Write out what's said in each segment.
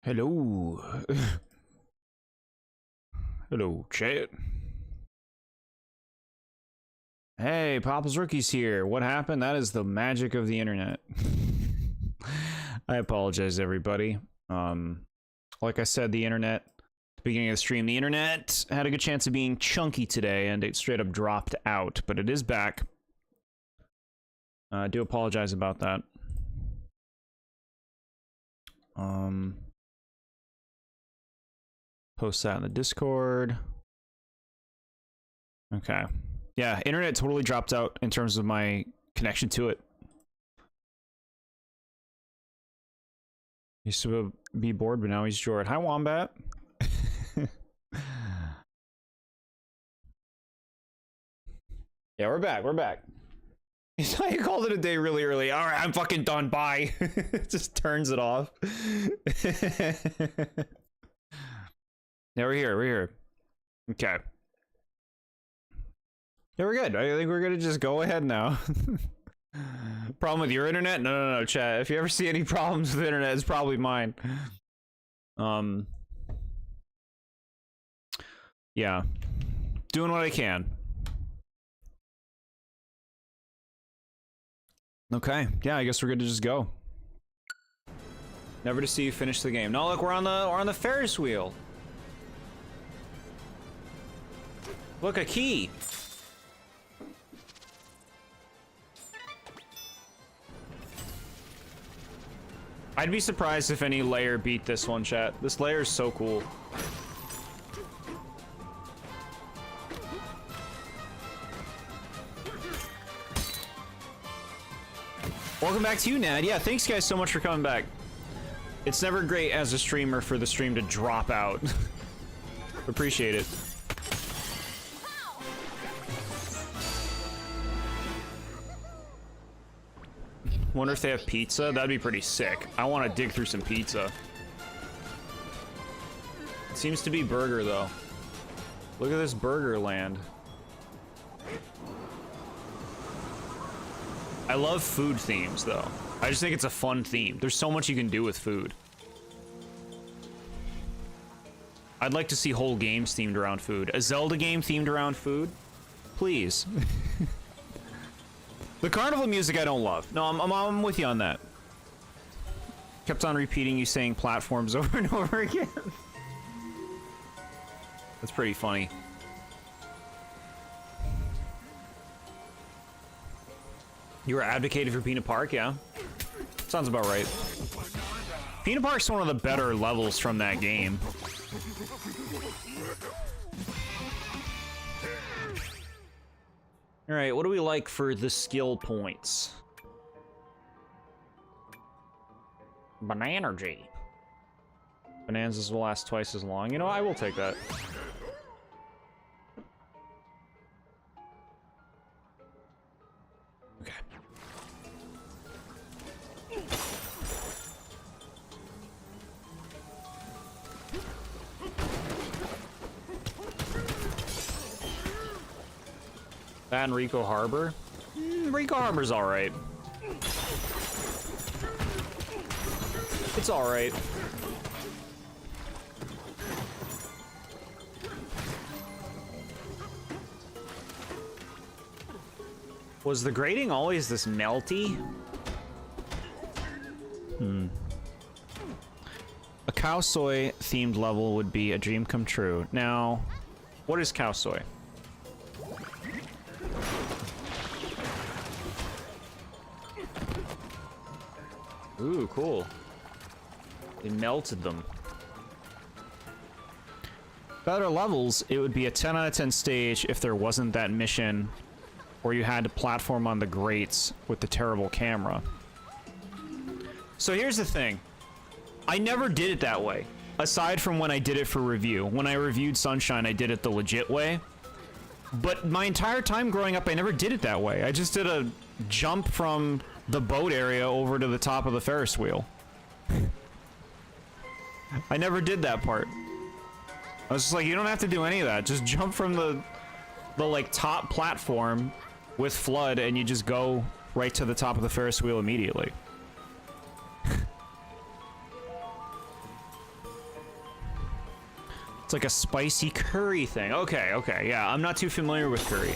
Hello. Hello, chat. Hey, Papa's Rookie's here. What happened? That is the magic of the internet. I apologize, everybody. Like I said, the internet, at the beginning of the stream, the internet had a good chance of being chunky today, and it straight up dropped out, but it is back. I do apologize about that. Post that in the Discord. Okay. Yeah, internet totally dropped out in terms of my connection to it. Used to be bored, but now he's Jord. Hi, Wombat. Yeah, we're back. We're back. I called it a day really early. All right, I'm fucking done. Bye. Just turns it off. Yeah, we're here. We're here. Okay. Yeah, we're good. I think we're gonna just go ahead now. Problem with your internet? No, chat. If you ever see any problems with the internet, it's probably mine. Yeah. Doing what I can. Okay. Yeah, I guess we're good to just go. Never to see you finish the game. No, look, we're on the Ferris wheel. Look, a key. I'd be surprised if any layer beat this one, chat. This layer is so cool. Welcome back to you, Nad. Yeah, thanks guys so much for coming back. It's never great as a streamer for the stream to drop out. Appreciate it. Wonder if they have pizza? That'd be pretty sick. I want to dig through some pizza. It seems to be burger, though. Look at this burger land. I love food themes, though. I just think it's a fun theme. There's so much you can do with food. I'd like to see whole games themed around food. A Zelda game themed around food? Please. The carnival music I don't love. No, I'm with you on that. Kept on repeating you saying platforms over and over again. That's pretty funny. You were advocating for Peanut Park, yeah? Sounds about right. Peanut Park's one of the better levels from that game. Alright, what do we like for the skill points? Bananza. Bonanzas will last twice as long. You know, I will take that. Okay. That and Rico Harbor? Rico Harbor's alright. It's alright. Was the grading always this melty? A cow soy themed level would be a dream come true. Now, what is cow soy? Ooh, cool. They melted them. Better levels, it would be a 10 out of 10 stage if there wasn't that mission where you had to platform on the grates with the terrible camera. So here's the thing. I never did it that way. Aside from when I did it for review. When I reviewed Sunshine, I did it the legit way. But my entire time growing up, I never did it that way. I just did a jump from the boat area over to the top of the Ferris wheel. I never did that part. I was just like, you don't have to do any of that. Just jump from the like top platform with flood and you just go right to the top of the Ferris wheel immediately. It's like a spicy curry thing. Okay, okay, yeah, I'm not too familiar with curry.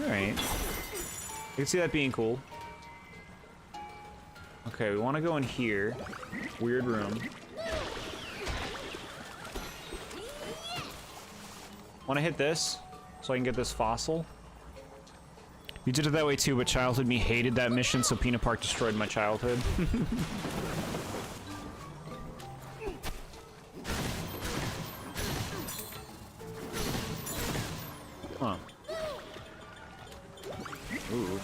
Alright. I can see that being cool. Okay, we want to go in here. Weird room. Want to hit this so I can get this fossil? You did it that way too, but childhood me hated that mission, so Peanut Park destroyed my childhood. Huh. Ooh.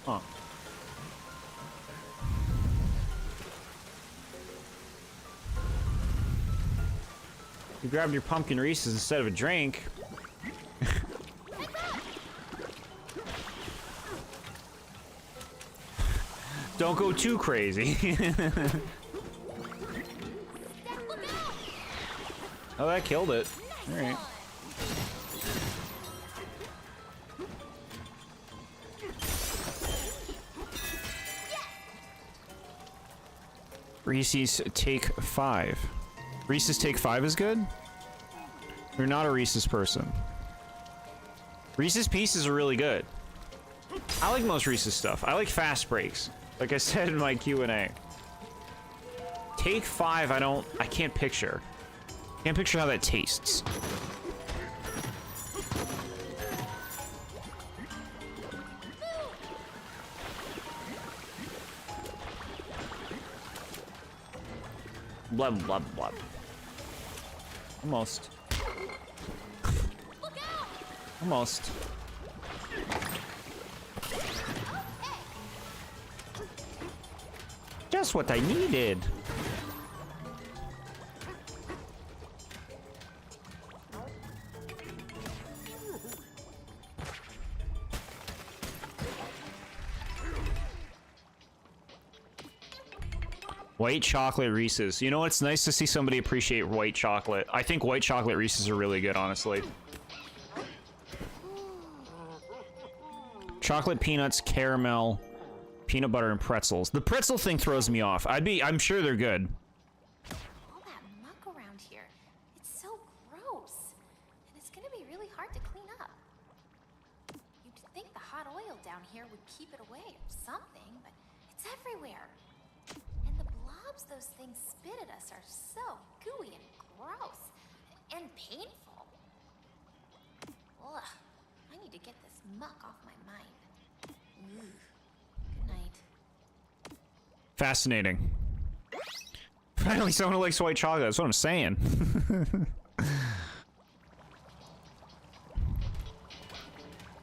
Huh. You grabbed your pumpkin Reese's instead of a drink. Don't go too crazy. Oh, that killed it. All right. Reese's Take 5. Reese's Take 5 is good? You're not a Reese's person. Reese's Pieces are really good. I like most Reese's stuff. I like fast breaks. Like I said in my Q&A. Take 5, I can't picture. Can't picture how that tastes. Blub, blub, blub. Almost. Almost. Just what I needed. White chocolate Reese's. You know, it's nice to see somebody appreciate white chocolate. I think white chocolate Reese's are really good, honestly. Chocolate, peanuts, caramel, peanut butter, and pretzels. The pretzel thing throws me off. I'm sure they're good. All that muck around here. It's so gross. And it's gonna be really hard to clean up. You'd think the hot oil down here would keep it away or something, but it's everywhere. And the blobs those things spit at us are so gooey and gross. And painful. Ugh. I need to get this muck off my mind. Ugh. Good night. Fascinating. Finally, someone who likes white chocolate. That's what I'm saying.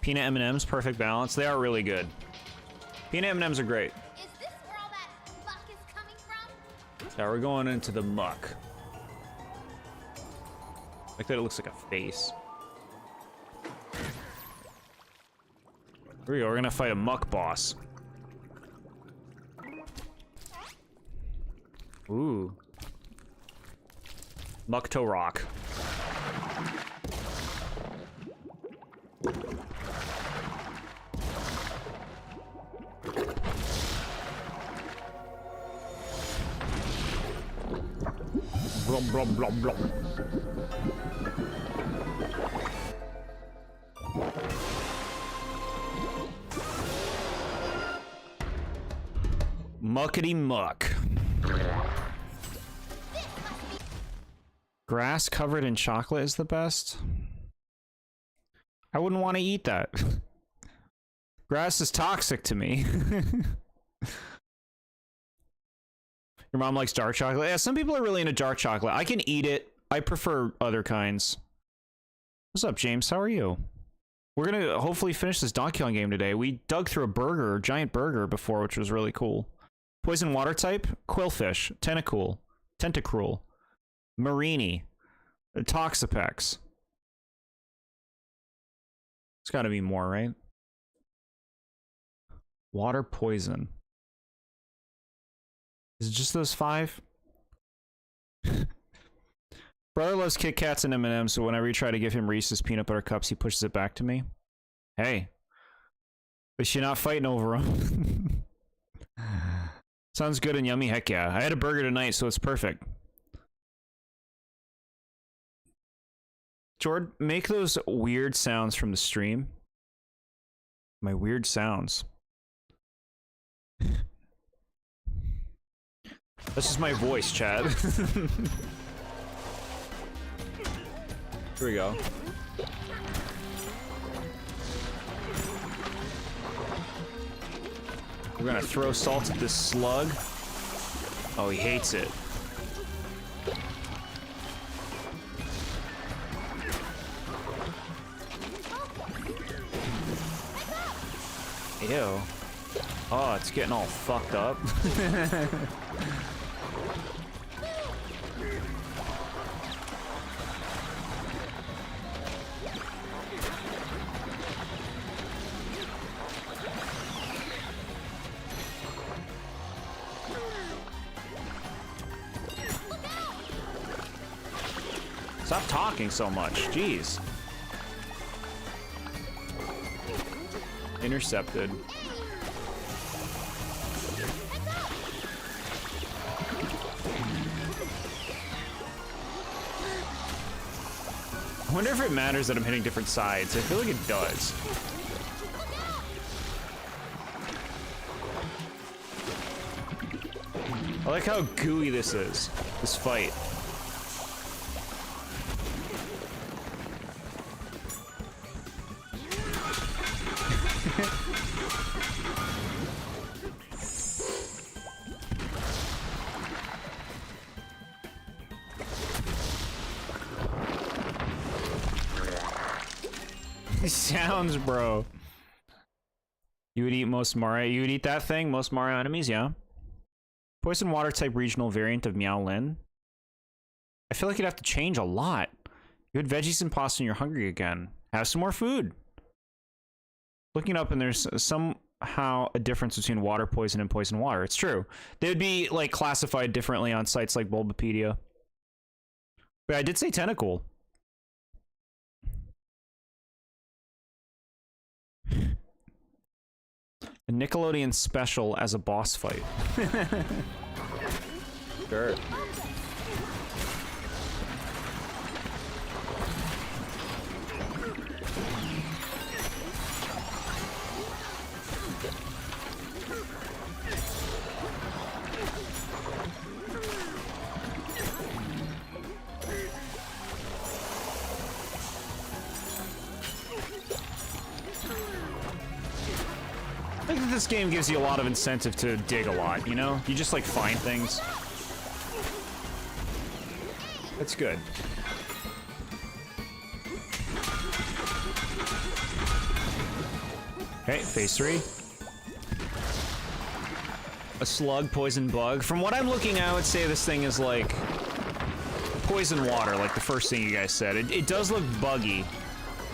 Peanut M&Ms, perfect balance. They are really good. Peanut M&Ms are great. Is this where all that muck is coming from? Now we're going into the muck. Like that, it looks like a face. Here we go. We're gonna fight a muck boss. Ooh. Muck to rock. Blum, blum, blum, blum. Muckety muck. Grass covered in chocolate is the best. I wouldn't want to eat that. Grass is toxic to me. Your mom likes dark chocolate? Yeah, some people are really into dark chocolate. I can eat it. I prefer other kinds. What's up, James? How are you? We're gonna hopefully finish this Donkey Kong game today. We dug through a burger, a giant burger before, which was really cool. Poison water type? Quillfish. Tentacool. Tentacruel. Marini. Toxapex. It's gotta be more, right? Water poison. Is it just those 5? Brother loves Kit Kats and M&M's, so whenever you try to give him Reese's peanut butter cups, he pushes it back to me. Hey. At least you're not fighting over them. Sounds good and yummy, heck yeah. I had a burger tonight, so it's perfect. Jord, make those weird sounds from the stream. My weird sounds. That's just my voice, Chad. Here we go. We're gonna throw salt at this slug. Oh, he hates it. Ew. Oh, it's getting all fucked up. Stop talking so much, jeez. Intercepted. I wonder if it matters that I'm hitting different sides. I feel like it does. I like how gooey this is, this fight. Sounds, bro. You would eat most Mario. You would eat that thing? Most Mario enemies, yeah. Poison water type regional variant of Meow Lin. I feel like you'd have to change a lot. You had veggies and pasta and you're hungry again. Have some more food. Looking up and there's somehow a difference between water poison and poison water. It's true. They would be like classified differently on sites like Bulbapedia. But I did say tentacle. A Nickelodeon special as a boss fight. Sure. I think that this game gives you a lot of incentive to dig a lot, you know? You just, like, find things. That's good. Okay, phase 3. A slug, poison bug. From what I'm looking at, I would say this thing is, like, poison water, like the first thing you guys said. It does look buggy.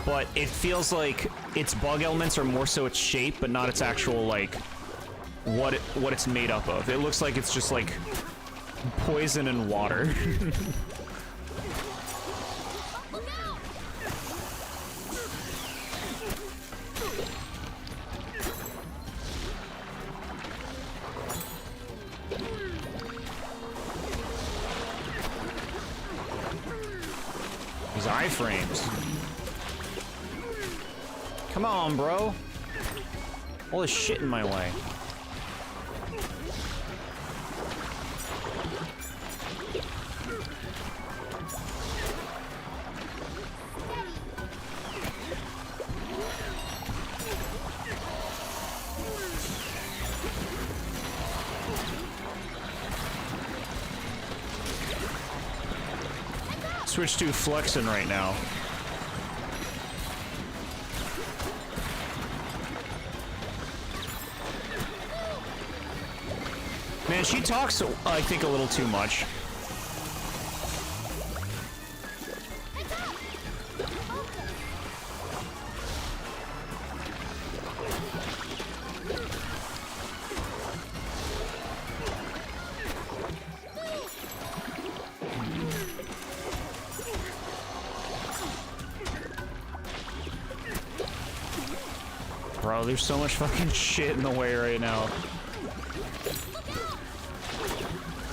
But it feels like its bug elements are more so its shape, but not its actual, like, what it's made up of. It looks like it's just, like, poison and water. These iframes. Come on, bro. All this shit in my way. Switch to flexing right now. Man, she talks, I think, a little too much. Oh, there's so much fucking shit in the way right now.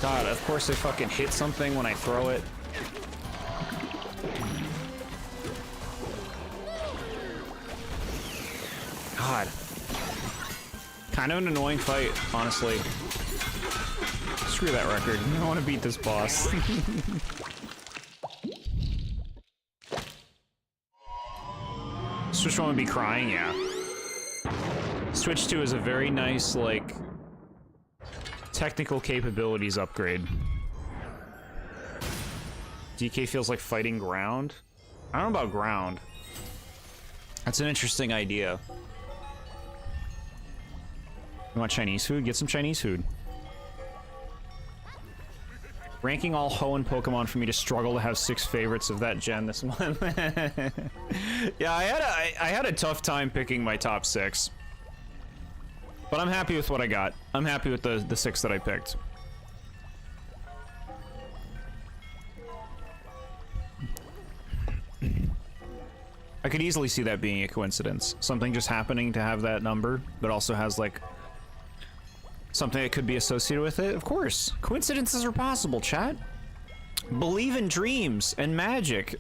God, of course they fucking hit something when I throw it. God. Kind of an annoying fight, honestly. Screw that record. I want to beat this boss. Switch 1 would be crying, yeah. Switch 2 is a very nice, like, technical capabilities upgrade. DK feels like fighting ground? I don't know about ground. That's an interesting idea. You want Chinese food? Get some Chinese food. Ranking all Hoenn Pokemon for me to struggle to have 6 favorites of that gen this month. Yeah, I had a tough time picking my top 6. But I'm happy with what I got. I'm happy with the 6 that I picked. I could easily see that being a coincidence. Something just happening to have that number, but also has, like, something that could be associated with it. Of course. Coincidences are possible, chat. Believe in dreams and magic.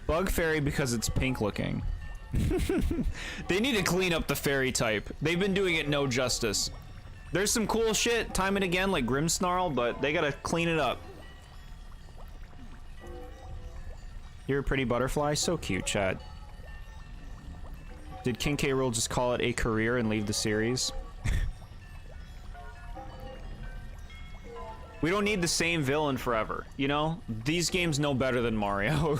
Bug fairy because it's pink looking. They need to clean up the fairy type. They've been doing it no justice. There's some cool shit time and again, like Grimmsnarl, but they gotta clean it up. You're a pretty butterfly? So cute, chat. Did King K. Rool just call it a career and leave the series? We don't need the same villain forever, you know? These games know better than Mario.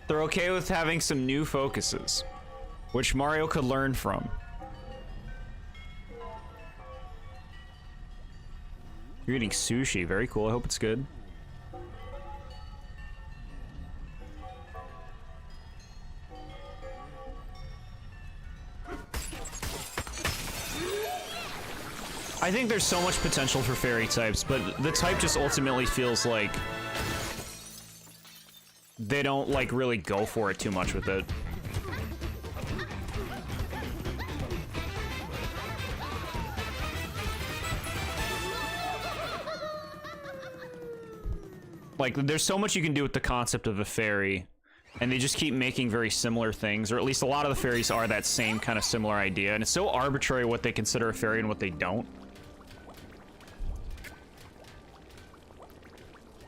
They're okay with having some new focuses, which Mario could learn from. You're eating sushi. Very cool. I hope it's good. I think there's so much potential for fairy types, but the type just ultimately feels like they don't, like, really go for it too much with it. Like, there's so much you can do with the concept of a fairy, and they just keep making very similar things, or at least a lot of the fairies are that same kind of similar idea, and it's so arbitrary what they consider a fairy and what they don't.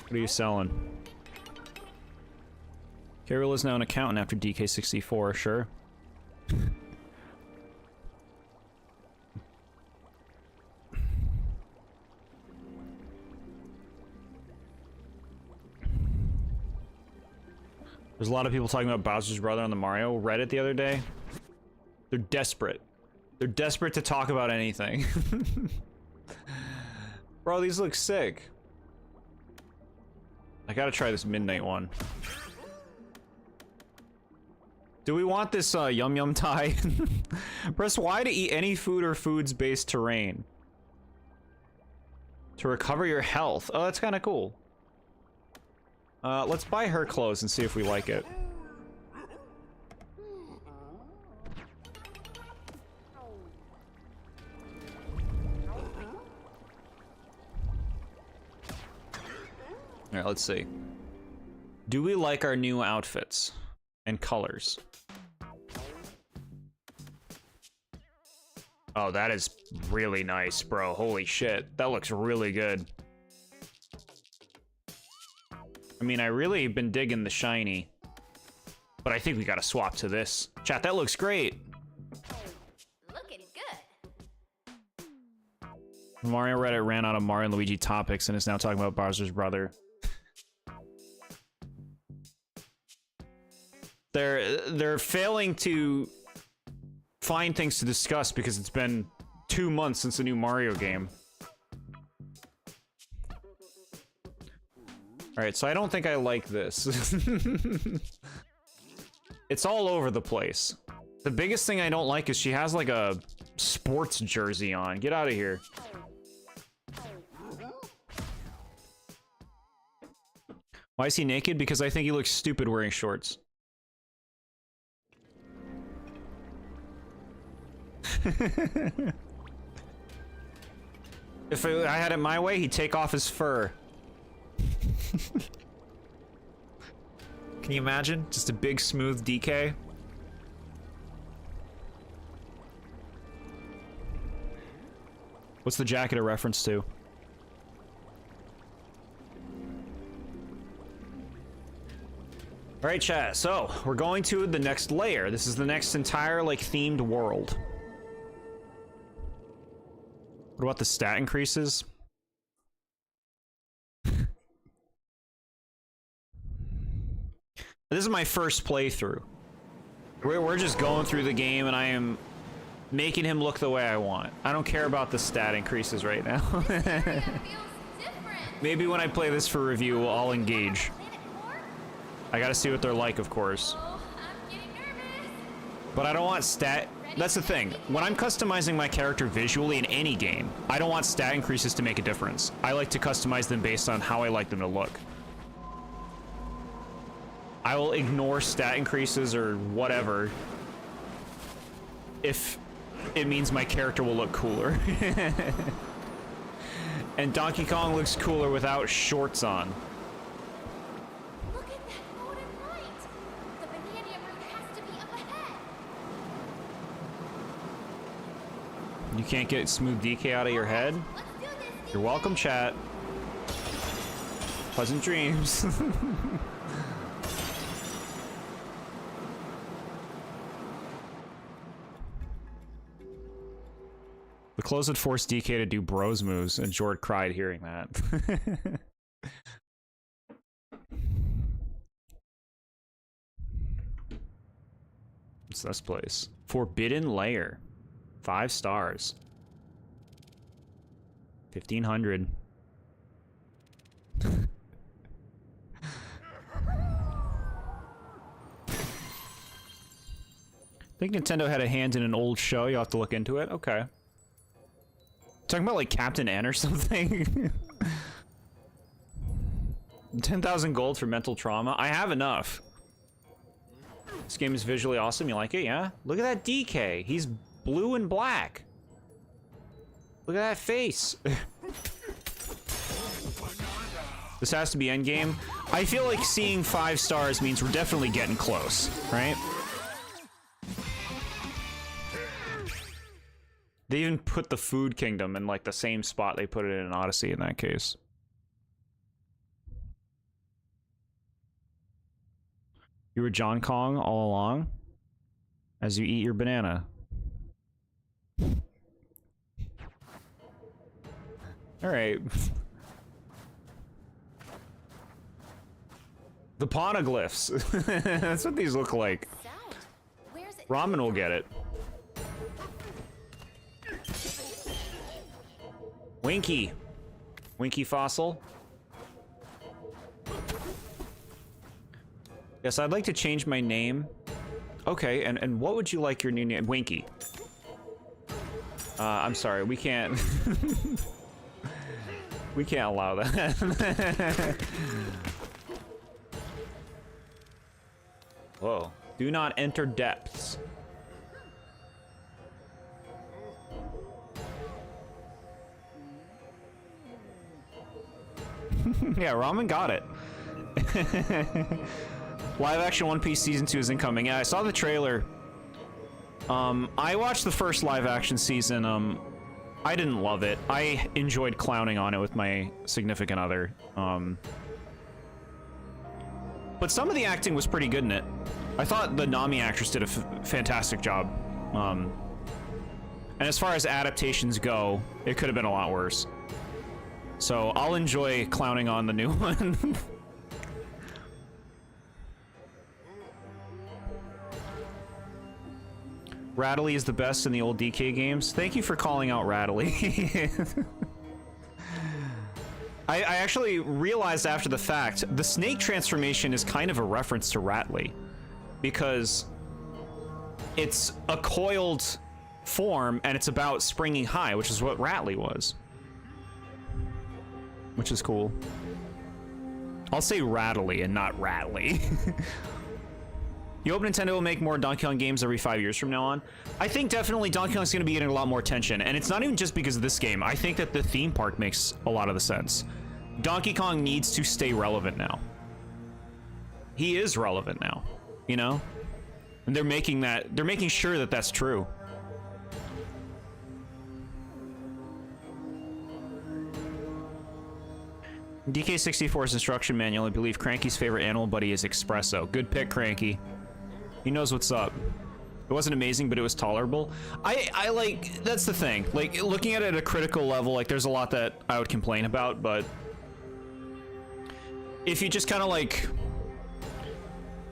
What are you selling? Carol is now an accountant after DK64, sure. There's a lot of people talking about Bowser's brother on the Mario Reddit the other day. They're desperate. They're desperate to talk about anything. Bro, these look sick. I gotta try this midnight one. Do we want this Yum Yum tie? Press Y to eat any food or foods-based terrain. To recover your health. Oh, that's kind of cool. Let's buy her clothes and see if we like it. Alright, let's see. Do we like our new outfits and colors? Oh, that is really nice, bro. Holy shit. That looks really good. I mean, I really been digging the shiny. But I think we gotta swap to this. Chat, that looks great. Looking good. Mario Reddit ran out of Mario and Luigi topics and is now talking about Bowser's brother. They're failing to find things to discuss because it's been 2 months since the new Mario game. Alright, so I don't think I like this. It's all over the place. The biggest thing I don't like is she has like a sports jersey on. Get out of here. Why is he naked? Because I think he looks stupid wearing shorts. If I had it my way, he'd take off his fur. Can you imagine? Just a big, smooth DK. What's the jacket a reference to? Alright, chat, so we're going to the next layer. This is the next entire, like, themed world. What about the stat increases? This is my first playthrough. We're just going through the game and I am making him look the way I want. I don't care about the stat increases right now. Maybe when I play this for review, I'll engage. I gotta see what they're like, of course. But I don't want stat... That's the thing. When I'm customizing my character visually in any game, I don't want stat increases to make a difference. I like to customize them based on how I like them to look. I will ignore stat increases or whatever if it means my character will look cooler. And Donkey Kong looks cooler without shorts on. Look at that golden light. The banana route has to be up ahead. You can't get smooth DK out of your head? Let's do this. You're welcome, chat. Pleasant dreams. The close would force DK to do bros moves, and Jord cried hearing that. What's this place? Forbidden Lair. 5 stars. 1,500. I think Nintendo had a hand in an old show. You'll have to look into it. Okay. Talking about like Captain N or something. 10,000 gold for mental trauma. I have enough. This game is visually awesome. You like it? Yeah? Look at that DK. He's blue and black. Look at that face. This has to be endgame. I feel like seeing 5 stars means we're definitely getting close, right? They even put the Food Kingdom in like the same spot they put it in Odyssey in that case. You were John Kong all along as you eat your banana. All right. The poneglyphs. That's what these look like. Ramen will get it. Winky. Winky fossil. Yes, I'd like to change my name. Okay, and what would you like your new name? Winky. I'm sorry, we can't... we can't allow that. Whoa. Do not enter depths. Yeah, Ramen got it. Live action One Piece Season 2 is incoming. Yeah, I saw the trailer. I watched the first live action season. I didn't love it. I enjoyed clowning on it with my significant other. But some of the acting was pretty good in it. I thought the Nami actress did a fantastic job. And as far as adaptations go, it could have been a lot worse. So I'll enjoy clowning on the new one. Rattly is the best in the old DK games. Thank you for calling out Rattly. I actually realized after the fact, the snake transformation is kind of a reference to Rattly. Because it's a coiled form and it's about springing high, which is what Rattly was. Which is cool. I'll say rattly and not rattly. You hope Nintendo will make more Donkey Kong games every 5 years from now on? I think definitely Donkey Kong's going to be getting a lot more attention, and it's not even just because of this game. I think that the theme park makes a lot of the sense. Donkey Kong needs to stay relevant now. He is relevant now, you know? And they're making sure that that's true. In DK64's instruction manual, I believe Cranky's favorite animal buddy is Espresso. Good pick, Cranky. He knows what's up. It wasn't amazing, but it was tolerable. I like, that's the thing. Like, looking at it at a critical level, like, there's a lot that I would complain about, but if you just kind of, like,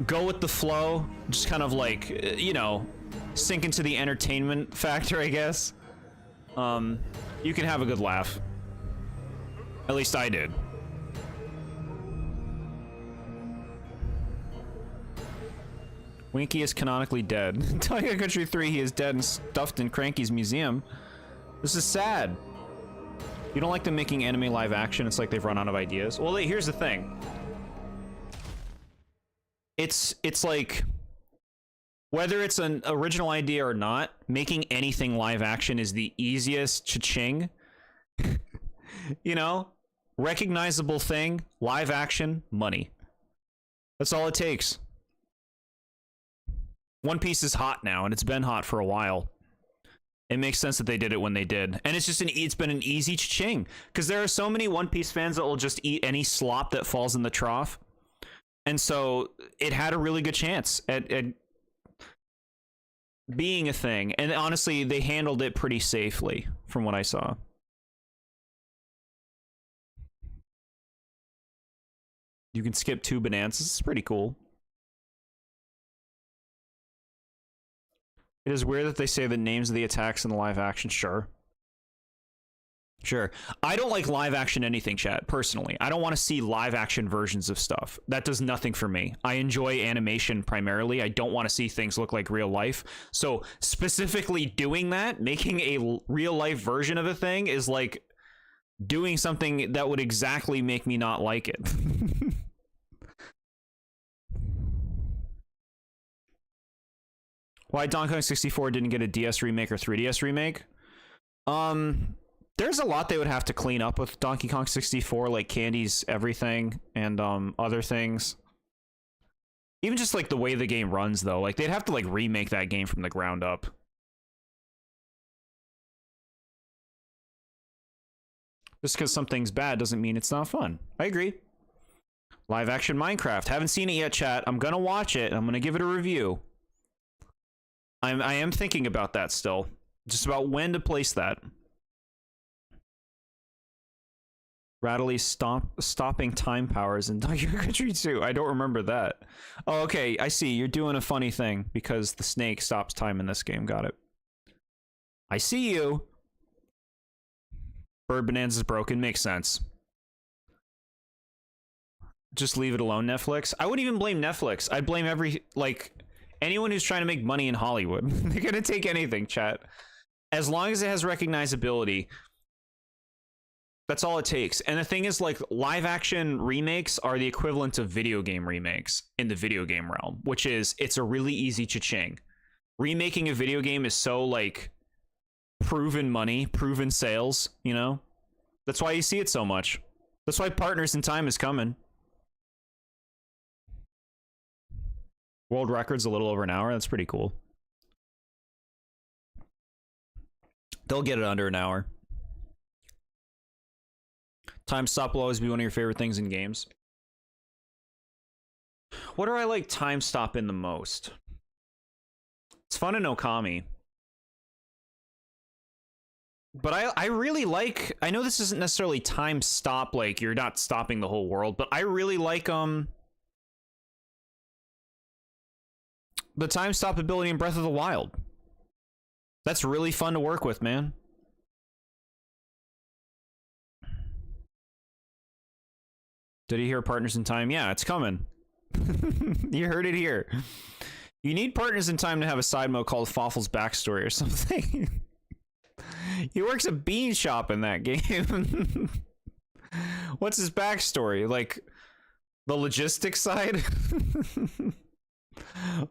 go with the flow, just kind of, like, you know, sink into the entertainment factor, I guess, you can have a good laugh. At least I did. Winky is canonically dead. Donkey Kong Country 3, he is dead and stuffed in Cranky's museum. This is sad. You don't like them making anime live action? It's like they've run out of ideas. Well, here's the thing. It's like, whether it's an original idea or not, making anything live action is the easiest cha-ching. You know? Recognizable thing, live action, money. That's all it takes. One Piece is hot now, and it's been hot for a while. It makes sense that they did it when they did. And it's just it's been an easy cha-ching. Because there are so many One Piece fans that will just eat any slop that falls in the trough. And so it had a really good chance at being a thing. And honestly, they handled it pretty safely, from what I saw. You can skip 2 Bananzas. It's pretty cool. It is weird that they say the names of the attacks in the live action. Sure. Sure. I don't like live action anything, chat, personally. I don't want to see live action versions of stuff. That does nothing for me. I enjoy animation primarily. I don't want to see things look like real life. So specifically doing that, making a real life version of a thing is like doing something that would exactly make me not like it. Why Donkey Kong 64 didn't get a DS remake or 3DS remake? There's a lot they would have to clean up with Donkey Kong 64, like Candy's everything and other things. Even just like the way the game runs, though, like they'd have to like remake that game from the ground up. Just because something's bad doesn't mean it's not fun. I agree. Live action Minecraft. Haven't seen it yet, chat. I'm gonna watch it. I'm gonna give it a review. I am thinking about that still. Just about when to place that. Rattly stopping time powers in Donkey Kong Country 2. I don't remember that. Oh, okay. I see. You're doing a funny thing because the snake stops time in this game. Got it. I see you. Bird Bananza's broken. Makes sense. Just leave it alone, Netflix. I wouldn't even blame Netflix. I'd blame anyone who's trying to make money in Hollywood. They're gonna take anything, chat. As long as it has recognizability, that's all it takes. And the thing is, like, live action remakes are the equivalent of video game remakes in the video game realm, which is, it's a really easy cha-ching. Remaking a video game is so, like, proven money, proven sales, you know? That's why you see it so much. That's why Partners in Time is coming. World record's a little over an hour. That's pretty cool. They'll get it under an hour. Time stop will always be one of your favorite things in games. What do I like time stop in the most? It's fun in Okami. But I really like, I know this isn't necessarily time stop, like you're not stopping the whole world, but I really like the time stop ability in Breath of the Wild. That's really fun to work with, man. Did you hear Partners in Time? Yeah, it's coming. You heard it here. You need Partners in Time to have a side mode called Fawful's Backstory or something. He works a bean shop in that game. What's his backstory? Like, The logistics side?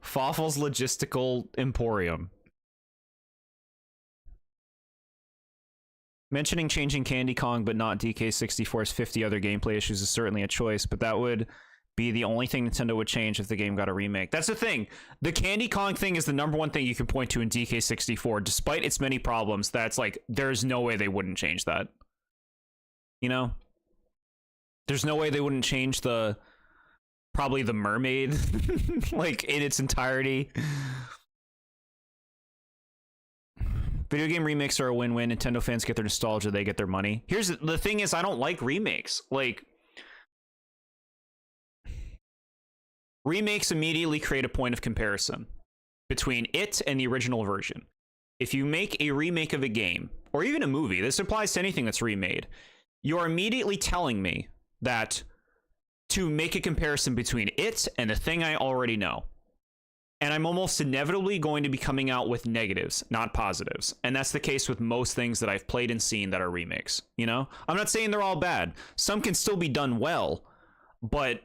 Fawful's logistical emporium. Mentioning changing Candy Kong but not DK64's 50 other gameplay issues is certainly a choice, but that would be the only thing Nintendo would change if the game got a remake. That's the thing. The Candy Kong thing is the #1 thing you can point to in DK64, despite its many problems. That's like, there's no way they wouldn't change that. You know? There's no way they wouldn't change probably the mermaid, like, in its entirety. Video game remakes are a win-win. Nintendo fans get their nostalgia, they get their money. Here's the thing is, I don't like remakes. Like, remakes immediately create a point of comparison between it and the original version. If you make a remake of a game, or even a movie, this applies to anything that's remade, you're immediately telling me that to make a comparison between it and the thing I already know. And I'm almost inevitably going to be coming out with negatives, not positives. And that's the case with most things that I've played and seen that are remakes, you know? I'm not saying they're all bad. Some can still be done well, but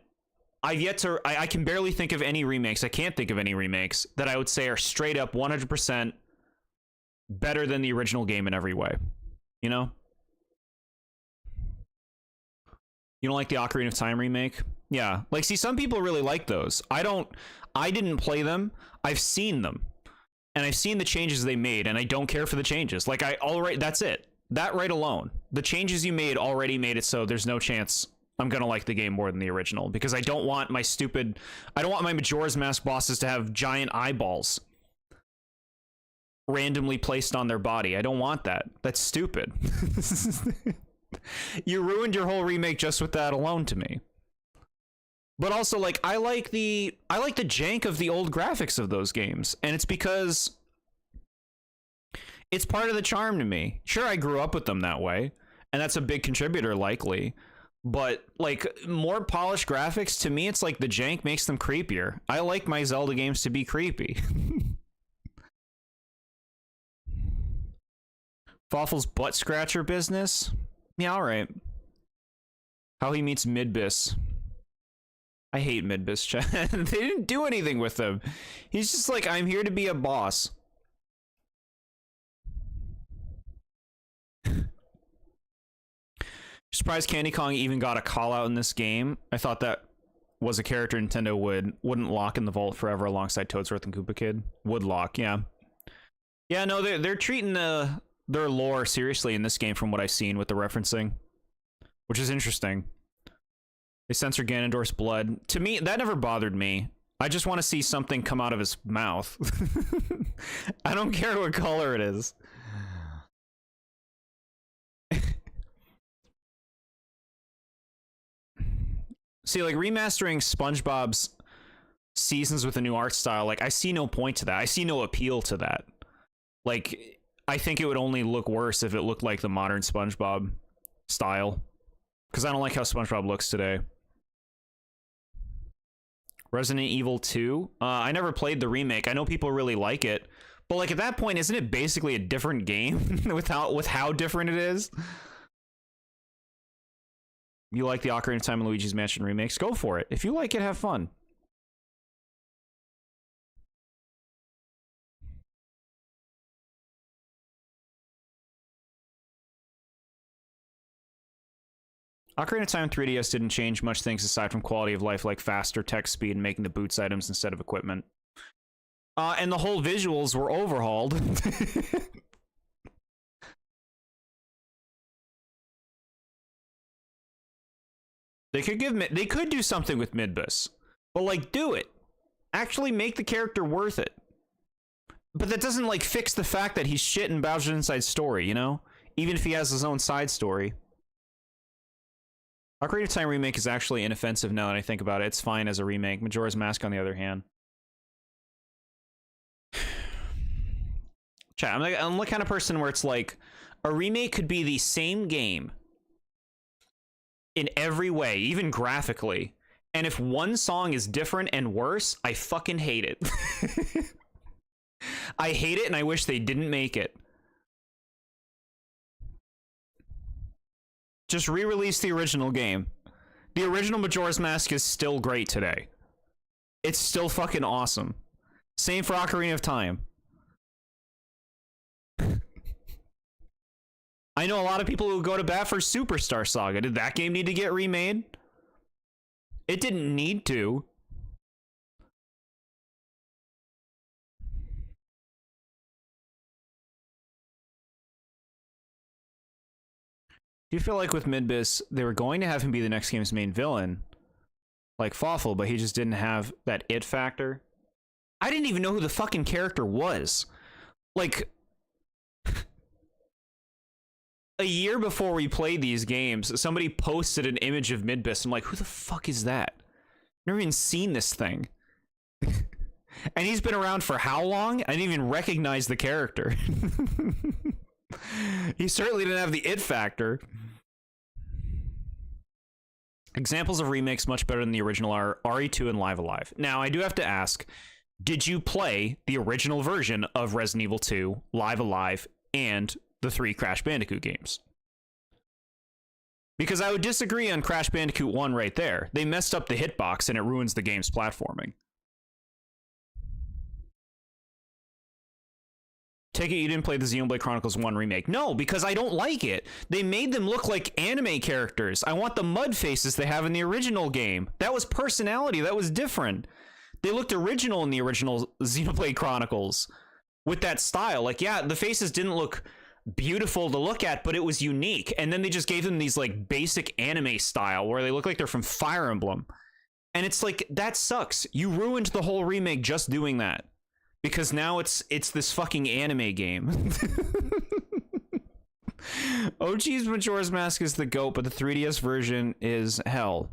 I've yet to... I can barely think of any remakes. I can't think of any remakes that I would say are straight up 100% better than the original game in every way, you know? You don't like the Ocarina of Time remake? Yeah. Like, see, some people really like those. I didn't play them. I've seen them. And I've seen the changes they made, and I don't care for the changes. Like, that's it. That right alone. The changes you made already made it so there's no chance I'm gonna like the game more than the original. Because I don't want my Majora's Mask bosses to have giant eyeballs randomly placed on their body. I don't want that. That's stupid. You ruined your whole remake just with that alone to me. But also, like, I like the jank of the old graphics of those games, and it's because it's part of the charm to me. Sure, I grew up with them that way, and that's a big contributor, likely. But, like, more polished graphics, to me, it's like the jank makes them creepier. I like my Zelda games to be creepy. Fawful's butt scratcher business? Yeah, alright. How he meets Midbis. I hate Midbis, chat. They didn't do anything with him. He's just like, I'm here to be a boss. Surprised Candy Kong even got a call out in this game. I thought that was a character Nintendo wouldn't lock in the vault forever alongside Toadsworth and Koopa Kid. Would lock, yeah. Yeah, no, they're treating their lore seriously in this game from what I've seen with the referencing, which is interesting. They censor Ganondorf's blood. To me, that never bothered me. I just want to see something come out of his mouth. I don't care what color it is. See, like, remastering SpongeBob's seasons with a new art style, like, I see no point to that. I see no appeal to that. Like, I think it would only look worse if it looked like the modern SpongeBob style. Because I don't like how SpongeBob looks today. Resident Evil 2? I never played the remake. I know people really like it. But, like, at that point, isn't it basically a different game with how different it is? You like the Ocarina of Time and Luigi's Mansion remakes? Go for it. If you like it, have fun. Ocarina of Time 3DS didn't change much things aside from quality of life, like faster text speed and making the boots items instead of equipment. And the whole visuals were overhauled. They could do something with Midbus, but, like, do it. Actually make the character worth it. But that doesn't, like, fix the fact that he's shit in Bowser's Inside Story, you know? Even if he has his own side story. Ocarina of Time remake is actually inoffensive now that I think about it. It's fine as a remake. Majora's Mask, on the other hand. Chat, I'm the kind of person where it's like, a remake could be the same game in every way, even graphically. And if one song is different and worse, I fucking hate it. I hate it, and I wish they didn't make it. Just re-release the original game. The original Majora's Mask is still great today. It's still fucking awesome. Same for Ocarina of Time. I know a lot of people who go to bat for Superstar Saga. Did that game need to get remade? It didn't need to. Do you feel like with Midbis, they were going to have him be the next game's main villain, like Fawful, but he just didn't have that it factor? I didn't even know who the fucking character was. Like, a year before we played these games, somebody posted an image of Midbis. I'm like, who the fuck is that? Never even seen this thing. And he's been around for how long? I didn't even recognize the character. He certainly didn't have the it factor. Examples of remakes much better than the original are RE2 and Live Alive. Now, I do have to ask, did you play the original version of Resident Evil 2, Live Alive, and the 3 Crash Bandicoot games? Because I would disagree on Crash Bandicoot 1 right there. They messed up the hitbox and it ruins the game's platforming. Take it you didn't play the Xenoblade Chronicles 1 remake. No, because I don't like it. They made them look like anime characters. I want the mud faces they have in the original game. That was personality. That was different. They looked original in the original Xenoblade Chronicles with that style. Like, yeah, the faces didn't look beautiful to look at, but it was unique. And then they just gave them these like basic anime style where they look like they're from Fire Emblem. And it's like, that sucks. You ruined the whole remake just doing that. Because now it's this fucking anime game. OG's Majora's Mask is the GOAT, but the 3DS version is hell.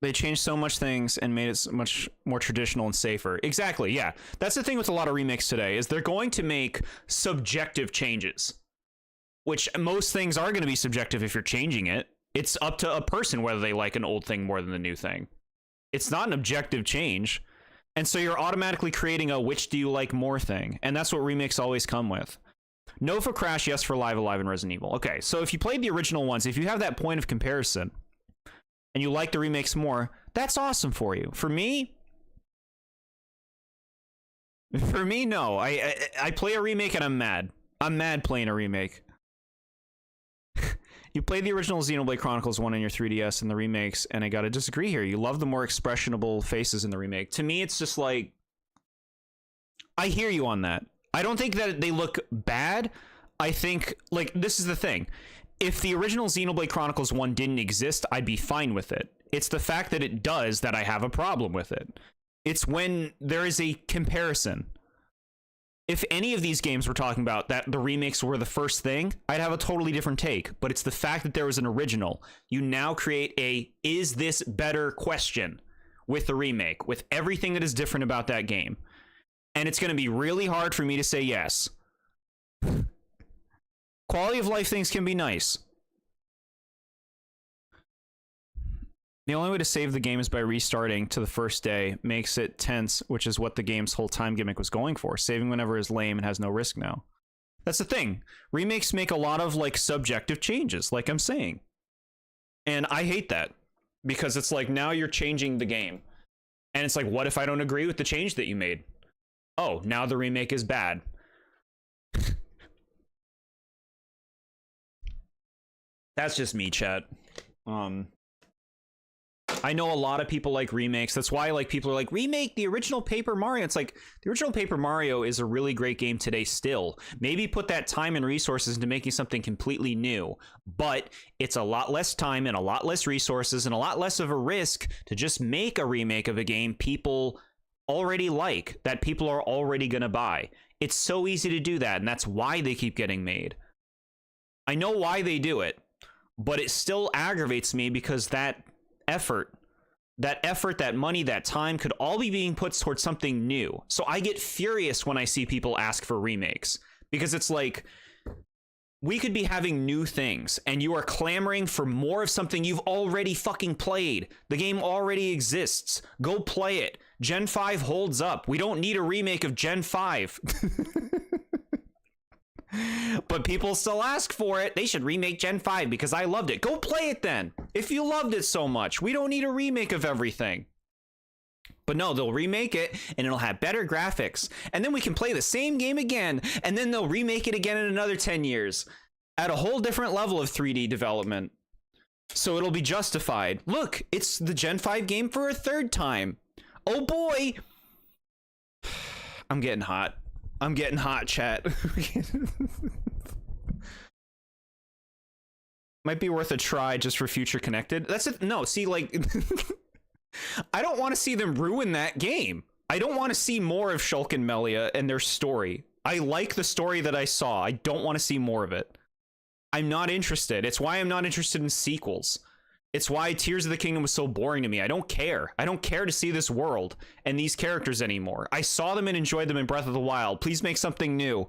They changed so much things and made it much more traditional and safer. Exactly, yeah. That's the thing with a lot of remakes today, is they're going to make subjective changes. Which most things are going to be subjective if you're changing it. It's up to a person whether they like an old thing more than the new thing. It's not an objective change. And so you're automatically creating a which do you like more thing. And that's what remakes always come with. No for Crash, yes for Live Alive and Resident Evil. Okay, so if you played the original ones, if you have that point of comparison and you like the remakes more, that's awesome for you. For me, no. I play a remake and I'm mad. I'm mad playing a remake. You played the original Xenoblade Chronicles 1 in your 3DS and the remakes, and I gotta disagree here. You love the more expressionable faces in the remake. To me, it's just like, I hear you on that. I don't think that they look bad. I think, like, this is the thing. If the original Xenoblade Chronicles 1 didn't exist, I'd be fine with it. It's the fact that it does that I have a problem with it. It's when there is a comparison. If any of these games we're talking about, that the remakes were the first thing, I'd have a totally different take. But it's the fact that there was an original. You now create a, is this better question with the remake, with everything that is different about that game. And it's going to be really hard for me to say yes. Quality of life things can be nice. The only way to save the game is by restarting to the first day. Makes it tense, which is what the game's whole time gimmick was going for. Saving whenever is lame and has no risk now. That's the thing. Remakes make a lot of like subjective changes, like I'm saying. And I hate that. Because it's like, now you're changing the game. And it's like, what if I don't agree with the change that you made? Oh, now the remake is bad. That's just me, chat. I know a lot of people like remakes. That's why like people are like, remake the original Paper Mario. It's like, the original Paper Mario is a really great game today still. Maybe put that time and resources into making something completely new, but it's a lot less time and a lot less resources and a lot less of a risk to just make a remake of a game people already like, that people are already gonna buy. It's so easy to do that, and that's why they keep getting made. I know why they do it, but it still aggravates me because that effort, that money, that time could all be being put towards something new. So I get furious when I see people ask for remakes, because it's like, we could be having new things and you are clamoring for more of something you've already fucking played. The game already exists. Go play it. Gen 5 holds up. We don't need a remake of Gen 5. But people still ask for it. They should remake Gen 5 because I loved it. Go play it then. If you loved it so much, we don't need a remake of everything. But no, they'll remake it and it'll have better graphics. And then we can play the same game again. And then they'll remake it again in another 10 years at a whole different level of 3D development. So it'll be justified. Look, it's the Gen 5 game for a third time. Oh boy. I'm getting hot. I'm getting hot, chat. Might be worth a try just for future connected. That's it. No, see, like, I don't want to see them ruin that game. I don't want to see more of Shulk and Melia and their story. I like the story that I saw. I don't want to see more of it. I'm not interested. It's why I'm not interested in sequels. It's why Tears of the Kingdom was so boring to me. I don't care. I don't care to see this world and these characters anymore. I saw them and enjoyed them in Breath of the Wild. Please make something new.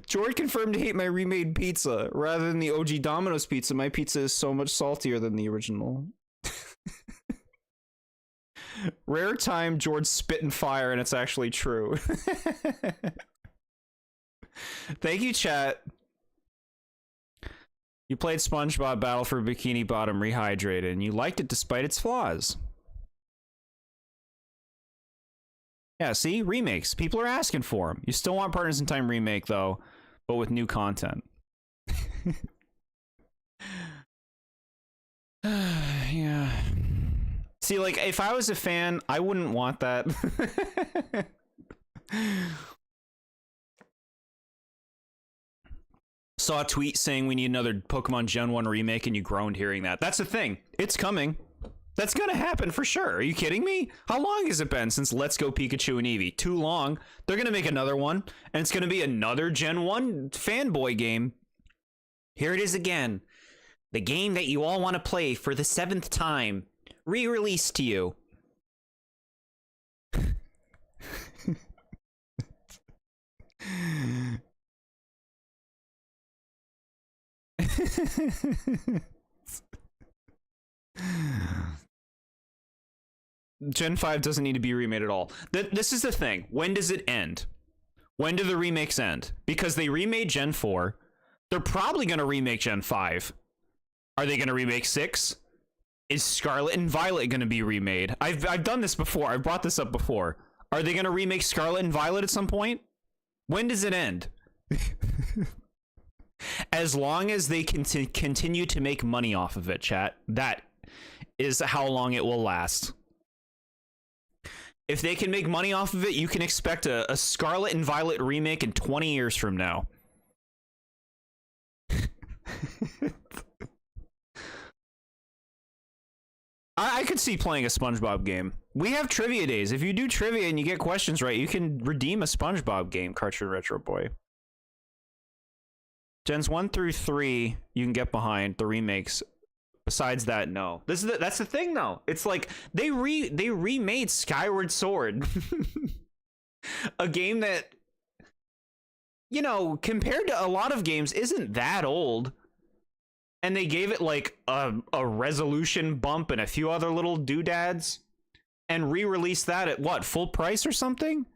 Jord confirmed to hate my remade pizza. Rather than the OG Domino's pizza, my pizza is so much saltier than the original. Rare time Jord spit and fire, and it's actually true. Thank you, chat. You played SpongeBob Battle for Bikini Bottom Rehydrated, and you liked it despite its flaws. Yeah, see? Remakes. People are asking for them. You still want Partners in Time remake, though, but with new content. Yeah. See, like, if I was a fan, I wouldn't want that. Saw a tweet saying we need another Pokemon Gen 1 remake, and you groaned hearing that. That's the thing. It's coming. That's gonna happen for sure. Are you kidding me? How long has it been since Let's Go Pikachu and Eevee? Too long. They're gonna make another one, and it's gonna be another Gen 1 fanboy game. Here it is again. The game that you all want to play for the 7th time. Re-released to you. Gen 5 doesn't need to be remade at all. This is the thing. When does it end? When do the remakes end? Because they remade Gen 4. They're probably going to remake Gen 5. Are they going to remake 6? Is Scarlet and Violet going to be remade? I've done this before. I've brought this up before. Are they going to remake Scarlet and Violet at some point? When does it end? As long as they continue to make money off of it, chat. That is how long it will last. If they can make money off of it, you can expect a Scarlet and Violet remake in 20 years from now. I could see playing a SpongeBob game. We have trivia days. If you do trivia and you get questions right, you can redeem a SpongeBob game, Cartridge Retro Boy. Gens 1 through 3, you can get behind the remakes. Besides that, no. That's the thing, though. It's like they remade Skyward Sword, a game that, you know, compared to a lot of games, isn't that old. And they gave it like a resolution bump and a few other little doodads, and re-release that at what, full price or something?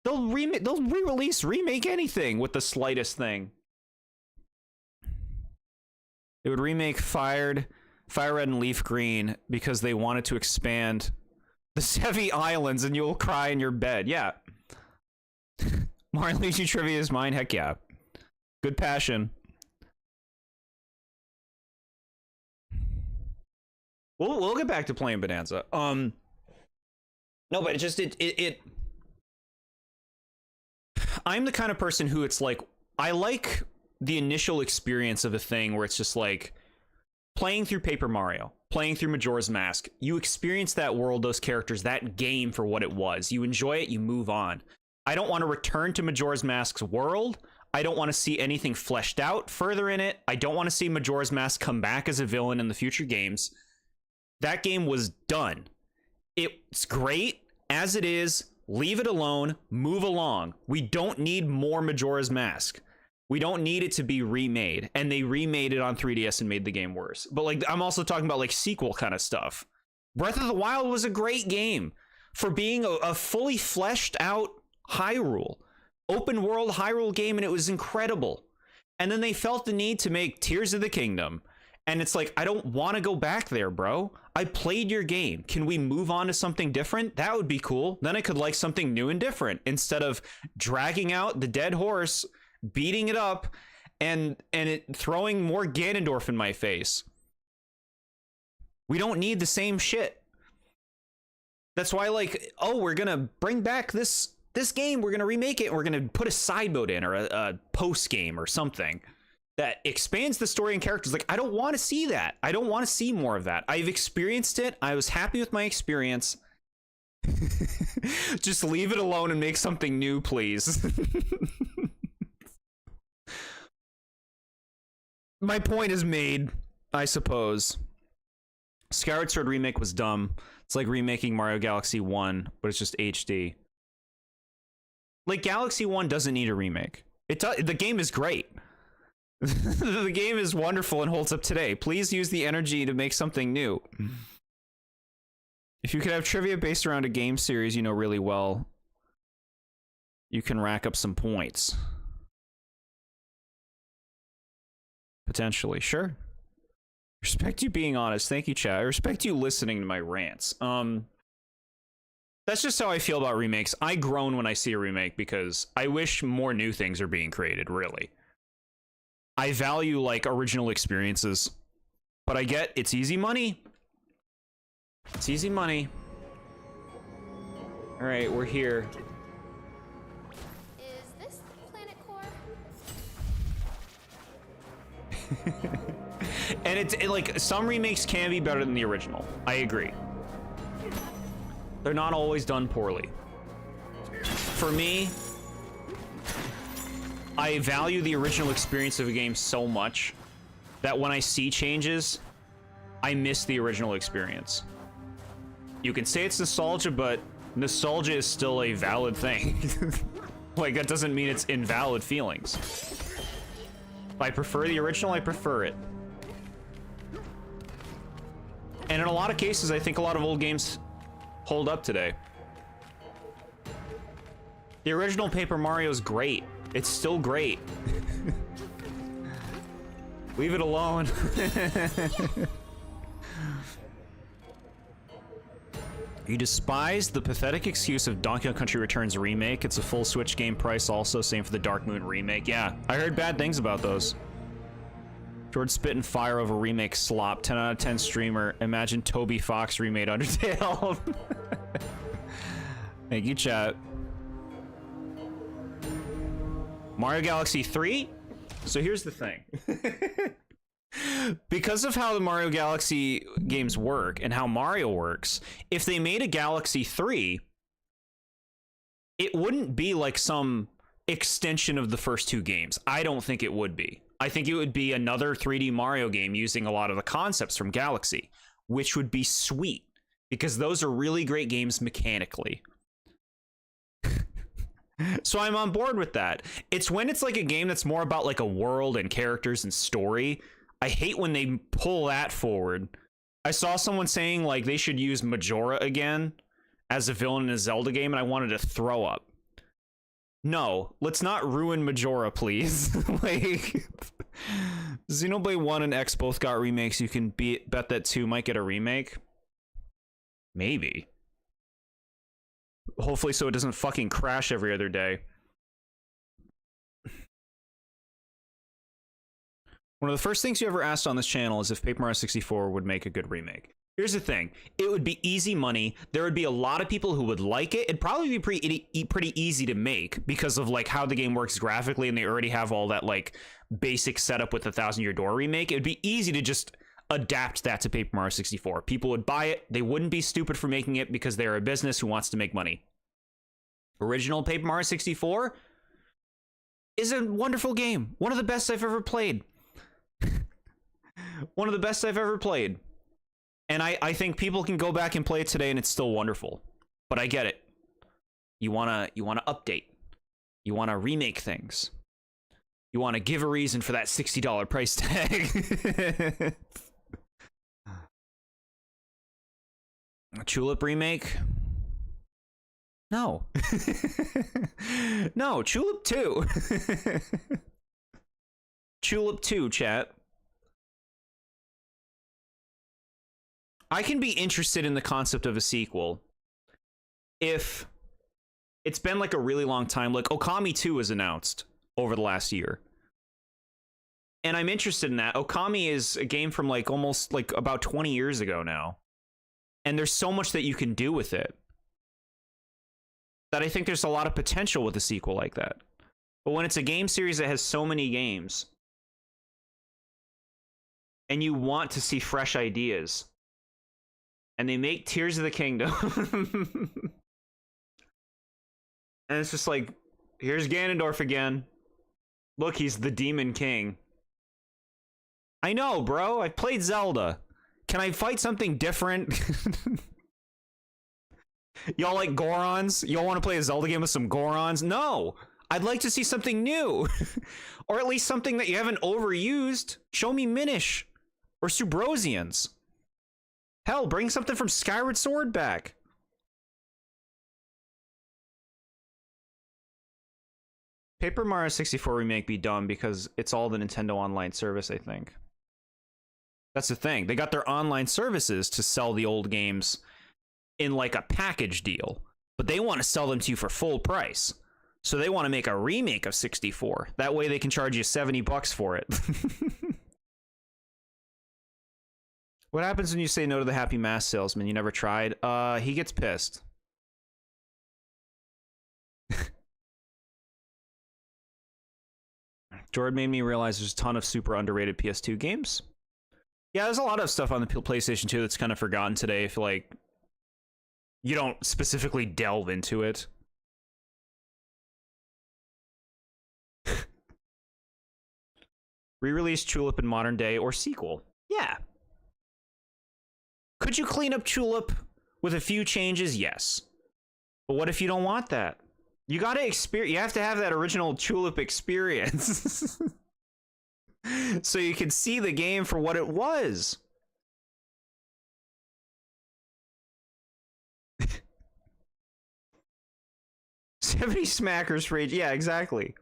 They'll remake anything with the slightest thing. They would remake Fire Red and Leaf Green because they wanted to expand the Sevi Islands, and you'll cry in your bed. Yeah. Marluigi trivia is mine. Heck yeah. Good passion. We'll get back to playing Bananza. No, but it I'm the kind of person who it's like, I like the initial experience of a thing where it's just like playing through Paper Mario, playing through Majora's Mask. You experience that world, those characters, that game for what it was. You enjoy it, you move on. I don't want to return to Majora's Mask's world. I don't want to see anything fleshed out further in it. I don't want to see Majora's Mask come back as a villain in the future games. That game was done. It's great as it is. Leave it alone. Move along. We don't need more Majora's Mask. We don't need it to be remade. And they remade it on 3DS and made the game worse. But like, I'm also talking about like sequel kind of stuff. Breath of the Wild was a great game for being a fully fleshed out Hyrule. open world Hyrule game, and it was incredible. And then they felt the need to make Tears of the Kingdom. And it's like, I don't want to go back there, bro. I played your game. Can we move on to something different? That would be cool. Then I could like something new and different instead of dragging out the dead horse, beating it up, and it throwing more Ganondorf in my face. We don't need the same shit. That's why, like, oh, we're gonna bring back this game. We're gonna remake it. And we're gonna put a side mode in, or a post game or something that expands the story and characters. Like, I don't want to see that. I don't want to see more of that. I've experienced it. I was happy with my experience. Just leave it alone and make something new, please. My point is made, I suppose. Skyward Sword Remake was dumb. It's like remaking Mario Galaxy 1, but it's just HD. Like, Galaxy 1 doesn't need a remake. The game is great. The game is wonderful and holds up today. Please use the energy to make something new. If you could have trivia based around a game series you know really well, you can rack up some points. Potentially, sure. Respect you being honest. Thank you, chat. I respect you listening to my rants. That's just how I feel about remakes. I groan when I see a remake because I wish more new things are being created, really. I value, like, original experiences. But I get it's easy money. It's easy money. Alright, we're here. Is this Planet Core? And it's like, some remakes can be better than the original. I agree. They're not always done poorly. For me, I value the original experience of a game so much that when I see changes, I miss the original experience. You can say it's nostalgia, but nostalgia is still a valid thing. Like, that doesn't mean it's invalid feelings. If I prefer the original, I prefer it. And in a lot of cases, I think a lot of old games hold up today. The original Paper Mario is great. It's still great. Leave it alone. You despise the pathetic excuse of Donkey Kong Country Returns remake. It's a full Switch game price also. Same for the Dark Moon remake. Yeah, I heard bad things about those. George spitting fire over remake slop. 10 out of 10 streamer. Imagine Toby Fox remade Undertale. Thank you, chat. Mario Galaxy 3? So here's the thing. Because of how the Mario Galaxy games work and how Mario works, if they made a Galaxy 3, it wouldn't be like some extension of the first two games. I don't think it would be. I think it would be another 3D Mario game using a lot of the concepts from Galaxy, which would be sweet, because those are really great games mechanically. So I'm on board with that. It's when it's like a game that's more about like a world and characters and story. I hate when they pull that forward. I saw someone saying like they should use Majora again as a villain in a Zelda game, and I wanted to throw up. No, let's not ruin Majora, please. Like, Xenoblade 1 and X both got remakes. You can bet that 2 might get a remake. Maybe. Hopefully so it doesn't fucking crash every other day. One of the first things you ever asked on this channel is if Paper Mario 64 would make a good remake. Here's the thing. It would be easy money. There would be a lot of people who would like it. It'd probably be pretty easy to make because of like how the game works graphically, and they already have all that like basic setup with the Thousand Year Door remake. It'd be easy to just adapt that to Paper Mario 64. People would buy it. They wouldn't be stupid for making it because they're a business who wants to make money. Original Paper Mario 64 is a wonderful game. One of the best I've ever played. One of the best I've ever played. And I think people can go back and play it today and it's still wonderful. But I get it. You wanna update. You wanna remake things. You wanna give a reason for that $60 price tag. Tulip remake. No. No, Tulip 2. Tulip 2, chat. I can be interested in the concept of a sequel if it's been like a really long time. Like Okami 2 was announced over the last year. And I'm interested in that. Okami is a game from like almost like about 20 years ago now. And there's so much that you can do with it that I think there's a lot of potential with a sequel like that. But when it's a game series that has so many games and you want to see fresh ideas and they make Tears of the Kingdom and it's just like, here's Ganondorf again. Look, he's the Demon King. I know, bro. I played Zelda. Can I fight something different? Y'all like Gorons? Y'all want to play a Zelda game with some Gorons? No! I'd like to see something new. Or at least something that you haven't overused. Show me Minish. Or Subrosians. Hell, bring something from Skyward Sword back. Paper Mario 64 Remake be dumb because it's all the Nintendo Online service, I think. That's the thing. They got their online services to sell the old games in like a package deal, but they want to sell them to you for full price. So they want to make a remake of 64. That way they can charge you $70 for it. What happens when you say no to the Happy Mask salesman? You never tried? He gets pissed. Jordan made me realize there's a ton of super underrated PS2 games. Yeah, there's a lot of stuff on the PlayStation 2 that's kind of forgotten today if, like, you don't specifically delve into it. Re-release Tulip in modern day or sequel. Yeah. Could you clean up Tulip with a few changes? Yes. But what if you don't want that? You gotta experience. You have to have that original Tulip experience. So you can see the game for what it was. 70 smackers for age. Yeah, exactly.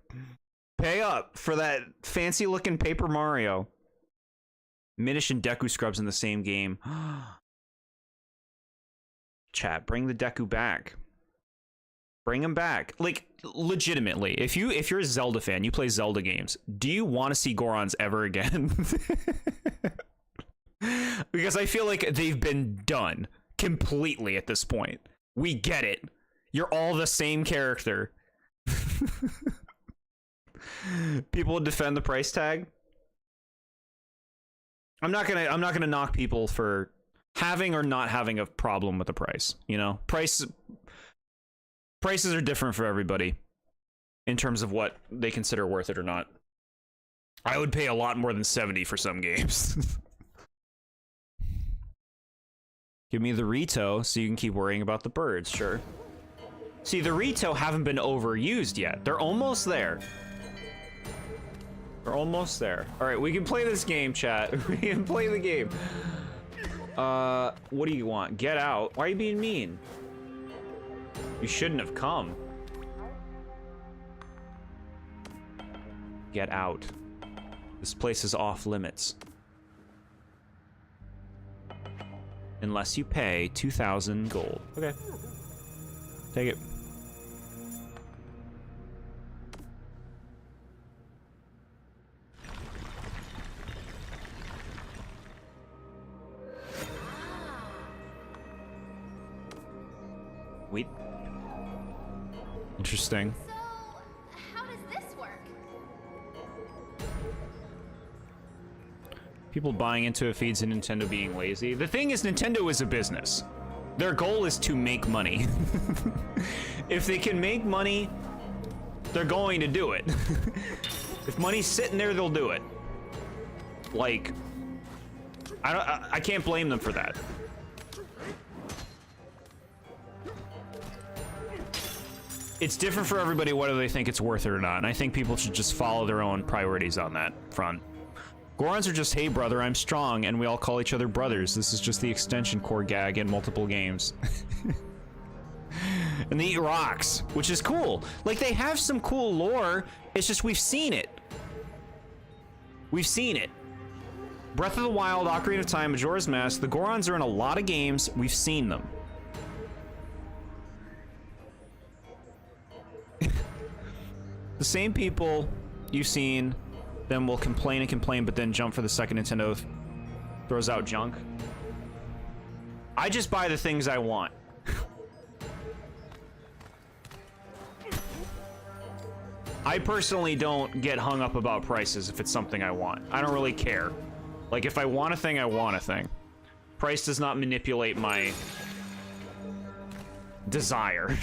Pay up for that fancy looking Paper Mario. Minish and Deku Scrubs in the same game. Chat, bring the Deku back. Bring him back. Like, legitimately, if you're a Zelda fan, you play Zelda games, do you want to see Gorons ever again? Because I feel like they've been done completely at this point. We get it. You're all the same character. People would defend the price tag. I'm not gonna knock people for having or not having a problem with the price. You know, prices are different for everybody in terms of what they consider worth it or not. I would pay a lot more than 70 for some games. Give me the Rito so you can keep worrying about the birds, sure. See, the Rito haven't been overused yet. They're almost there. We're almost there. All right, we can play this game, chat. We can play the game. What do you want? Get out. Why are you being mean? You shouldn't have come. Get out. This place is off limits. Unless you pay 2,000 gold. Okay. Take it. Wait. Interesting. So, how does this work? People buying into it feeds into Nintendo being lazy. The thing is, Nintendo is a business. Their goal is to make money. If they can make money, they're going to do it. If money's sitting there, they'll do it. Like, I can't blame them for that. It's different for everybody whether they think it's worth it or not, and I think people should just follow their own priorities on that front. Gorons are just, hey brother, I'm strong, and we all call each other brothers. This is just the extension core gag in multiple games. and they eat rocks, which is cool. Like, they have some cool lore. It's just we've seen it. We've seen it. Breath of the Wild, Ocarina of Time, Majora's Mask. The Gorons are in a lot of games. We've seen them. The same people you've seen, then will complain and complain, but then jump for the second Nintendo throws out junk. I just buy the things I want. I personally don't get hung up about prices if it's something I want. I don't really care. Like, if I want a thing, I want a thing. Price does not manipulate my desire.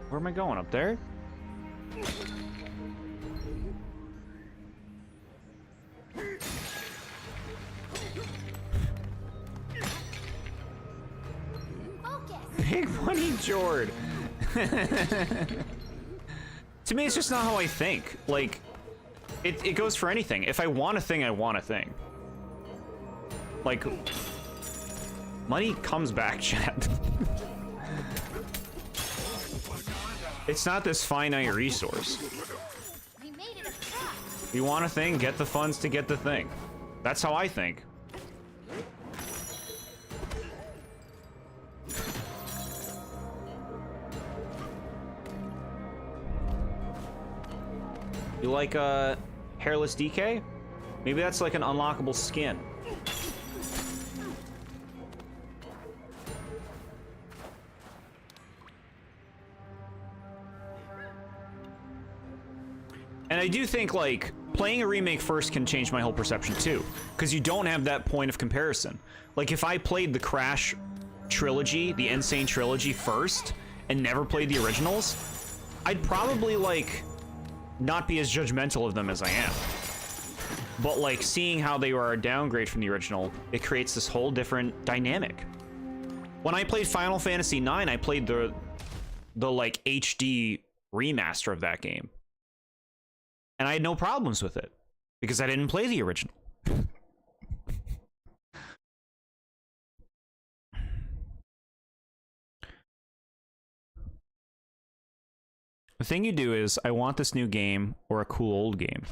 Where am I going? Up there? Big money Jord. To me, it's just not how I think. Like, it goes for anything. If I want a thing, I want a thing. Like, money comes back, chat. It's not this finite resource. You want a thing, get the funds to get the thing. That's how I think. You like hairless DK? Maybe that's like an unlockable skin. And I do think, like, playing a remake first can change my whole perception too, because you don't have that point of comparison. Like, if I played the Crash trilogy, the Insane trilogy first, and never played the originals, I'd probably, like, not be as judgmental of them as I am. But, like, seeing how they were a downgrade from the original, it creates this whole different dynamic. When I played Final Fantasy IX, I played the like, HD remaster of that game. And I had no problems with it, because I didn't play the original. The thing you do is, I want this new game, or a cool old game.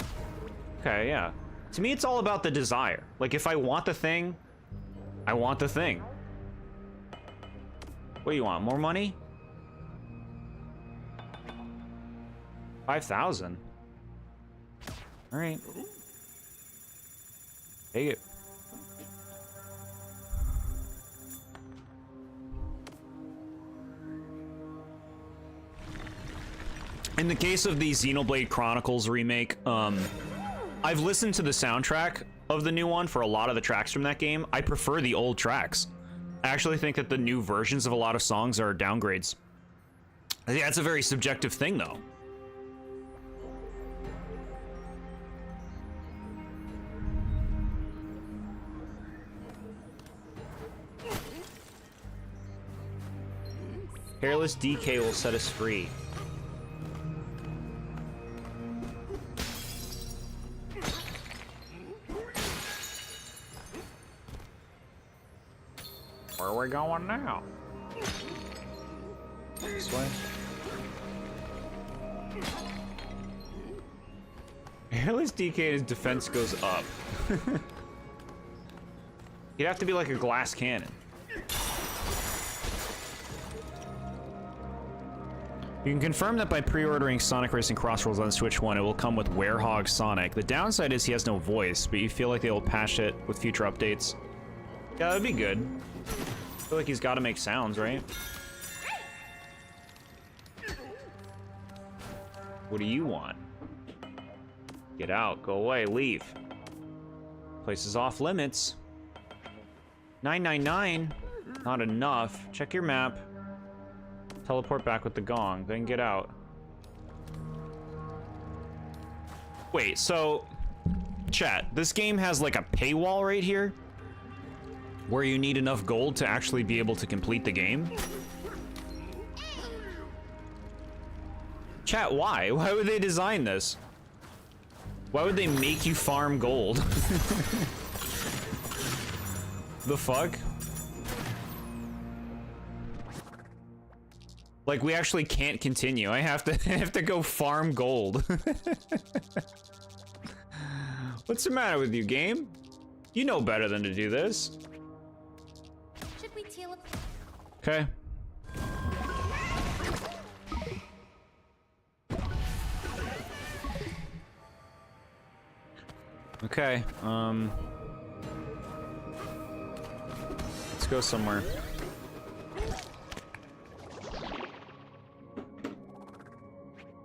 Okay, yeah. To me, it's all about the desire. Like, if I want the thing, I want the thing. What do you want, more money? 5,000. All right. Take it. In the case of the Xenoblade Chronicles remake, I've listened to the soundtrack of the new one for a lot of the tracks from that game. I prefer the old tracks. I actually think that the new versions of a lot of songs are downgrades. I think that's a very subjective thing, though. Hairless DK will set us free. Where are we going now? This way? Hairless DK, his defense goes up. He'd have to be like a glass cannon. You can confirm that by pre-ordering Sonic Racing Crossroads on Switch 1, it will come with Werehog Sonic. The downside is he has no voice, but you feel like they will patch it with future updates. Yeah, that'd be good. I feel like he's got to make sounds, right? What do you want? Get out, go away, leave. Place is off limits. 999, not enough. Check your map. Teleport back with the gong, then get out. Wait, so... Chat, this game has like a paywall right here? Where you need enough gold to actually be able to complete the game? Chat, why? Why would they design this? Why would they make you farm gold? The fuck? Like, we actually can't continue. I have to go farm gold. What's the matter with you, game? You know better than to do this. Should we teal up? Okay. Okay, let's go somewhere.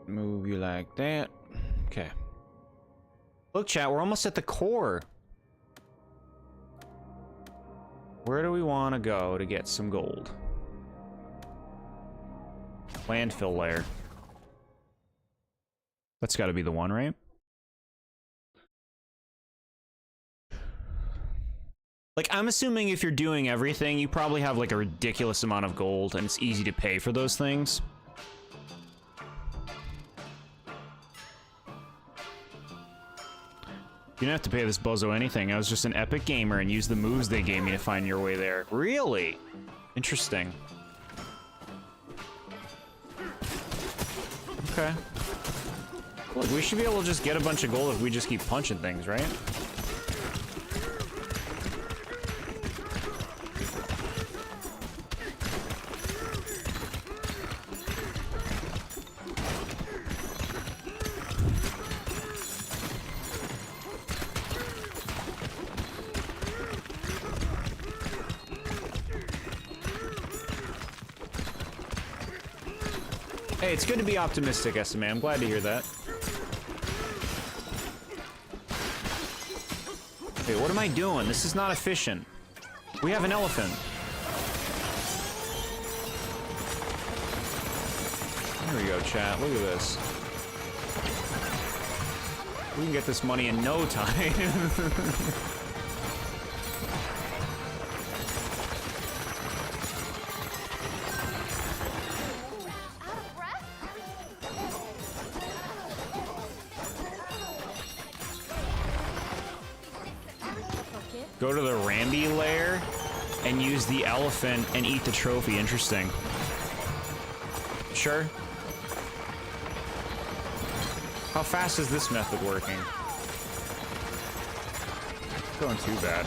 Move you like that. Okay. Look, chat, we're almost at the core. Where do we want to go to get some gold? Landfill lair. That's got to be the one, right? Like, I'm assuming if you're doing everything, you probably have, like, a ridiculous amount of gold, and it's easy to pay for those things. You didn't have to pay this bozo anything. I was just an epic gamer and used the moves they gave me to find your way there. Really? Interesting. Okay. Look, we should be able to just get a bunch of gold if we just keep punching things, right? Hey, it's good to be optimistic, SMA. I'm glad to hear that. Wait, what am I doing? This is not efficient. We have an elephant. There we go, chat. Look at this. We can get this money in no time. Go to the Ramby lair and use the elephant and eat the trophy. Interesting. Sure. How fast is this method working? It's going too bad.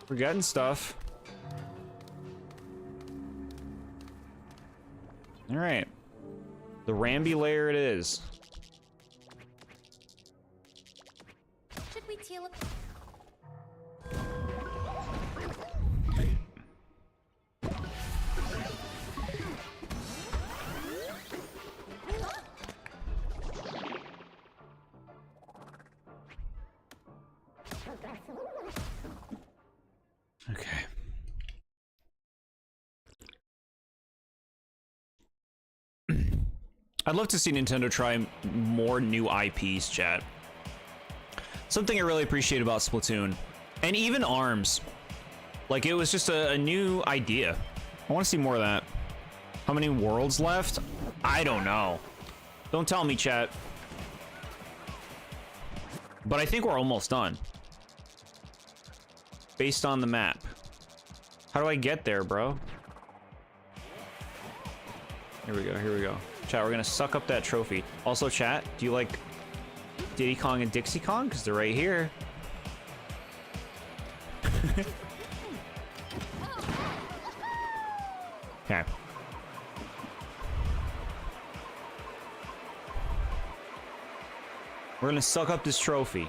We're getting stuff. All right, the Ramby lair it is. Should we teal up? Okay. I'd love to see Nintendo try more new IPs, chat. Something I really appreciate about Splatoon, and even ARMS. Like, it was just a new idea. I want to see more of that. How many worlds left? I don't know. Don't tell me, chat. But I think we're almost done. Based on the map. How do I get there, bro? Here we go, here we go. Chat, we're gonna suck up that trophy. Also, chat, do you like Diddy Kong and Dixie Kong? Because they're right here. Okay. We're gonna suck up this trophy.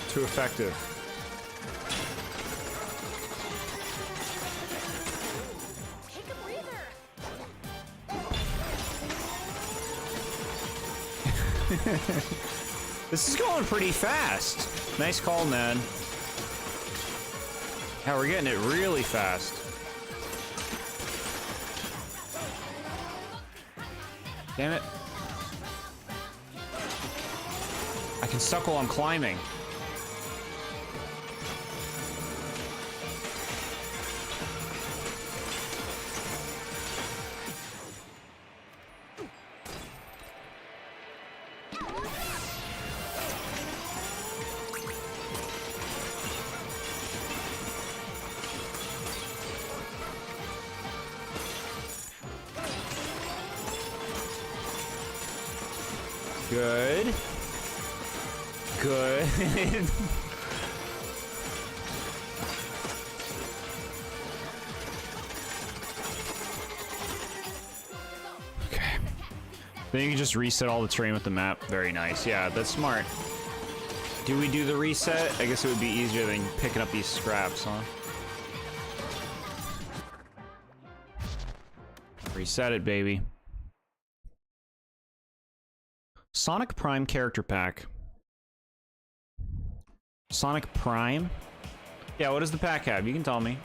Too effective. Take a breather. This is going pretty fast. Nice call, man. Yeah, we're getting it really fast. Damn it. I can suck while I'm climbing. Good. Good. Okay. Then you can just reset all the terrain with the map. Very nice. Yeah, that's smart. Do we do the reset? I guess it would be easier than picking up these scraps, huh? Reset it, baby. Sonic Prime character pack. Sonic Prime? Yeah, what does the pack have? You can tell me.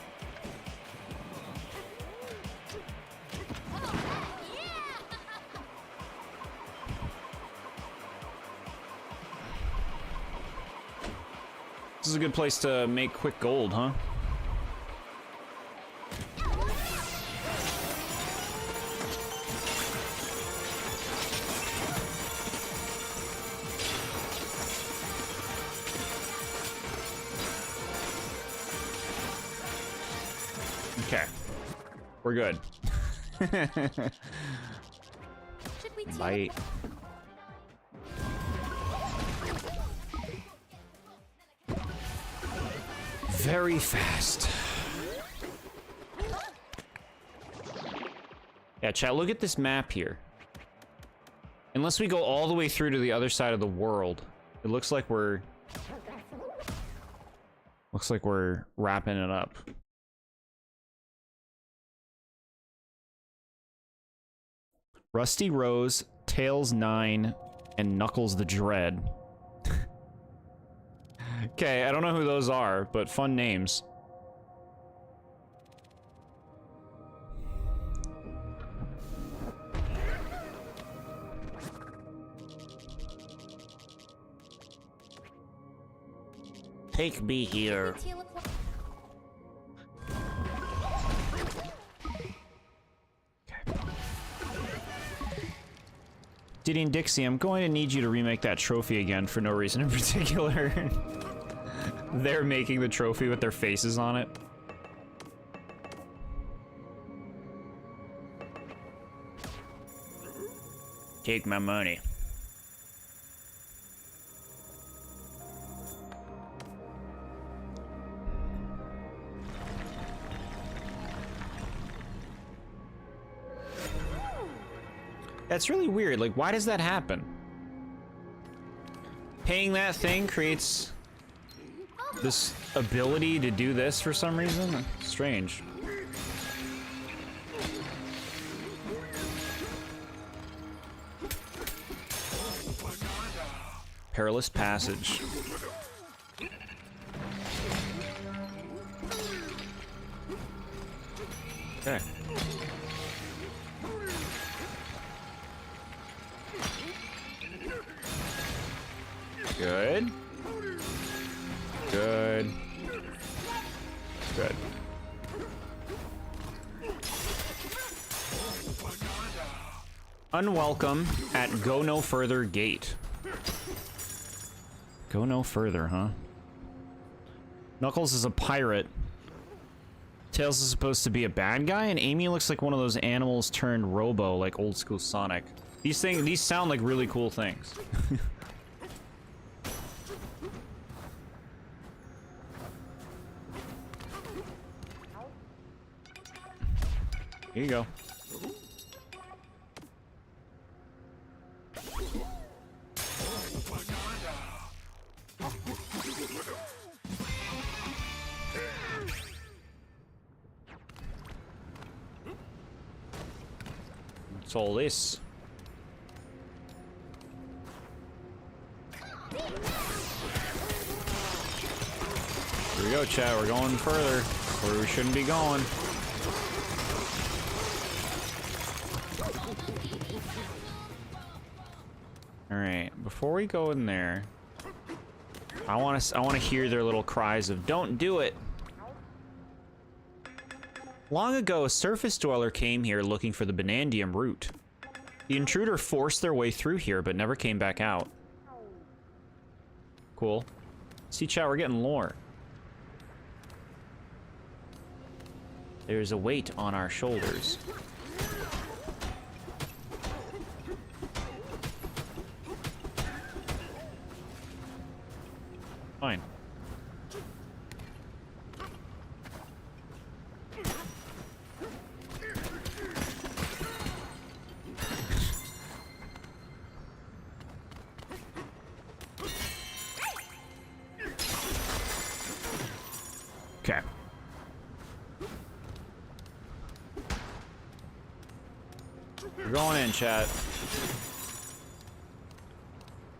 This is a good place to make quick gold, huh? Okay. We're good. Should we Bite. Very fast. Yeah, chat, look at this map here. Unless we go all the way through to the other side of the world, it looks like we're... Looks like we're wrapping it up. Rusty Rose, Tails 9, and Knuckles the Dread. Okay, I don't know who those are, but fun names. Take me here. Diddy and Dixie, I'm going to need you to remake that trophy again for no reason in particular. They're making the trophy with their faces on it. Take my money. That's really weird. Like, why does that happen? Paying that thing creates this ability to do this for some reason? Strange. Perilous passage. Okay. Good. Good. Good. Unwelcome at Go No Further Gate. Go no further, huh? Knuckles is a pirate. Tails is supposed to be a bad guy, and Amy looks like one of those animals turned robo, like old school Sonic. These sound like really cool things. Here you go. What's all this? Here we go, chat. We're going further where we shouldn't be going. All right, before we go in there, I want to hear their little cries of "Don't do it." Long ago, a surface dweller came here looking for the Banandium root. The intruder forced their way through here, but never came back out. Cool. See, chat, we're getting lore. There's a weight on our shoulders. Fine. Okay. We're going in, chat.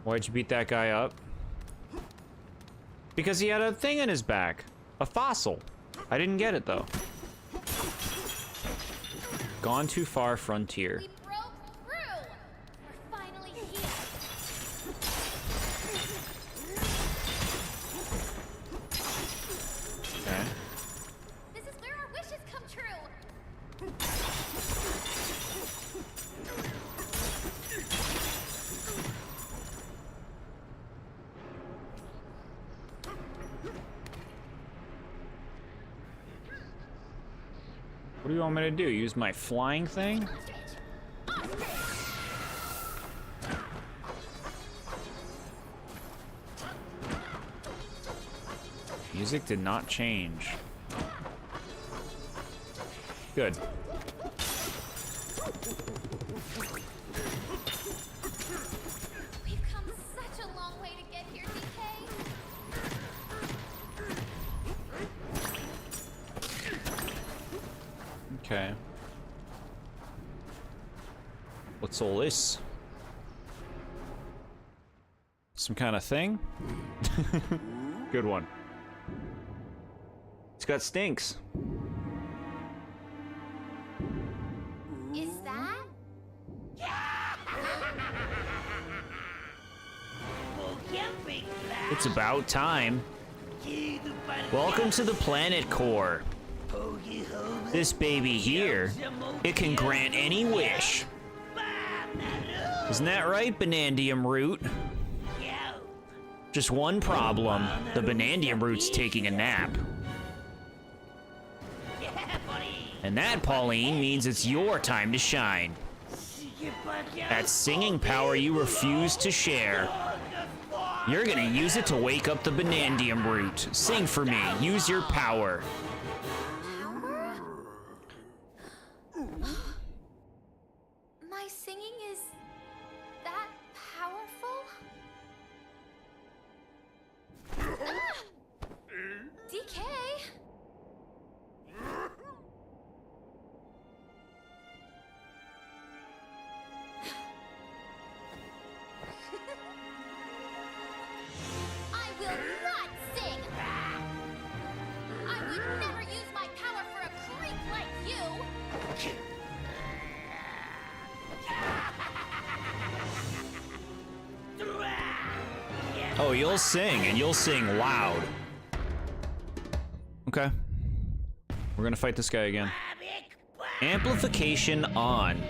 Why'd you beat that guy up? Because he had a thing in his back. A fossil. I didn't get it, though. Gone too far, frontier. We broke through! We're finally here! Okay. This is where our wishes come true! What do you want me to do? Use my flying thing? Music did not change. Good. We've come such a long way to get here, DK. Okay. What's all this? Some kind of thing? Good one. It's got stinks. Is that? It's about time. Welcome to the planet core. This baby here, it can grant any wish. Isn't that right, Banandium root? Just one problem. The Banandium root's taking a nap. And that, Pauline, means it's your time to shine. That singing power you refuse to share. You're gonna use it to wake up the Banandium root. Sing for me. Use your power. My singing is that powerful? Ah! DK? I will not sing! I would never use my power for a creep like you! Oh, you'll sing, and you'll sing loud. Okay. We're gonna fight this guy again. Amplification on.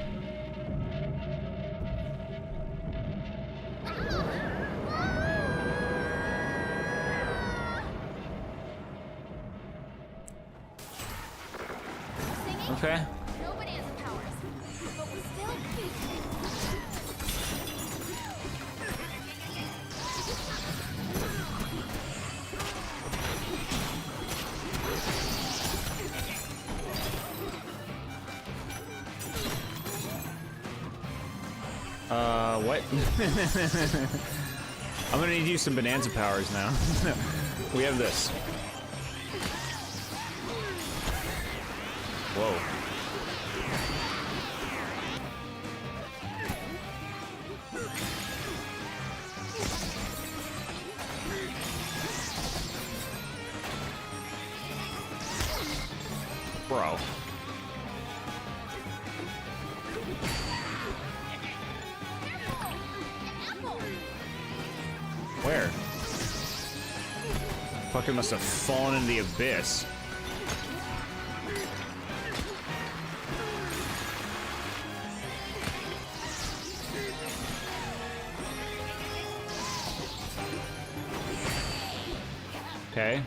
Singing? Okay. Nobody has powers, but we still keep. What? I'm gonna need to use some Bananza powers now. We have this. Whoa. Bro. Where? Fucking must have fallen into the abyss. Okay.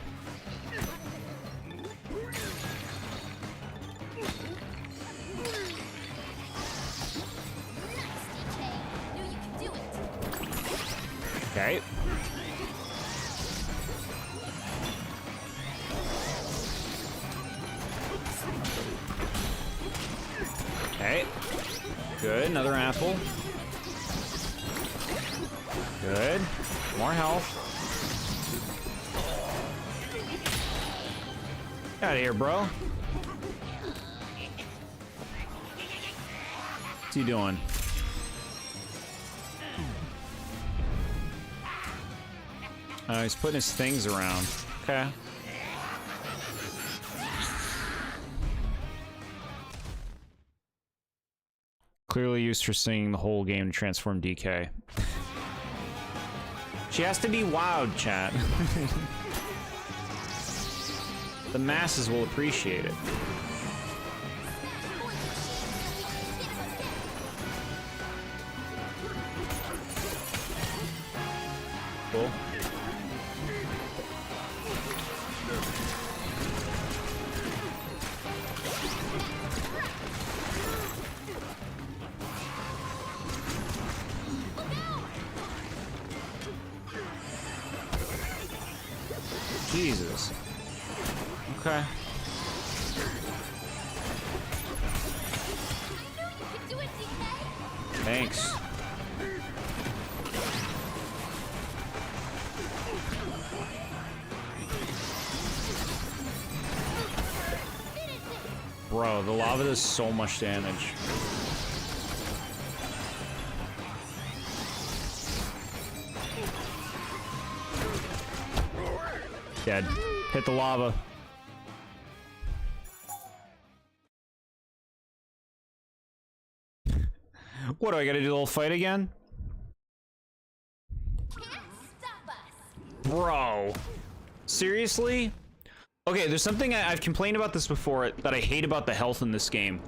Okay. Okay. Good. Another apple. Good. More health. Get out of here, bro. What's he doing? He's putting his things around. Okay. Clearly used for singing the whole game to transform DK. She has to be wowed, chat. The masses will appreciate it. Cool. Jesus. Okay. Thanks. Bro, the lava does so much damage. Dead. Hit the lava. What, do I gotta do the whole fight again? Bro. Seriously? Okay, there's something I've complained about this before that I hate about the health in this game.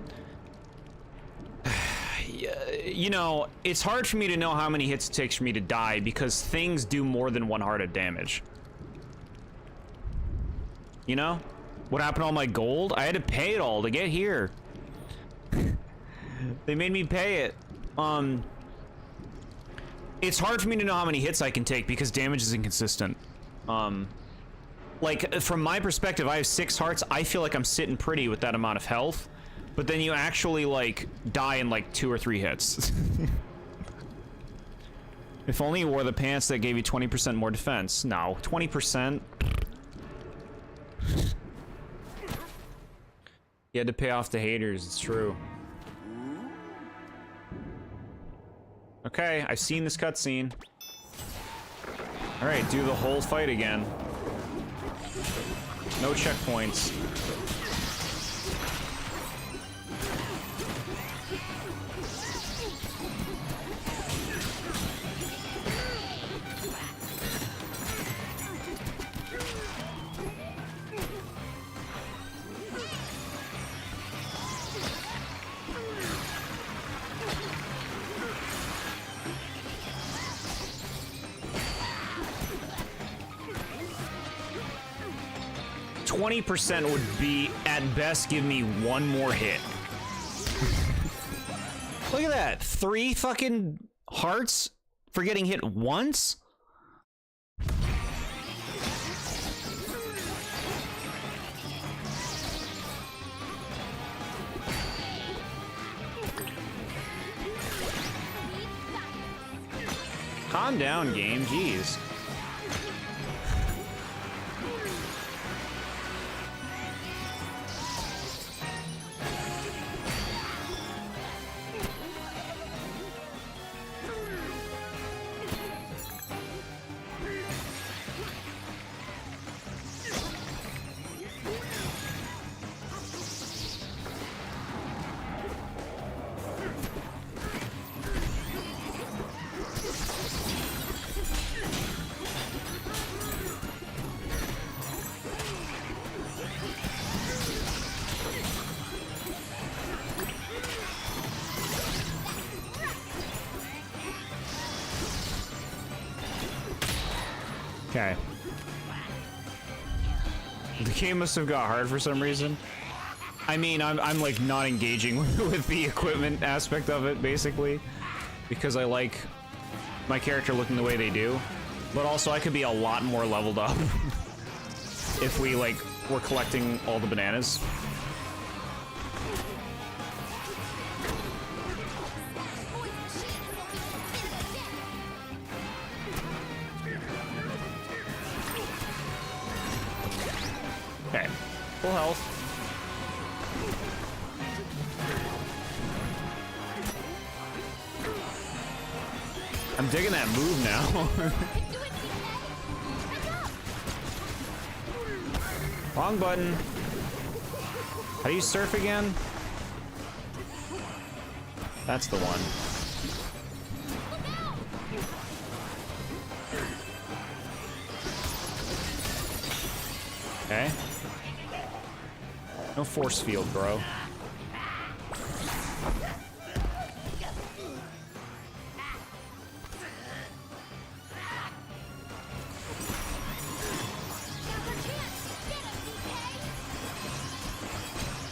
You know, it's hard for me to know how many hits it takes for me to die because things do more than one heart of damage. You know? What happened to all my gold? I had to pay it all to get here. They made me pay it. It's hard for me to know how many hits I can take because damage is inconsistent. Like, from my perspective, I have 6 hearts. I feel like I'm sitting pretty with that amount of health. But then you actually, like, die in, like, 2 or 3 hits. If only you wore the pants that gave you 20% more defense. No, 20%? You had to pay off the haters, it's true. Okay, I've seen this cutscene. Alright, do the whole fight again. No checkpoints. %, would be, at best, give me 1 more hit. Look at that. 3 fucking hearts for getting hit once? Calm down, game. Jeez. Okay. The game must have got hard for some reason. I mean, I'm like not engaging with the equipment aspect of it, basically. Because I like my character looking the way they do. But also, I could be a lot more leveled up if we, like, were collecting all the bananas. Okay, full health. I'm digging that move now. Wrong button. How do you surf again? That's the one. Okay. No force field, bro.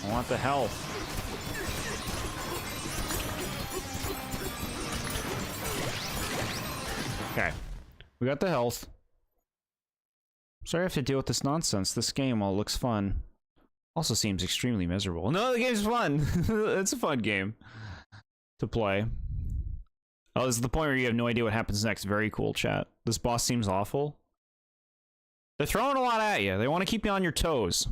I want the health. Okay. We got the health. Sorry I have to deal with this nonsense. This game, while it looks fun, also seems extremely miserable. No, the game's fun. It's a fun game to play. Oh, this is the point where you have no idea what happens next. Very cool, chat. This boss seems awful. They're throwing a lot at you. They want to keep you on your toes.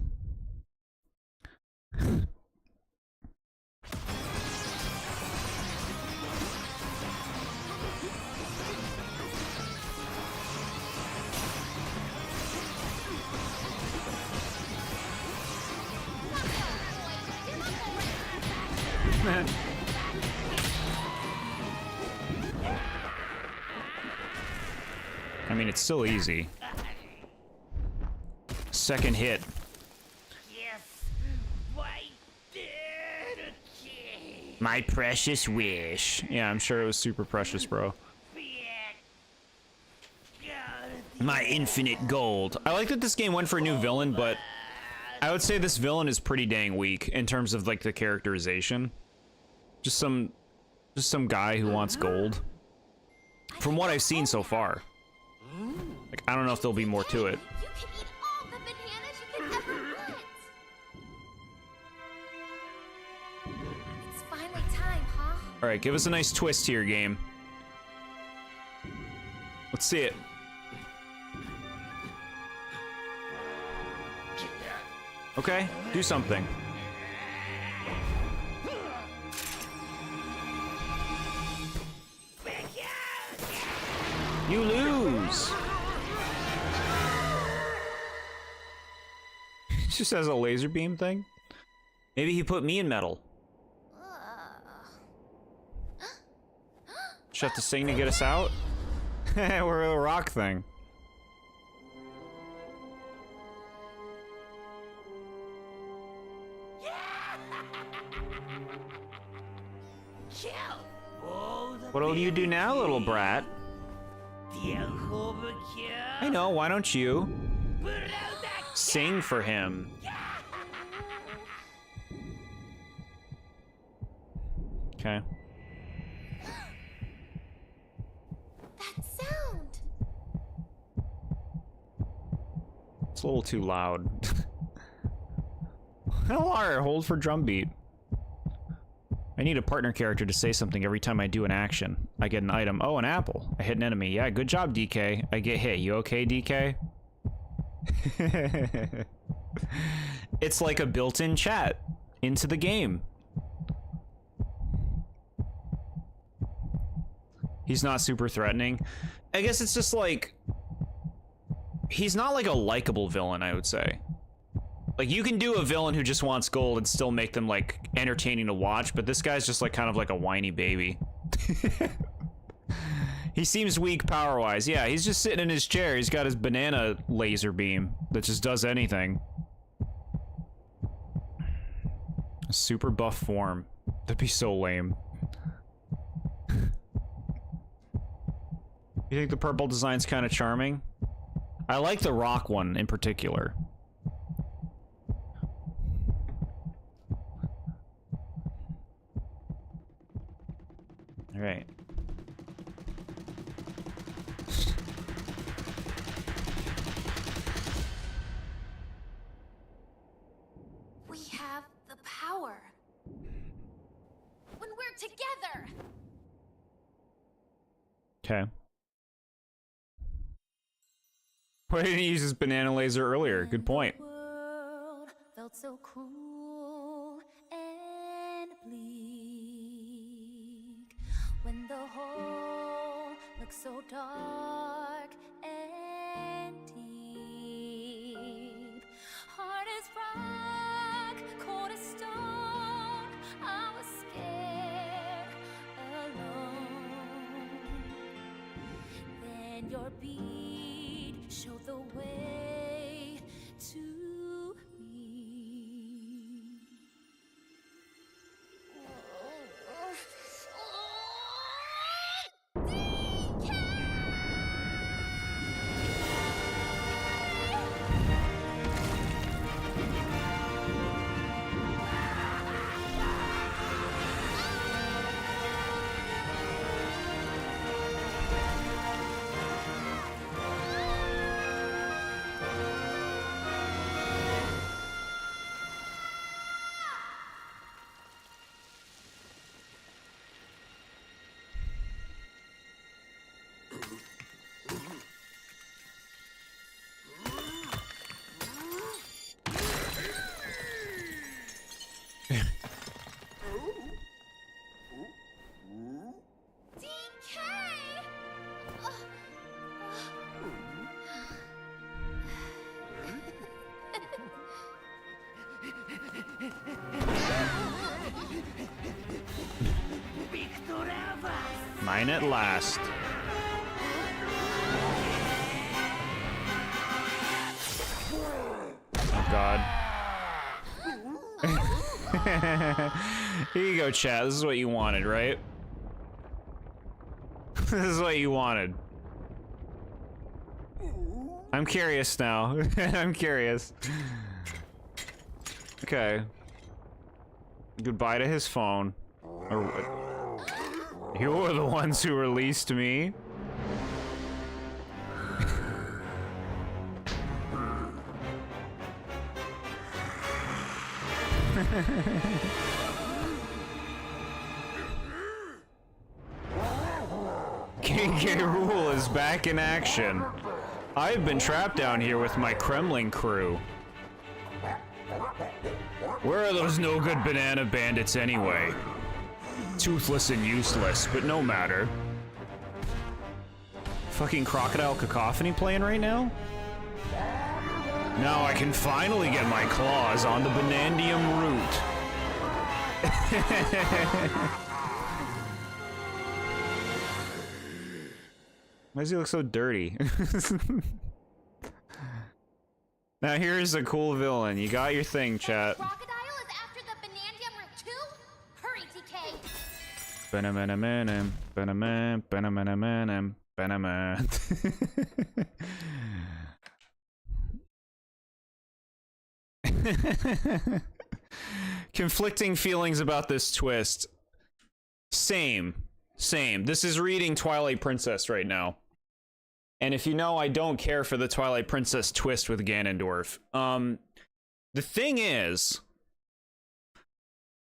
I mean, it's still easy. Second hit. My precious wish. Yeah, I'm sure it was super precious, bro. My infinite gold. I like that this game went for a new villain, but I would say this villain is pretty dang weak in terms of like the characterization. Just some guy who wants gold. From what I've seen so far. Like, I don't know if there'll be more to it. You can eat all the bananas you can ever want. It's finally time, huh? Alright, give us a nice twist here, game. Let's see it. Okay, do something. You lose! He just has a laser beam thing? Maybe he put me in metal. Just have to sing to get us out? We're a rock thing. What'll you do now, little brat? I know, why don't you sing for him? Okay. That sound. It's a little too loud. LR, hold for drum beat. I need a partner character to say something every time I do an action. I get an item. Oh, an apple. I hit an enemy. Yeah, good job, DK. I get hit. You okay, DK? It's like a built-in chat into the game. He's not super threatening. I guess it's just like... He's not like a likable villain, I would say. Like, you can do a villain who just wants gold and still make them, like, entertaining to watch, but this guy's just, like, kind of like a whiny baby. He seems weak power-wise. Yeah, he's just sitting in his chair. He's got his banana laser beam that just does anything. A super buff form. That'd be so lame. You think the purple design's kind of charming? I like the rock one in particular. All right. We have the power. When we're together. Okay. Why didn't he use his banana laser earlier? Good point. The world felt so cruel and bleak. When the hole looked so dark and deep. Hard as rock, cold as stone. I was scared, alone. Then your beat showed the way to me. Mine at last. Oh God. Here you go, chat. This is what you wanted, right? This is what you wanted. I'm curious now. I'm curious. Okay. Goodbye to his phone. Or what? You were the ones who released me. King K. Rool is back in action. I've been trapped down here with my Kremlin crew. Where are those no-good banana bandits anyway? Toothless and useless, but no matter. Fucking Crocodile Cacophony playing right now? Now I can finally get my claws on the Banandium root. Why does he look so dirty? Now here's a cool villain. You got your thing, chat. Crocodile is after the Banandium root too? Hurry, TK. Banamamanam, banaman, banamanamanam, banaman. Conflicting feelings about this twist. Same. This is reading Twilight Princess right now. And if you know, I don't care for the Twilight Princess twist with Ganondorf. The thing is,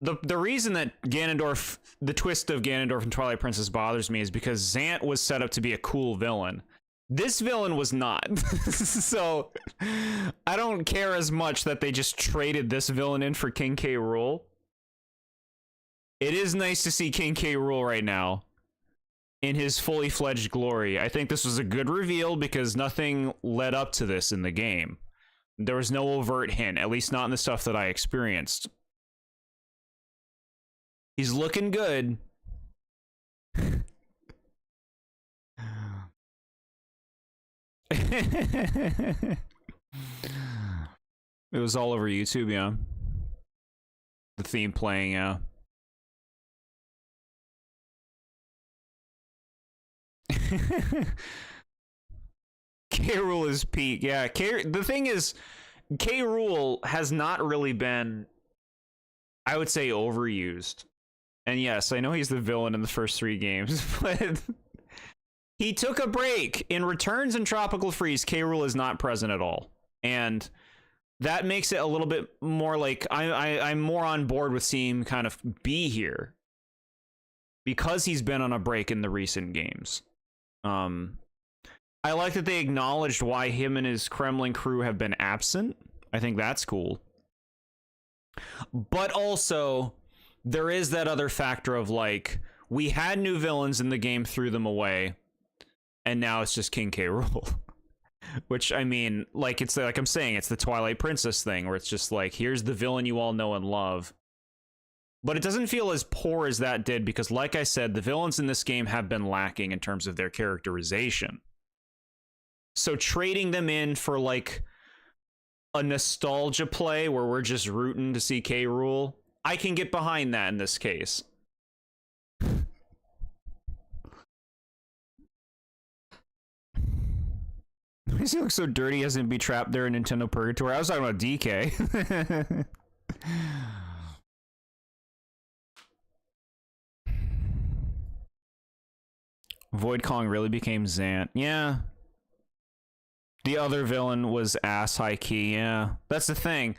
the reason that Ganondorf, the twist of Ganondorf and Twilight Princess bothers me is because Zant was set up to be a cool villain. This villain was not. So, I don't care as much that they just traded this villain in for King K. Rool. It is nice to see King K. Rool right now in his fully fledged glory. I think this was a good reveal because nothing led up to this in the game. There was no overt hint, at least not in the stuff that I experienced. He's looking good. It was all over YouTube, yeah. The theme playing, yeah. K. Rool is peak. Yeah, the thing is, K. Rool has not really been, I would say, overused. And yes, I know he's the villain in the first 3 games, but he took a break. In Returns and Tropical Freeze, K. Rool is not present at all. And that makes it a little bit more like I'm more on board with seeing him kind of be here because he's been on a break in the recent games. I like that they acknowledged why him and his Kremlin crew have been absent. I think that's cool. But also, there is that other factor of, like, we had new villains in the game, threw them away, and now it's just King K. Rool. Which, I mean, like, it's like I'm saying, it's the Twilight Princess thing, where it's just like, here's the villain you all know and love. But it doesn't feel as poor as that did, because, like I said, the villains in this game have been lacking in terms of their characterization. So trading them in for, like, a nostalgia play where we're just rooting to see K. Rool, I can get behind that in this case. Why does he look so dirty? He hasn't be trapped there in Nintendo Purgatory. I was talking about DK. Void Kong really became Zant. Yeah. The other villain was ass high key. Yeah, that's the thing.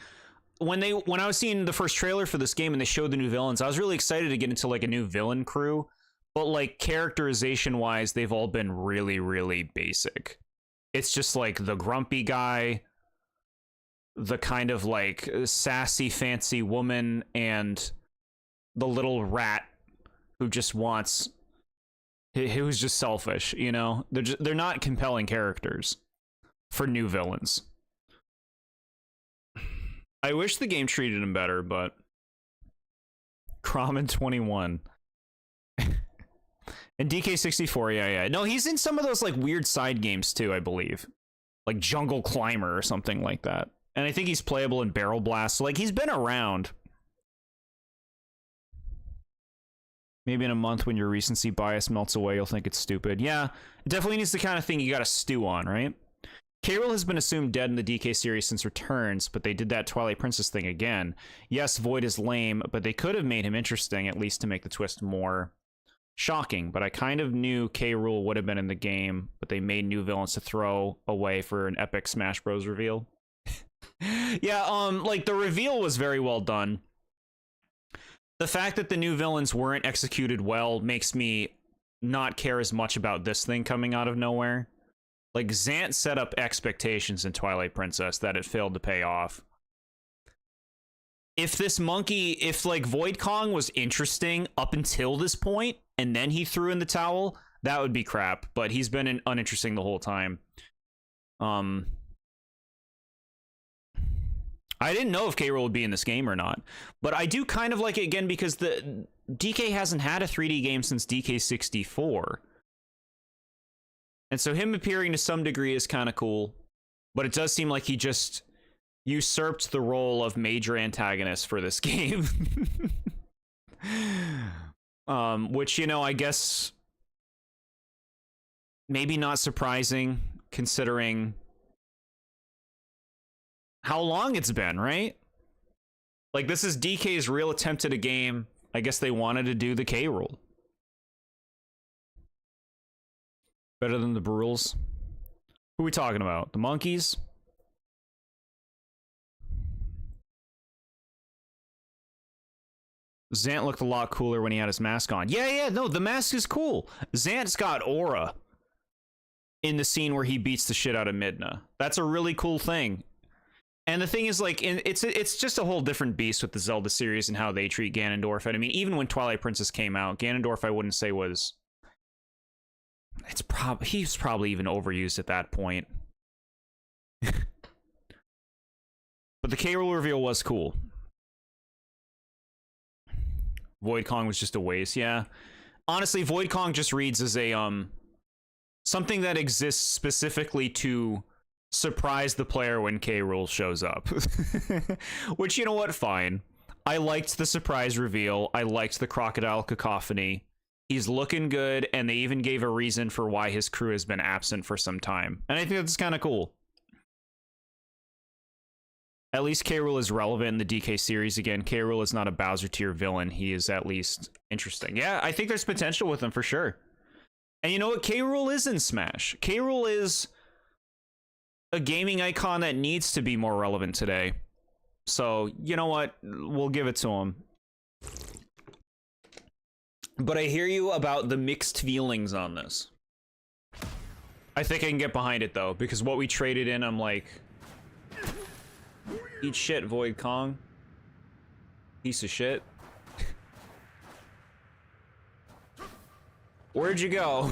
When I was seeing the first trailer for this game and they showed the new villains, I was really excited to get into, like, a new villain crew. But, like, characterization wise, they've all been really, really basic. It's just like the grumpy guy, the kind of, like, sassy, fancy woman, and the little rat who just wants, who's just selfish, you know? They're not compelling characters for new villains. I wish the game treated him better, but Kramen 21 and DK64, yeah. No, he's in some of those, like, weird side games too, I believe, like Jungle Climber or something like that. And I think he's playable in Barrel Blast. So, like, he's been around. Maybe in a month when your recency bias melts away, you'll think it's stupid. Yeah, it definitely needs the kind of thing you gotta stew on, right? K. Rool has been assumed dead in the DK series since Returns, but they did that Twilight Princess thing again. Yes, Void is lame, but they could have made him interesting, at least to make the twist more shocking. But I kind of knew K. Rool would have been in the game, but they made new villains to throw away for an epic Smash Bros. Reveal. Yeah, like, the reveal was very well done. The fact that the new villains weren't executed well makes me not care as much about this thing coming out of nowhere. Like, Zant set up expectations in Twilight Princess that it failed to pay off. If this monkey, if, like, Void Kong was interesting up until this point, and then he threw in the towel, that would be crap. But he's been uninteresting the whole time. I didn't know if K. Rool would be in this game or not. But I do kind of like it again because the DK hasn't had a 3D game since DK64. And so him appearing to some degree is kind of cool, but it does seem like he just usurped the role of major antagonist for this game. Which, you know, I guess maybe not surprising considering how long it's been, right? Like, this is DK's real attempt at a game. I guess they wanted to do the K. Rool. Better than the Brules. Who are we talking about? The monkeys? Zant looked a lot cooler when he had his mask on. Yeah, no, the mask is cool. Zant's got aura in the scene where he beats the shit out of Midna. That's a really cool thing. And the thing is, like, it's just a whole different beast with the Zelda series and how they treat Ganondorf. And I mean, even when Twilight Princess came out, Ganondorf I wouldn't say was... he's probably even overused at that point. But the K. Rool reveal was cool. Void Kong was just a waste, yeah. Honestly, Void Kong just reads as a something that exists specifically to surprise the player when K. Rool shows up. Which, you know what, fine. I liked the surprise reveal. I liked the crocodile cacophony. He's looking good, and they even gave a reason for why his crew has been absent for some time. And I think that's kind of cool. At least K. Rool is relevant in the DK series again. K. Rool is not a Bowser tier villain. He is at least interesting. Yeah, I think there's potential with him for sure. And you know what? K. Rool is in Smash. K. Rool is a gaming icon that needs to be more relevant today. So, you know what? We'll give it to him. But I hear you about the mixed feelings on this. I think I can get behind it, though, because what we traded in, I'm like... Eat shit, Void Kong. Piece of shit. Where'd you go?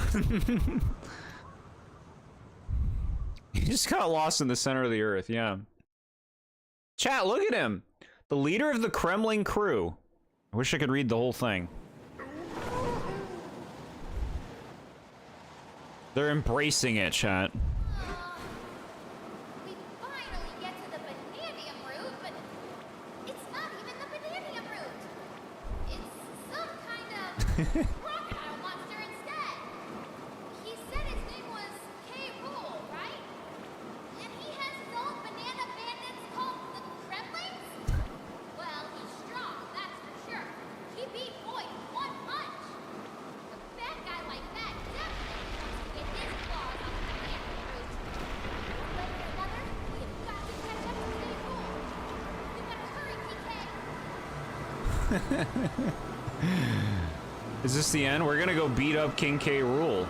He just got lost in the center of the earth, yeah. Chat, look at him! The leader of the Kremlin crew. I wish I could read the whole thing. They're embracing it, chat. We finally get to the Bananium route, but it's not even the Bananium route. It's some kind of crocodile monster instead. He said his name was K. Rool, right? And he has his own banana bandits called the Kremlings? Well, he's strong, that's for sure. He beat Void with one punch. A bad guy like that definitely wants to get his claws on the Bananium route. One way or another, we have got to catch up to K. Rool. We better hurry, PK. Is this the end? We're gonna go beat up King K. Rool.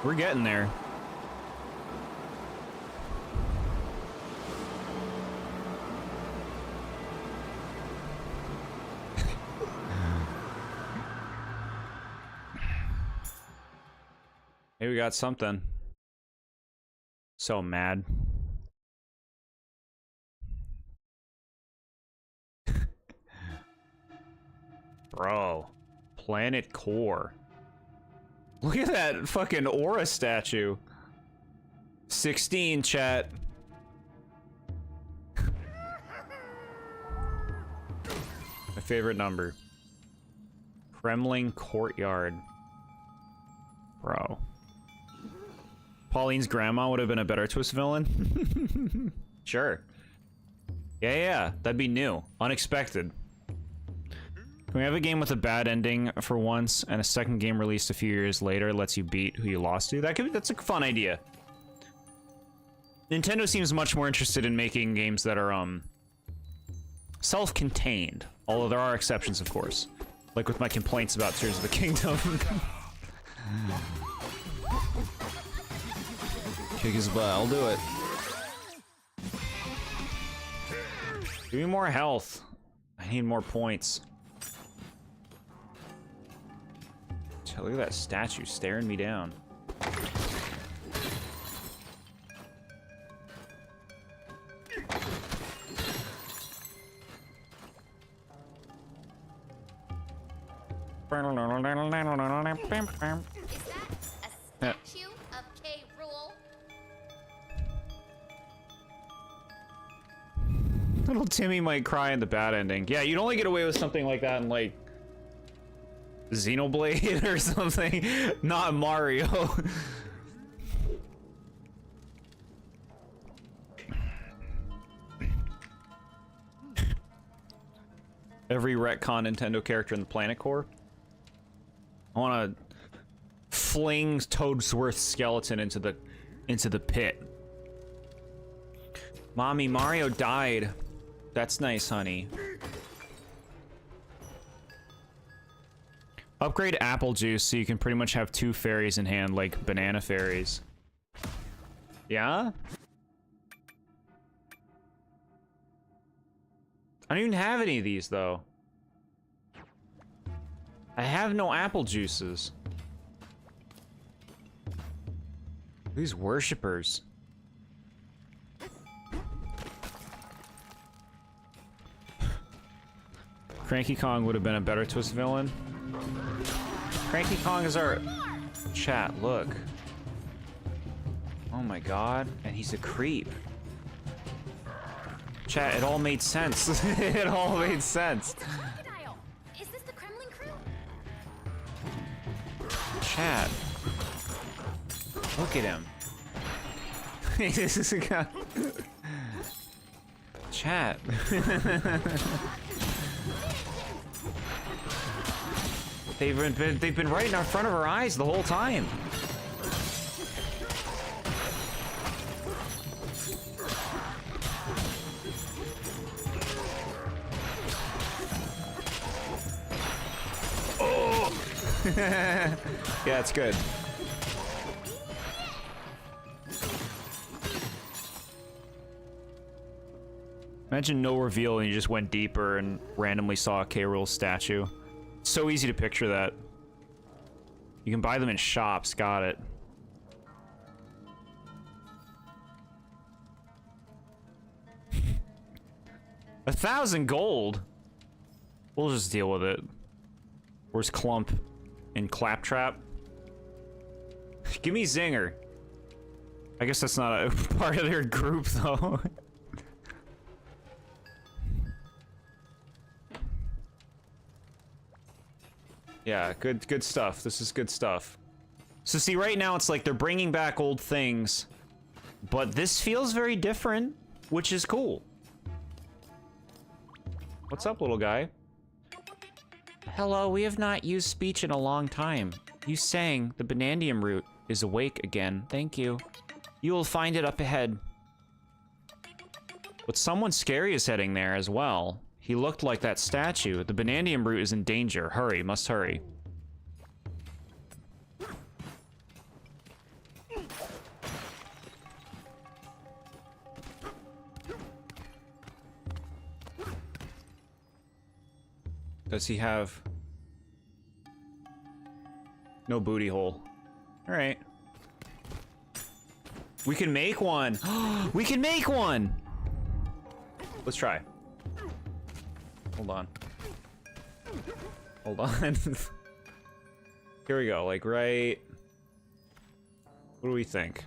We're getting there. Hey, we got something. So mad. Bro, Planet Core. Look at that fucking aura statue. 16, chat. My favorite number. Kremlin Courtyard. Bro. Pauline's grandma would have been a better twist villain. Sure. Yeah, that'd be new. Unexpected. Can we have a game with a bad ending for once, and a second game released a few years later lets you beat who you lost to? That's a fun idea. Nintendo seems much more interested in making games that are, self-contained. Although there are exceptions, of course. Like with my complaints about Tears of the Kingdom. Kick his butt, I'll do it. Give me more health. I need more points. Look at that statue staring me down. Is that a statue of K. Rool? Little Timmy might cry in the bad ending. Yeah, you'd only get away with something like that in, like, Xenoblade or something, not Mario. Every retcon Nintendo character in the Planet Core. I want to fling Toadsworth's skeleton into the pit. Mommy, Mario died. That's nice, honey. Upgrade apple juice so you can pretty much have 2 fairies in hand, like banana fairies. Yeah? I don't even have any of these, though. I have no apple juices. These worshippers. Cranky Kong would have been a better twist villain. Cranky Kong is our... Chat, look. Oh my god. And he's a creep. Chat, it all made sense. It all made sense. Crocodile. Is this the Kremlin crew? Chat. Look at him. This is a guy. Chat. They've been right in our front of our eyes the whole time. Oh! Yeah, it's good. Imagine no reveal and you just went deeper and randomly saw a K. Rool statue. So easy to picture that. You can buy them in shops, got it. $1,000 gold? We'll just deal with it. Where's Clump and Claptrap? Give me Zinger. I guess that's not a part of their group, though. Yeah, good stuff. This is good stuff. So see, right now it's like they're bringing back old things, but this feels very different, which is cool. What's up, little guy? Hello, we have not used speech in a long time. You sang the Banandium root is awake again. Thank you. You will find it up ahead. But someone scary is heading there as well. He looked like that statue. The Banandium root is in danger. Hurry, must hurry. Does he have... No booty hole. Alright. We can make one! We can make one! Let's try. Hold on. Hold on. Here we go, like right... What do we think?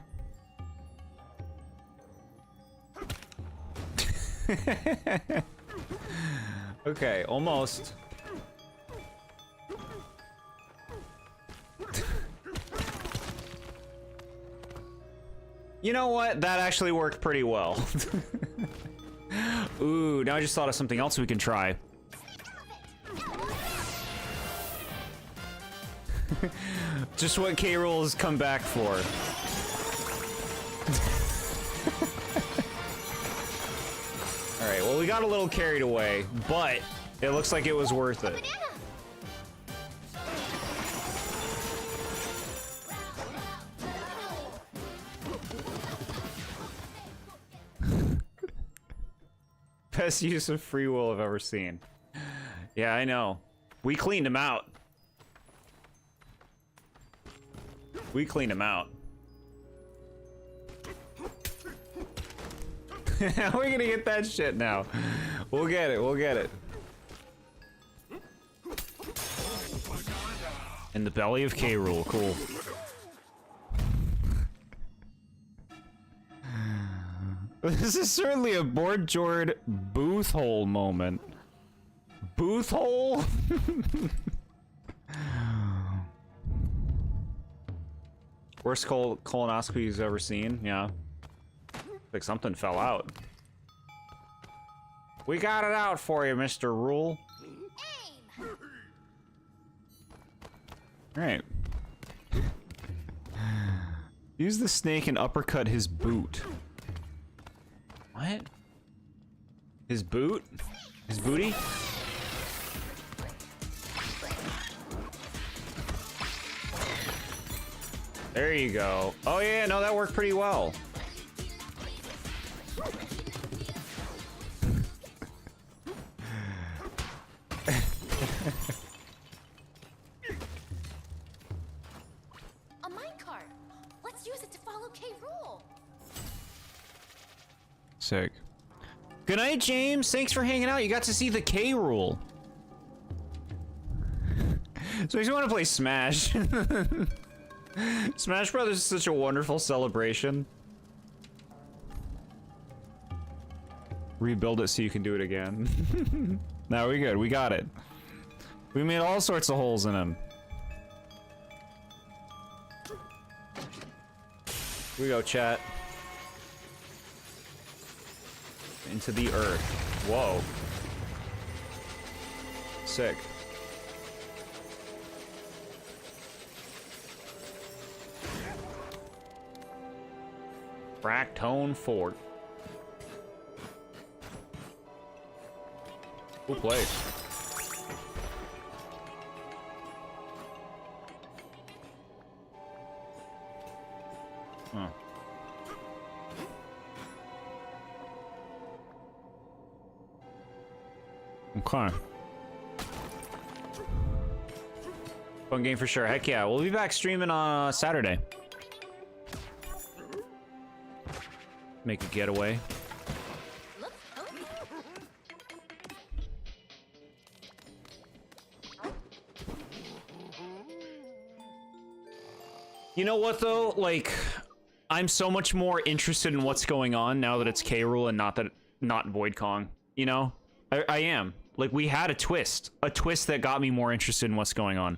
Okay, almost. You know what? That actually worked pretty well. Ooh, now I just thought of something else we can try. Just what K. Rool has come back for. Alright, well we got a little carried away, but it looks like it was worth it. Best use of free will I've ever seen. Yeah, I know. We cleaned him out. We cleaned him out. How are we gonna get that shit now? We'll get it, we'll get it. In the belly of K. Rool, cool. This is certainly a BoredJord booth hole moment. Booth hole? Worst colonoscopy he's ever seen, yeah. Like something fell out. We got it out for you, Mr. Rool. Alright. Use the snake and uppercut his boot. What? His boot? His booty? There you go. Oh yeah, no, that worked pretty well. A minecart. Let's use it to follow K. Rool. Sick. Good night, James. Thanks for hanging out. You got to see the K. Rool. So makes me want to play Smash. Smash Brothers is such a wonderful celebration. Rebuild it so you can do it again. Now we good. We got it. We made all sorts of holes in him. Here we go, chat. Into the earth. Whoa. Sick. Fractone Fort. Cool place. Huh. Okay. Fun game for sure. Heck yeah. We'll be back streaming on Saturday. Make a getaway. You know what though? Like, I'm so much more interested in what's going on now that it's K. Rool and not Void Kong. You know, I am. Like, we had a twist that got me more interested in what's going on.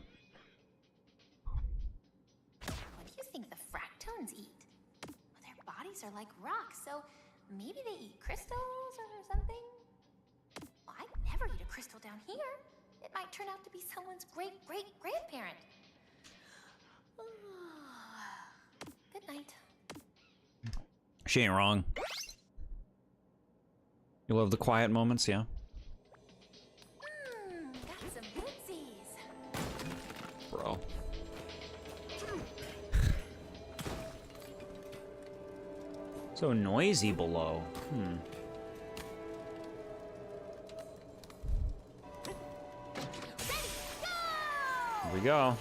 What do you think the Fractones eat? Well, their bodies are like rocks, so maybe they eat crystals or something? Well, I'd never eat a crystal down here. It might turn out to be someone's great-great-grandparent. Good night. She ain't wrong. You love the quiet moments, yeah? Got some bootsies. Bro. So noisy below. Here we go.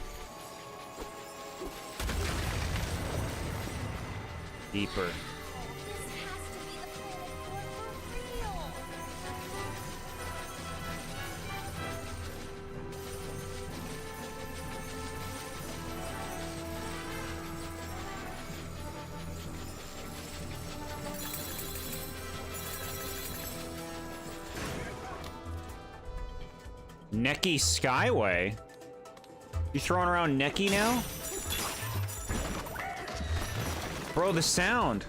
Deeper. Necky Skyway? You throwing around Necky now? Bro, the sound.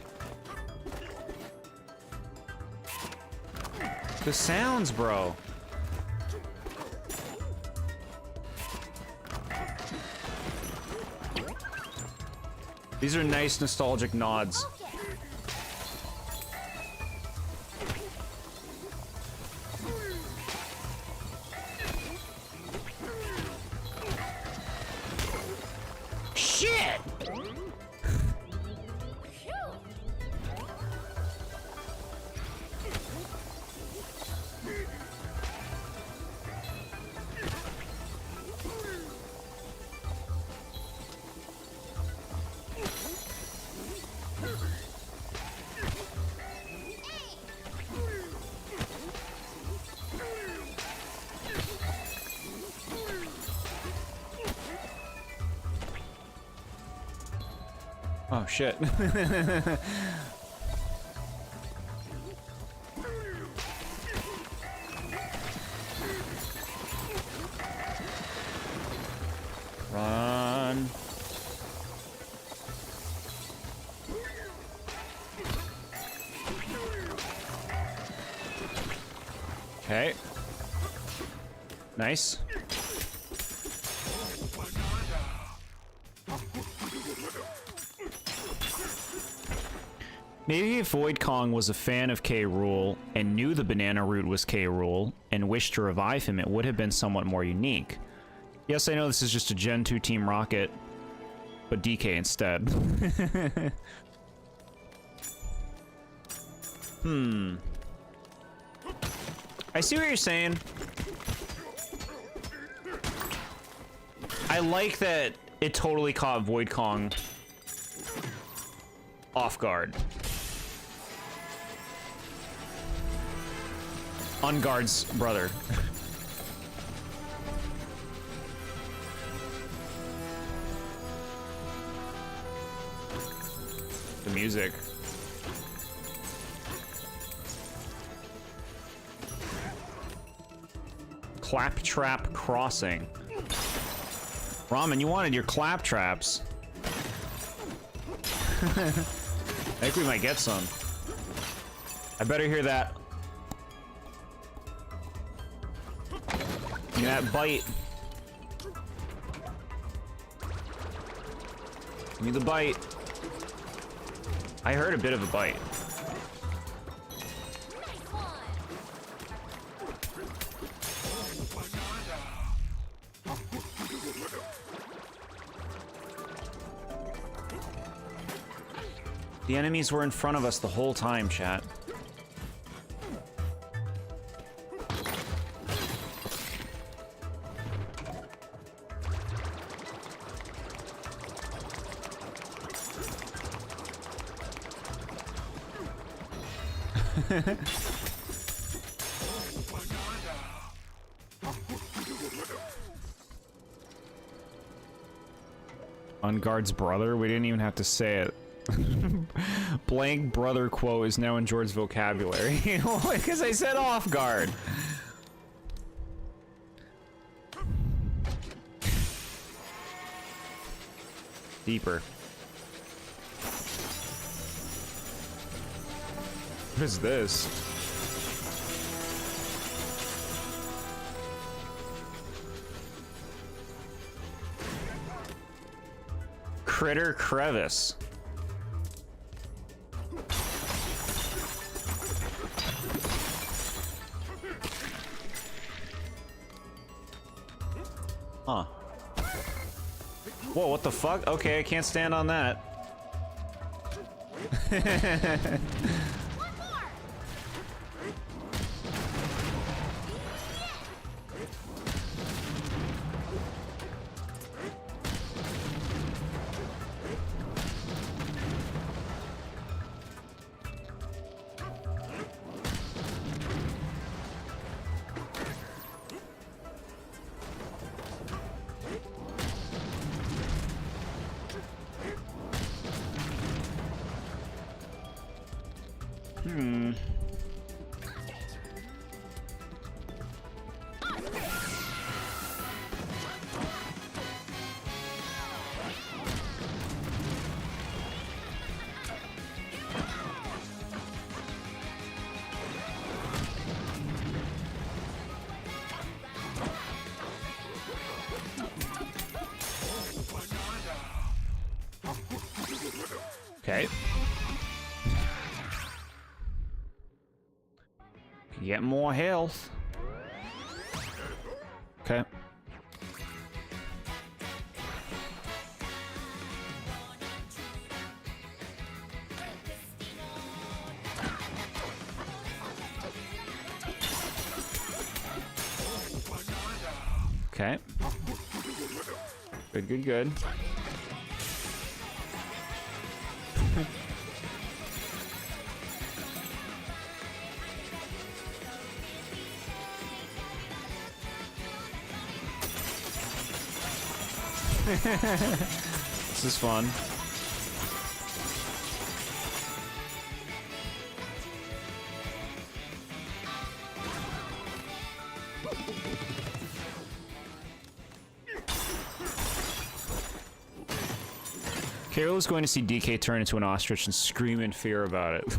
The sounds, bro. These are nice nostalgic nods. Shit! Oh shit. Run. Okay. Nice. Maybe if Void Kong was a fan of K. Rool and knew the banana root was K. Rool and wished to revive him, it would have been somewhat more unique. Yes, I know this is just a Gen 2 Team Rocket, but DK instead. I see what you're saying. I like that it totally caught Void Kong off guard. Unguard's brother. The music. Claptrap Crossing. Ramen, you wanted your claptraps. I think we might get some. I better hear that. Give me that bite. Give me the bite. I heard a bit of a bite. The enemies were in front of us the whole time, chat. Unguard's brother? We didn't even have to say it. Blank brother quote is now in Jord's vocabulary. Because I said off guard. Deeper. What is this? Critter crevice. Huh. Whoa, what the fuck? Okay, I can't stand on that. Okay. Get more health. Okay. Okay. Good, good, good. This is fun. Carol's going to see DK turn into an ostrich and scream in fear about it.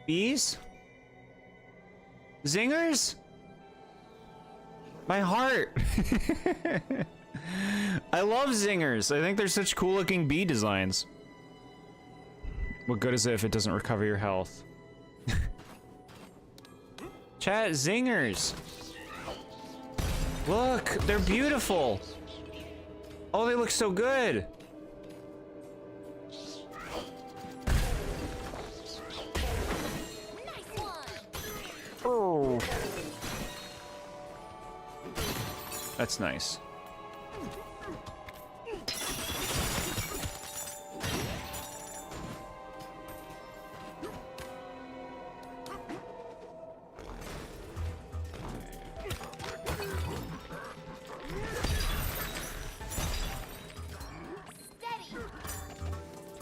Bees? Zingers? My heart. I love zingers. I think they're such cool looking bee designs. What good is it if it doesn't recover your health? Chat, zingers. Look, they're beautiful. Oh, they look so good. Oh. That's nice.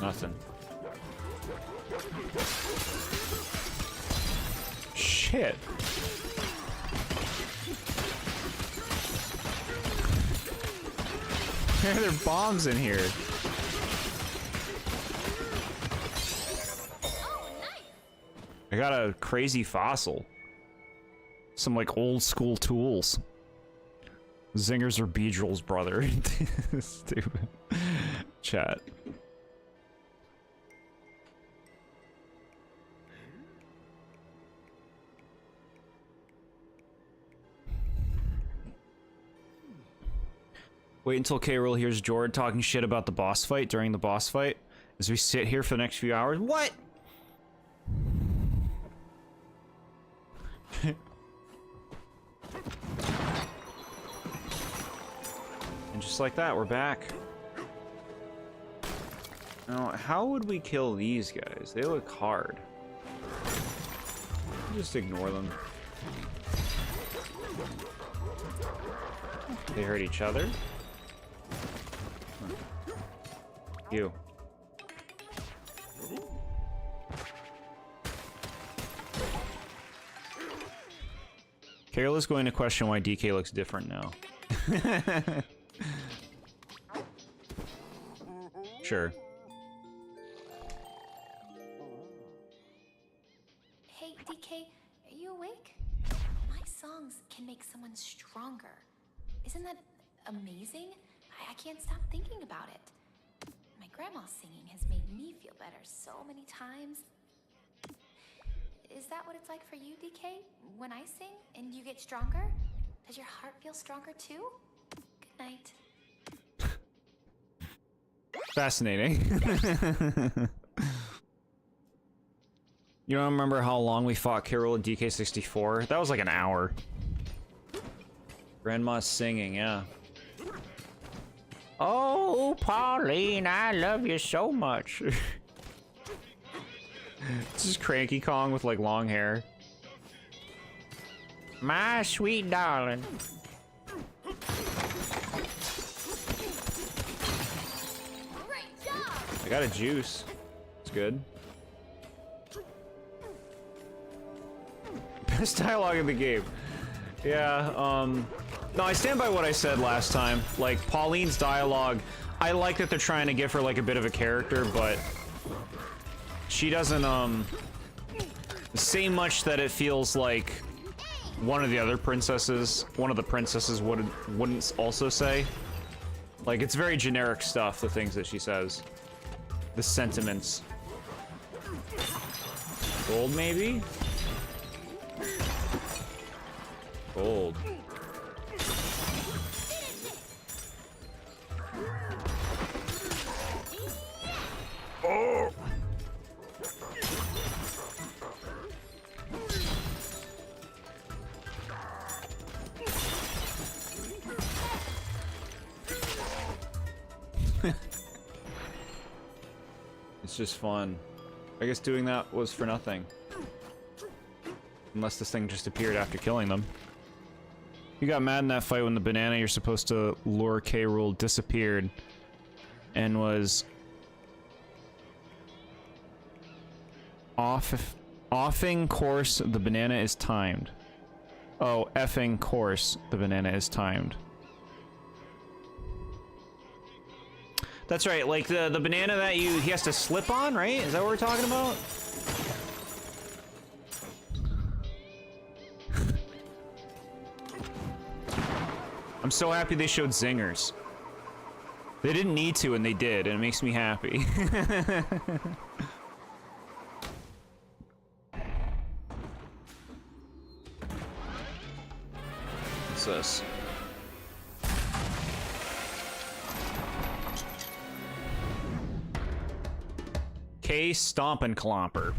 Nothing. Shit. Why are there bombs in here? I got a crazy fossil. Some like old school tools. Zingers or Beedrill's brother. Stupid. Chat. Wait until K-Rool hears Jord talking shit about the boss fight during the boss fight as we sit here for the next few hours. What? And just like that, we're back. Now, how would we kill these guys? They look hard. Just ignore them. They hurt each other. You. Carol is going to question why DK looks different now. Sure. Hey, DK, are you awake? My songs can make someone stronger. Isn't that amazing? I can't stop thinking about it. My grandma's singing has made me feel better so many times. Is that what it's like for you, DK? When I sing and you get stronger? Does your heart feel stronger too? Good night. Fascinating. You don't remember how long we fought Carol and DK64? That was like an hour. Grandma's singing, yeah. Oh, Pauline, I love you so much. This is Cranky Kong with like long hair. My sweet darling. Great job! I got a juice. It's good. Best dialogue in the game. Yeah, no, I stand by what I said last time. Like, Pauline's dialogue, I like that they're trying to give her, like, a bit of a character, but she doesn't, say much that it feels like one of the other princesses, one of the princesses wouldn't also say. Like, it's very generic stuff, the things that she says. The sentiments. Gold, maybe? Gold. Oh! It's just fun. I guess doing that was for nothing. Unless this thing just appeared after killing them. You got mad in that fight when the banana you're supposed to lure K-Rool disappeared and was offing course the banana is timed. Oh, effing course the banana is timed. That's right, like the banana that he has to slip on, right? Is that what we're talking about? I'm so happy they showed zingers. They didn't need to, and they did, and it makes me happy. What's this? K Stompin' Clomper.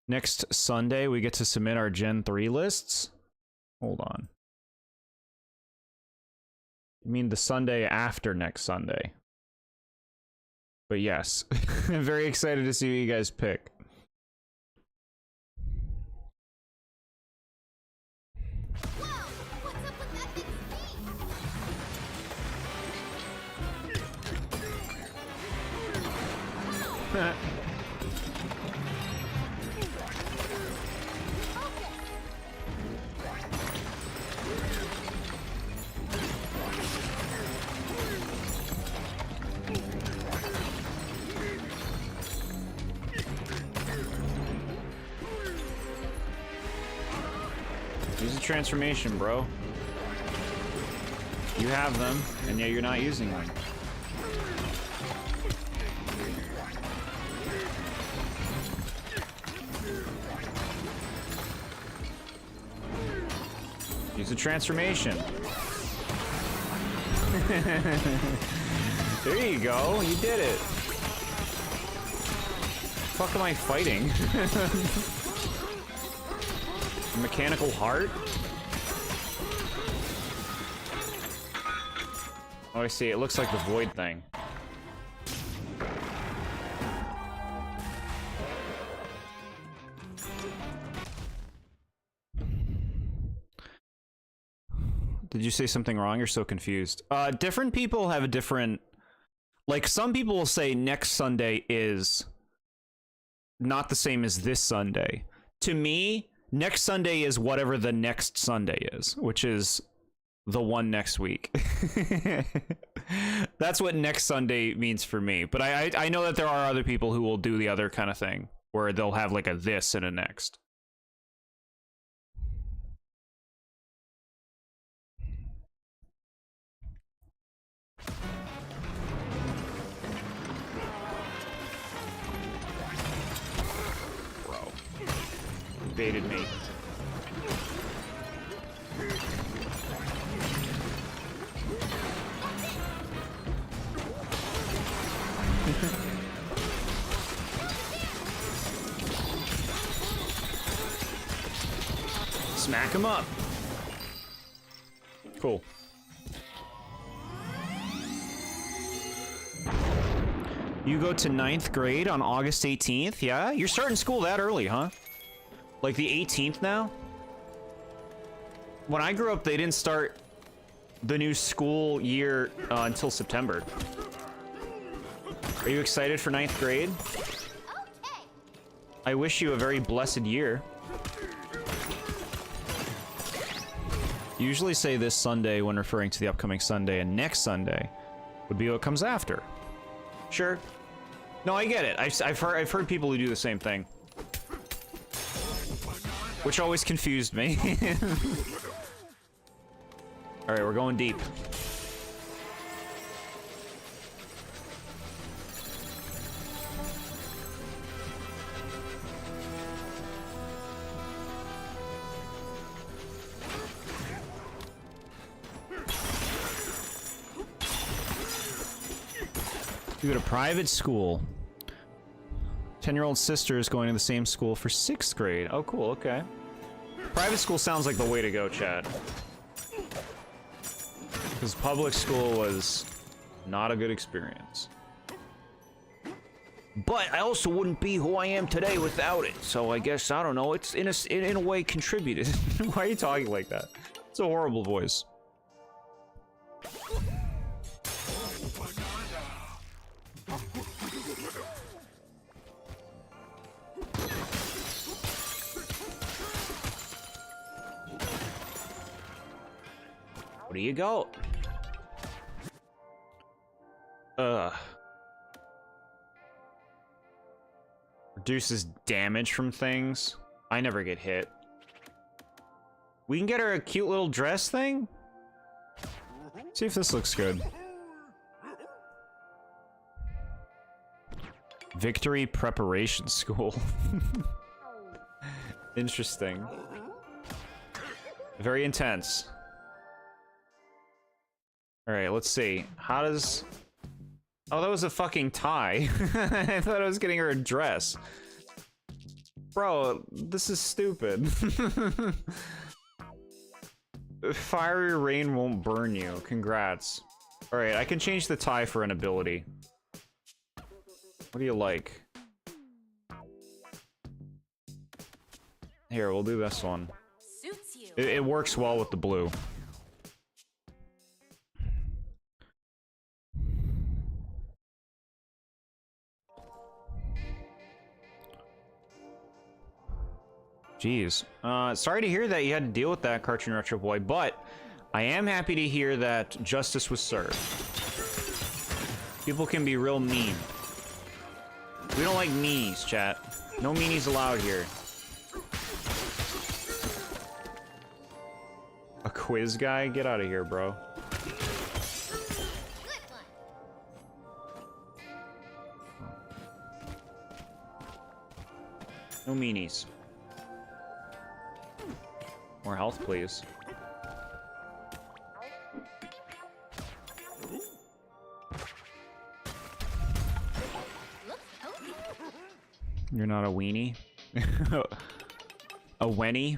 Next Sunday, we get to submit our Gen 3 lists. Hold on. You mean the Sunday after next Sunday? But yes, I'm very excited to see what you guys pick. Whoa! What's up with that big speed? transformation, bro. You have them, and yet you're not using them. Use a transformation. There you go, you did it. Fuck am I fighting? A mechanical heart? Oh, I see. It looks like the void thing. Did you say something wrong? You're so confused. Different people have a different... Like, some people will say next Sunday is not the same as this Sunday. To me, next Sunday is whatever the next Sunday is, which is the one next week. That's what next Sunday means for me. But I know that there are other people who will do the other kind of thing, where they'll have like a this and a next. Bro. Baited me. Smack him up. Cool. You go to 9th grade on August 18th? Yeah? You're starting school that early, huh? Like the 18th now? When I grew up, they didn't start the new school year until September. Are you excited for 9th grade? Okay. I wish you a very blessed year. Usually say this Sunday when referring to the upcoming Sunday, and next Sunday would be what comes after. Sure. No, I get it. I've heard people who do the same thing, which always confused me. All right, we're going deep. You go to private school. 10-year-old sister is going to the same school for 6th grade. Oh, cool, okay. Private school sounds like the way to go, Chad. Because public school was not a good experience. But I also wouldn't be who I am today without it. So I guess, I don't know, it's in a way contributed. Why are you talking like that? It's a horrible voice. Where do you go? Reduces damage from things. I never get hit. We can get her a cute little dress thing? See if this looks good. Victory Preparation School. Interesting. Very intense. Alright, let's see. How does... Oh, that was a fucking tie. I thought I was getting her a dress. Bro, this is stupid. Fiery rain won't burn you. Congrats. Alright, I can change the tie for an ability. What do you like? Here, we'll do this one. Suits you. It works well with the blue. Jeez. Sorry to hear that you had to deal with that, Cartoon Retro Boy, but I am happy to hear that justice was served. People can be real mean. We don't like meanies, chat. No meanies allowed here. quiz guy? Get out of here, bro. Good one. No meanies. More health, please. Looks healthy. You're not a weenie? A wenny?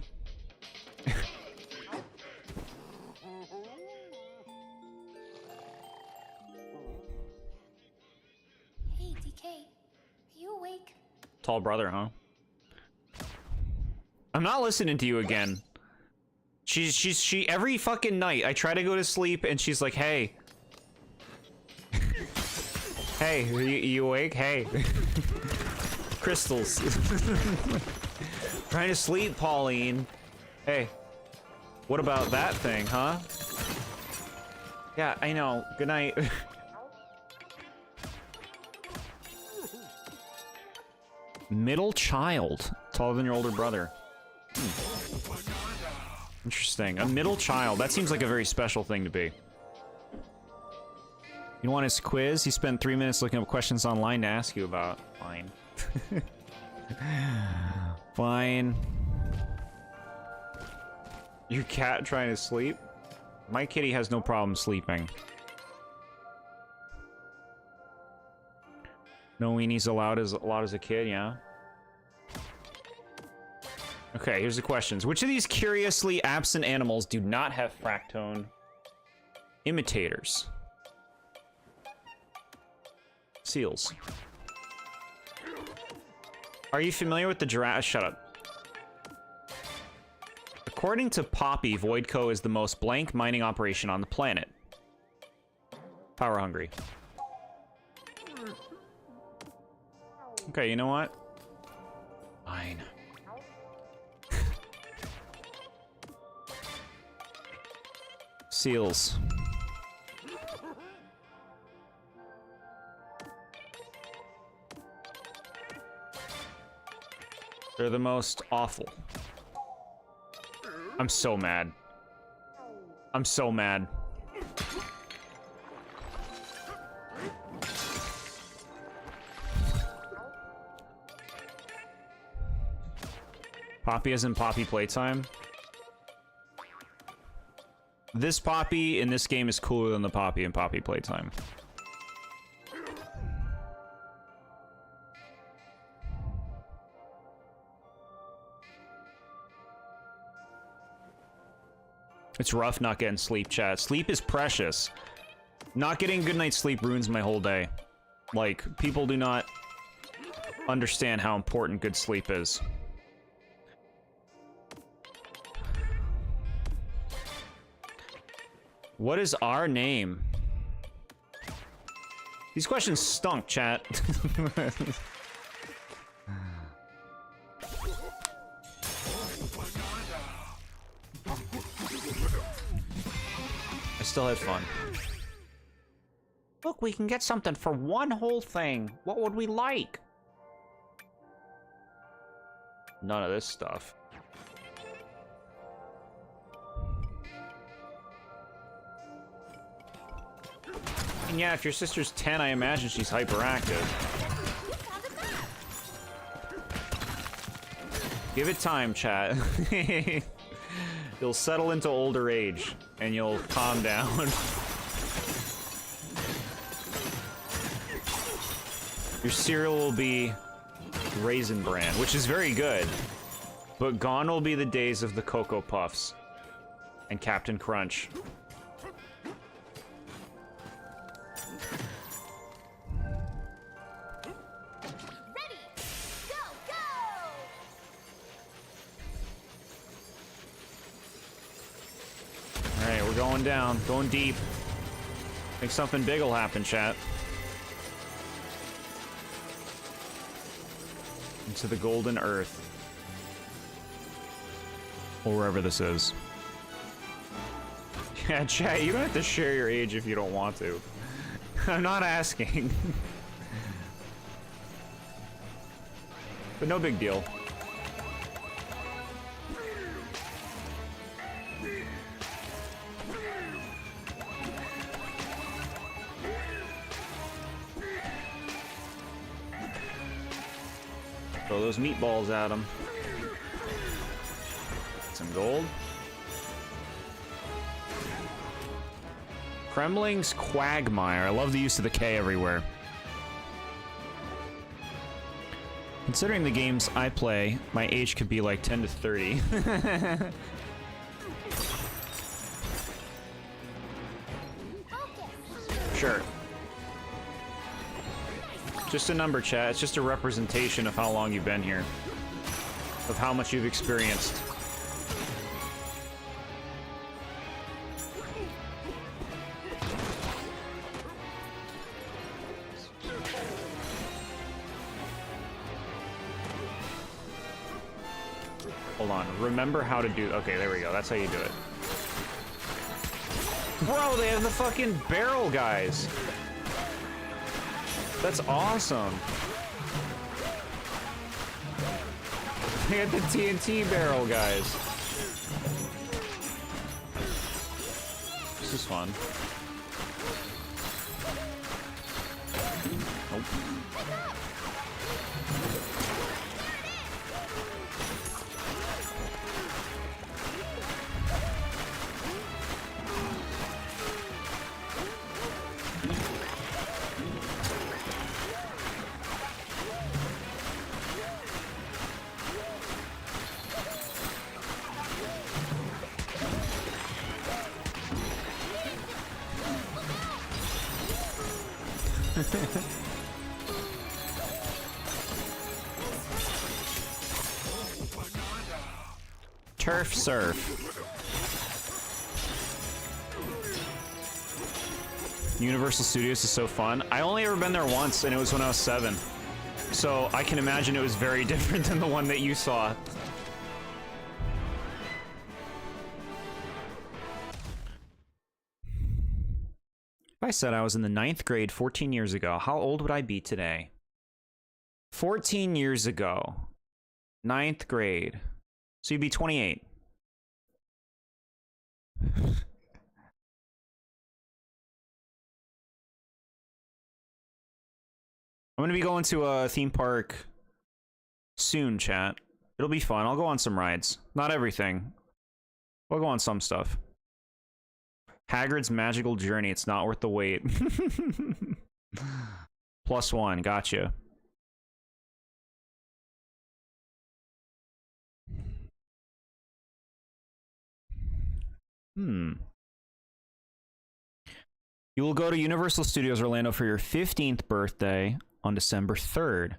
Hey, DK. Are you awake? Tall brother, huh? I'm not listening to you again. She every fucking night I try to go to sleep and she's like, hey. Hey, you awake? Hey. Crystals. Trying to sleep, Pauline. Hey. What about that thing, huh? Yeah, I know. Good night. Middle child. Taller than your older brother. Interesting. A middle child. That seems like a very special thing to be. You want his quiz? He spent 3 minutes looking up questions online to ask you about. Fine. Fine. Your cat trying to sleep? My kitty has no problem sleeping. No weenies allowed as a kid, yeah? Okay, here's the questions. Which of these curiously absent animals do not have fractone imitators? Seals. Are you familiar with the giraffe? Shut up. According to Poppy, Voidco is the most blank mining operation on the planet. Power hungry. Okay, you know what? Fine. Seals. They're the most awful. I'm so mad. I'm so mad. Poppy isn't Poppy playtime. This Poppy in this game is cooler than the Poppy in Poppy playtime. It's rough not getting sleep, chat. Sleep is precious. Not getting good night's sleep ruins my whole day. Like, people do not understand how important good sleep is. What is our name? These questions stunk, chat. I still had fun. Look, we can get something for one whole thing. What would we like? None of this stuff. And yeah, if your sister's 10, I imagine she's hyperactive. Give it time, chat. You'll settle into older age, and you'll calm down. Your cereal will be Raisin Bran, which is very good. But gone will be the days of the Cocoa Puffs and Captain Crunch. Alright, we're going down, going deep. Think something big will happen, chat. Into the golden earth. Or wherever this is. Yeah, chat, you don't have to share your age if you don't want to. I'm not asking. But no big deal. Throw those meatballs at him. Some gold. Kremling's Quagmire. I love the use of the K everywhere. Considering the games I play, my age could be like 10 to 30. Sure. Just a number, chat. It's just a representation of how long you've been here. Of how much you've experienced. Hold on. Remember how to do... Okay, there we go. That's how you do it. Bro, they have the fucking barrel guys. That's awesome. They had the TNT barrel guys. This is fun. Nope. Turf Surf. Universal Studios is so fun. I only ever been there once, and it was when I was 7. So I can imagine it was very different than the one that you saw. If I said I was in the 9th grade 14 years ago, how old would I be today? 14 years ago. 9th grade. So you'd be 28. I'm gonna be going to a theme park soon, chat. It'll be fun. I'll go on some rides. Not everything. I'll go on some stuff. Hagrid's Magical Journey. It's not worth the wait. +1. Gotcha. You will go to Universal Studios Orlando for your 15th birthday on December 3rd.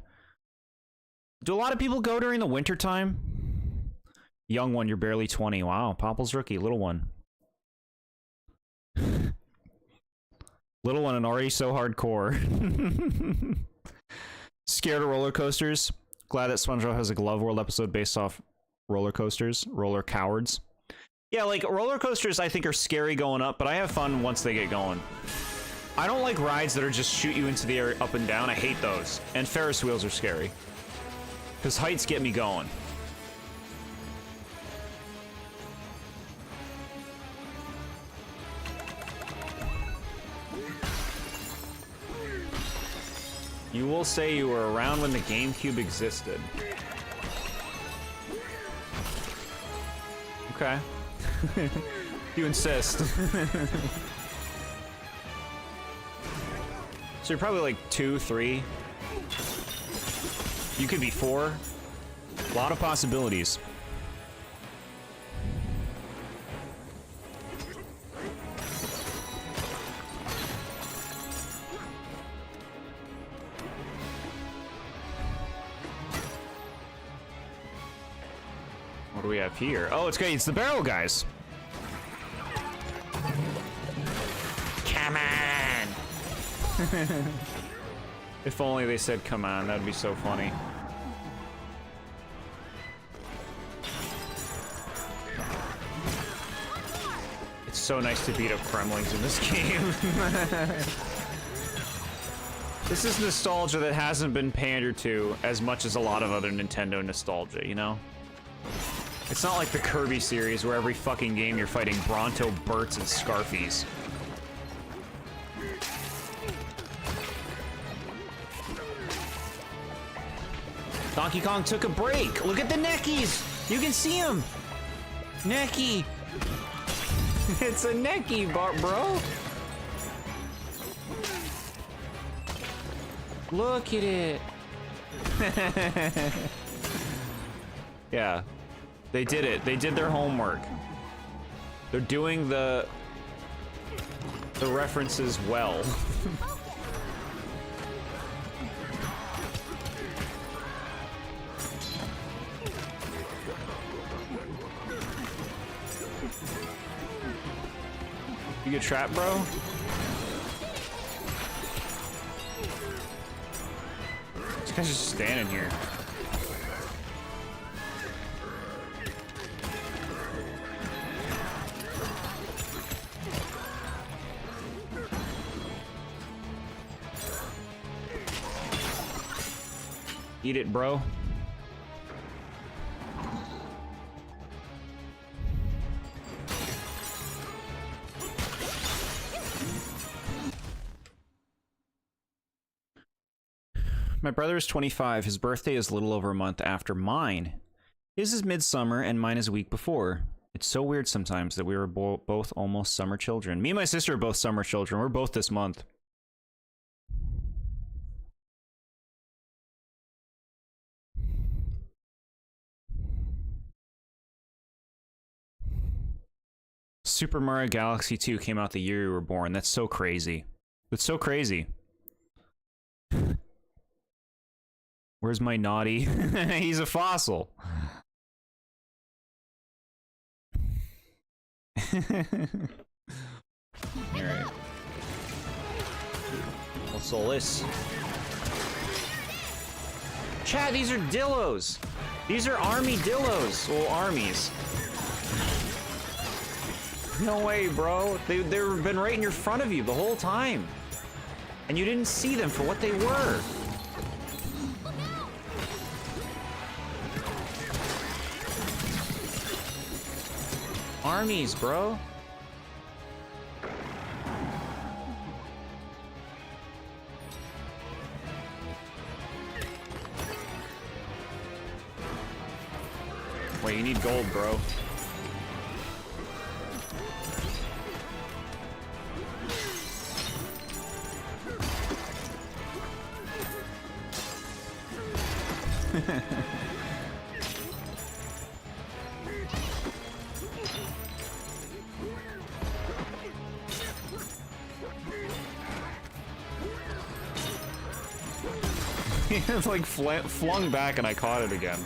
Do a lot of people go during the winter time? Young one, you're barely 20. Wow, Popple's rookie, little one. Little one and already so hardcore. Scared of roller coasters? Glad that SpongeBob has a Glove World episode based off roller coasters. Roller cowards. Yeah, like, roller coasters I think are scary going up, but I have fun once they get going. I don't like rides that are just shoot you into the air up and down. I hate those. And Ferris wheels are scary. Because heights get me going. You will say you were around when the GameCube existed. Okay. You insist. So you're probably like 2, 3. You could be 4. A lot of possibilities. What do we have here? Oh, it's great. It's the barrel guys. Come on. If only they said come on, that'd be so funny. It's so nice to beat up Kremlings in this game. This is nostalgia that hasn't been pandered to as much as a lot of other Nintendo nostalgia, you know? It's not like the Kirby series where every fucking game you're fighting Bronto, Berts, and Scarfies. Donkey Kong took a break. Look at the neckies. You can see him. Necky. It's a necky, bro. Look at it. Yeah. They did it. They did their homework. They're doing the references well. You get trapped, bro? This guy's just standing here. Eat it, bro. My brother is 25. His birthday is a little over a month after mine. His is midsummer and mine is a week before. It's so weird sometimes that we were both almost summer children. Me and my sister are both summer children. We're both this month. Super Mario Galaxy 2 came out the year you were born. That's so crazy. That's so crazy. Where's my naughty? He's a fossil. Alright. What's all this? Chad, these are dillos! These are army dillos! Well, armies. No way, bro. They've been right in your front of you the whole time. And you didn't see them for what they were. Armies, bro. Wait, you need gold, bro. It's like flung back and I caught it again.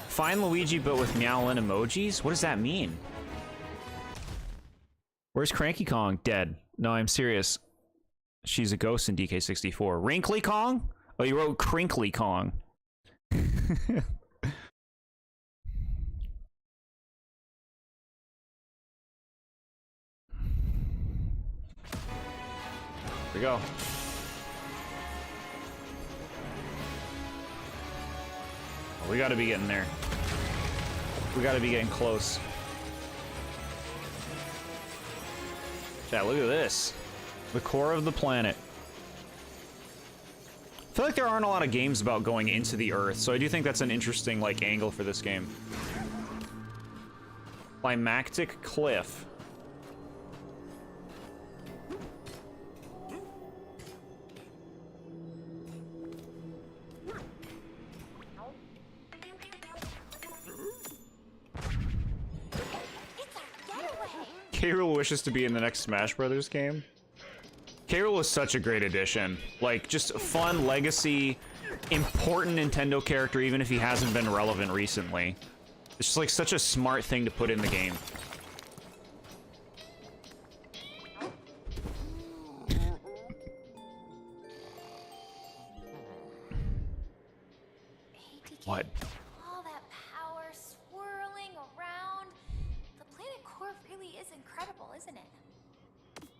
Find Luigi but with Meowlin emojis? What does that mean? Where's Cranky Kong? Dead. No, I'm serious. She's a ghost in DK64. Wrinkly Kong? Oh, you wrote Crinkly Kong. Here we go. Oh, we gotta be getting there. We gotta be getting close. Yeah, look at this. The core of the planet. I feel like there aren't a lot of games about going into the Earth, so I do think that's an interesting, like, angle for this game. Climactic Cliff. K. Rool wishes to be in the next Smash Brothers game. K. Rool is such a great addition. Like, just a fun, legacy, important Nintendo character, even if he hasn't been relevant recently. It's just like such a smart thing to put in the game. What? All that power swirling around. The planet core really is incredible, isn't it?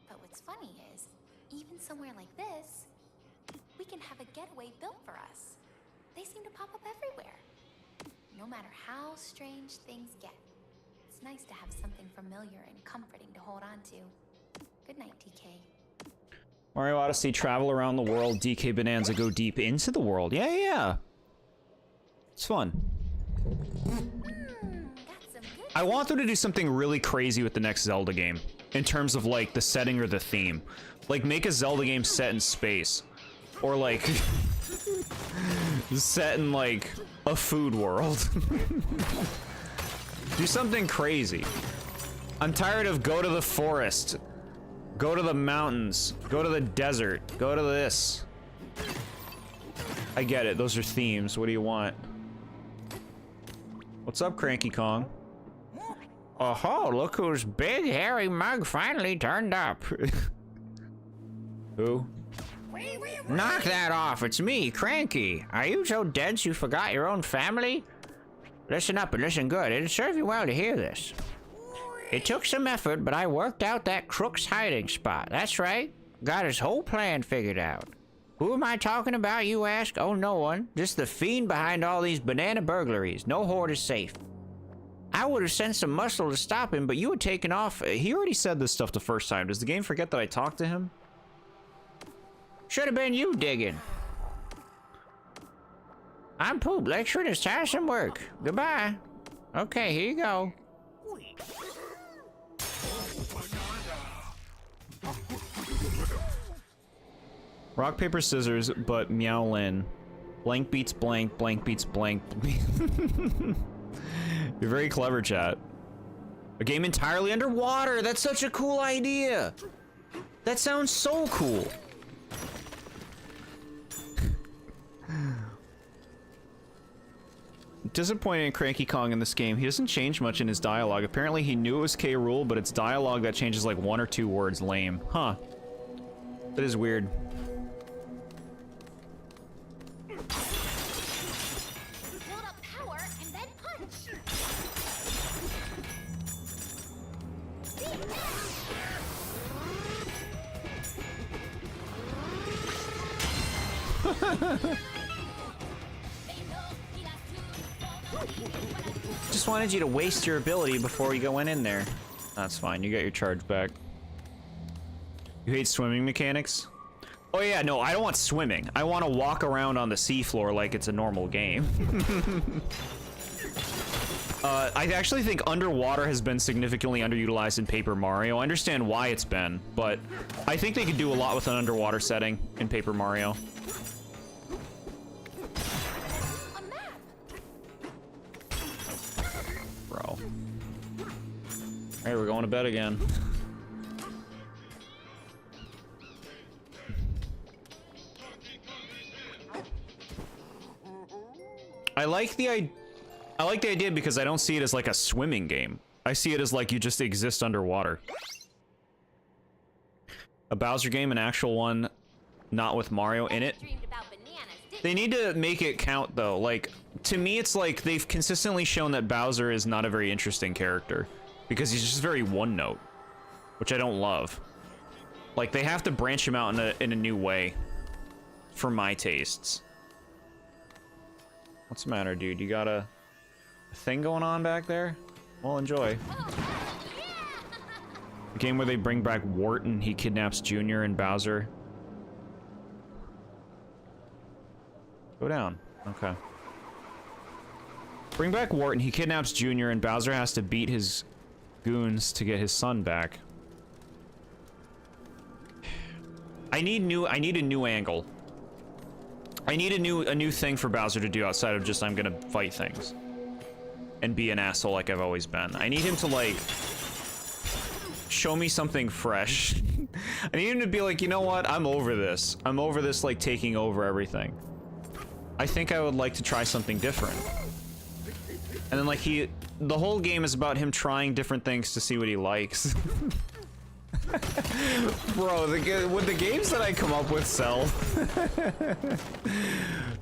But what's funny is, even somewhere like this, we can have a getaway built for us. They seem to pop up everywhere. No matter how strange things get, it's nice to have something familiar and comforting to hold on to. Good night, DK. Mario Odyssey, travel around the world. DK Bananza, go deep into the world. Yeah, yeah. It's fun. I want them to do something really crazy with the next Zelda game. In terms of, like, the setting or the theme. Like, make a Zelda game set in space. Or, like... set in, like, a food world. Do something crazy. I'm tired of go to the forest. Go to the mountains. Go to the desert. Go to this. I get it. Those are themes. What do you want? What's up, Cranky Kong? Oh, look whose big hairy mug finally turned up. Who? Knock that off. It's me, Cranky. Are you so dense you forgot your own family? Listen up and listen good. It'd serve you well to hear this. It took some effort, but I worked out that crook's hiding spot. That's right. Got his whole plan figured out. Who am I talking about, you ask? Oh, no one. Just the fiend behind all these banana burglaries. No hoard is safe. I would have sent some muscle to stop him, but you had taken off. He already said this stuff the first time. Does the game forget that I talked to him? Should have been you digging. I'm poop. Lecturing is tiresome work. Goodbye. Okay, here you go. Rock, paper, scissors, but Meowlin. Blank beats blank, blank beats blank. You're very clever, chat. A game entirely underwater! That's such a cool idea! That sounds so cool! Disappointed in Cranky Kong in this game. He doesn't change much in his dialogue. Apparently he knew it was K. Rool, but it's dialogue that changes like 1 or 2 words. Lame. Huh. That is weird. Build up power and then punch. Just wanted you to waste your ability before you went in there. That's fine. You got your charge back. You hate swimming mechanics? Oh yeah, no, I don't want swimming. I want to walk around on the seafloor like it's a normal game. I actually think underwater has been significantly underutilized in Paper Mario. I understand why it's been, but I think they could do a lot with an underwater setting in Paper Mario. Bro. Hey, we're going to bed again. I like the idea because I don't see it as like a swimming game. I see it as like you just exist underwater. A Bowser game, an actual one, not with Mario in it. They need to make it count though. Like, to me it's like they've consistently shown that Bowser is not a very interesting character because he's just very one note, which I don't love. Like, they have to branch him out in a new way for my tastes. What's the matter, dude? You got a thing going on back there? Well, enjoy. A game where they bring back Wart and he kidnaps Junior and Bowser. Go down. Okay. Bring back Wart and he kidnaps Junior and Bowser has to beat his goons to get his son back. I need a new angle. I need a new thing for Bowser to do outside of just I'm gonna fight things and be an asshole like I've always been. I need him to like show me something fresh. I need him to be like, you know what? I'm over this. I'm over this like taking over everything. I think I would like to try something different. And then like the whole game is about him trying different things to see what he likes. Bro, would the games that I come up with sell?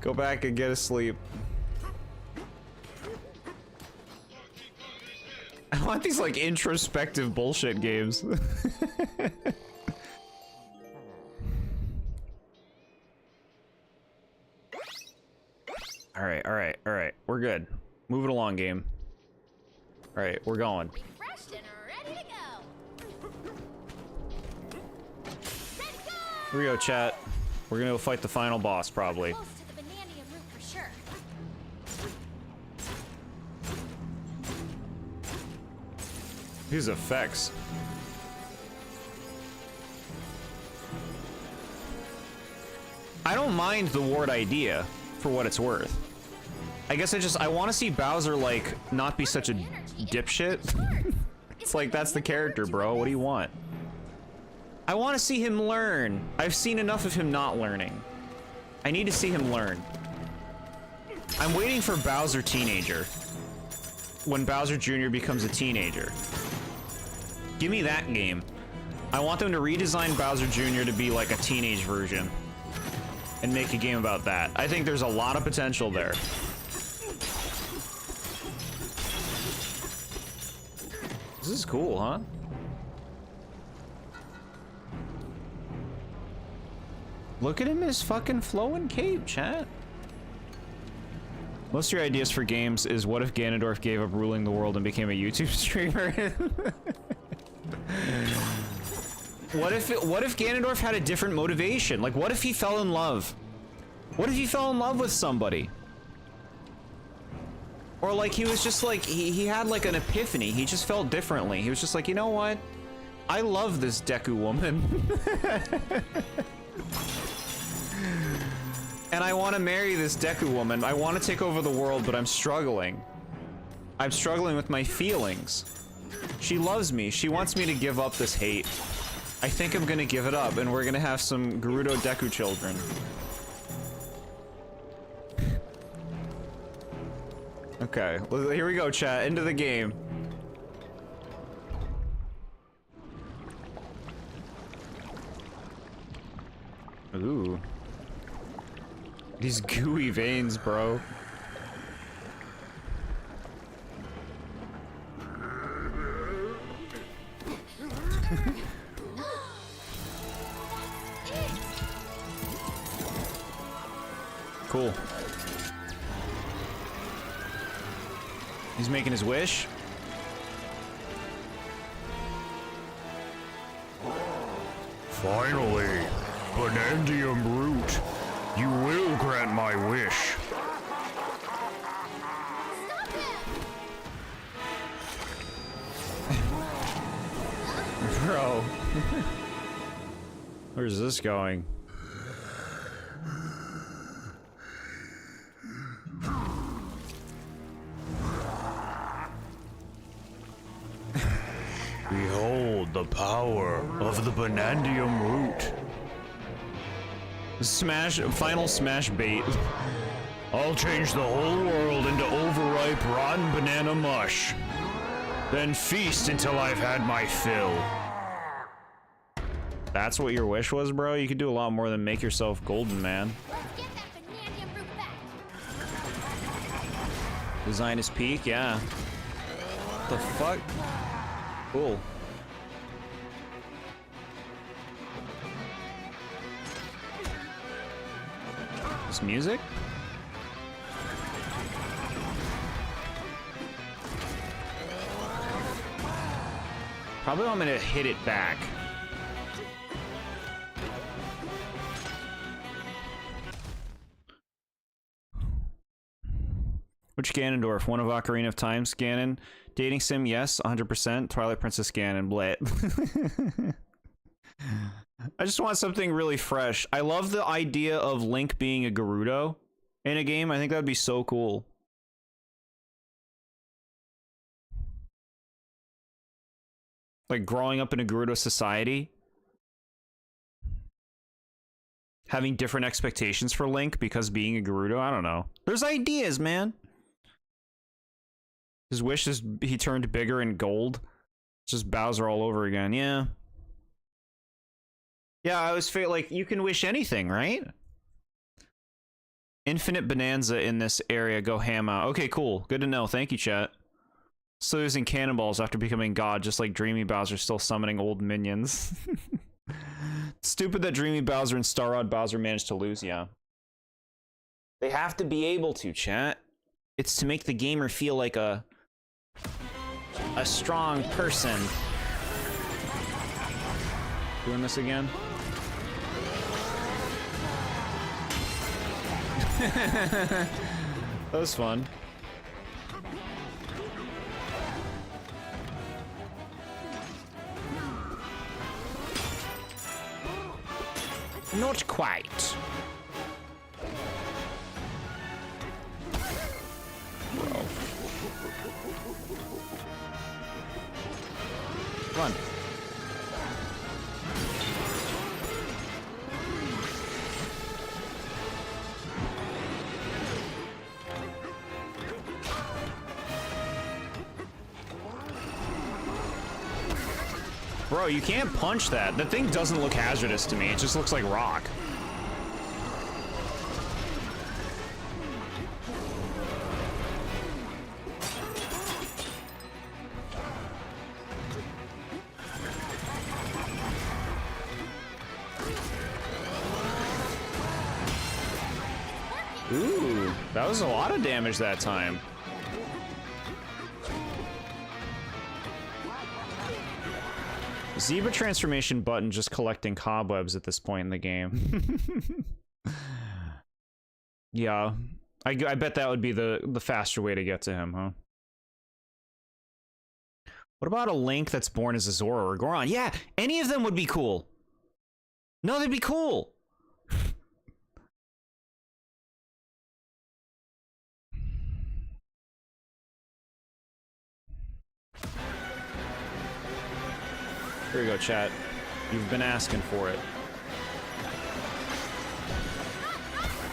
Go back and get a sleep. I want these like introspective bullshit games. Alright, alright, alright. We're good. Move it along, game. Alright, we're going. Refreshed and ready to go. Ready to go. Here we go, chat. We're gonna go fight the final boss, probably. Close to the Bananza route for sure. His effects. I don't mind the ward idea, for what it's worth. I guess I want to see Bowser, like, not be such a dipshit. It's like, that's the character, bro. What do you want? I want to see him learn. I've seen enough of him not learning. I need to see him learn. I'm waiting for Bowser Teenager. When Bowser Jr. becomes a teenager. Give me that game. I want them to redesign Bowser Jr. to be like a teenage version. And make a game about that. I think there's a lot of potential there. This is cool, huh? Look at him in his fucking flowing cape, chat. Most of your ideas for games is what if Ganondorf gave up ruling the world and became a YouTube streamer? What if Ganondorf had a different motivation? Like, what if he fell in love? What if he fell in love with somebody? Or like he was just like, he had like an epiphany. He just felt differently. He was just like, you know what? I love this Deku woman. And I want to marry this Deku woman. I want to take over the world, but I'm struggling. I'm struggling with my feelings. She loves me. She wants me to give up this hate. I think I'm gonna give it up, and we're gonna have some Gerudo Deku children. Okay, here we go, chat. Into the game. Ooh. These gooey veins, bro. Cool. He's making his wish. Finally, Banandium Root, you will grant my wish. Bro. Where's this going? Behold the power of the Banandium Root. Final smash bait. I'll change the whole world into overripe, rotten banana mush. Then feast until I've had my fill. That's what your wish was, bro? You could do a lot more than make yourself golden, man. Let's get that Bananza route back. Design is peak, yeah. What the fuck? Cool. This music? Probably I'm gonna hit it back. Which Ganondorf? One of Ocarina of Time's Ganon? Dating sim, yes, 100%. Twilight Princess Ganon, blit. I just want something really fresh. I love the idea of Link being a Gerudo in a game. I think that'd be so cool. Like growing up in a Gerudo society. Having different expectations for Link because being a Gerudo, I don't know. There's ideas, man. His wish is he turned bigger in gold. It's just Bowser all over again. Yeah. Yeah, I was like, you can wish anything, right? Infinite Bananza in this area. Go ham out. Okay, cool. Good to know. Thank you, chat. Still using cannonballs after becoming god, just like Dreamy Bowser still summoning old minions. Stupid that Dreamy Bowser and Starrod Bowser managed to lose, yeah. They have to be able to, chat. It's to make the gamer feel like a strong person. Doing this again? That was fun. Not quite. Bro. Come on. Bro, you can't punch that. That thing doesn't look hazardous to me. It just looks like rock. Ooh, that was a lot of damage that time. Zebra transformation button just collecting cobwebs at this point in the game. Yeah, I bet that would be the faster way to get to him, huh? What about a Link that's born as a Zora or Goron? Yeah, any of them would be cool. No, they'd be cool. Here we go, chat. You've been asking for it.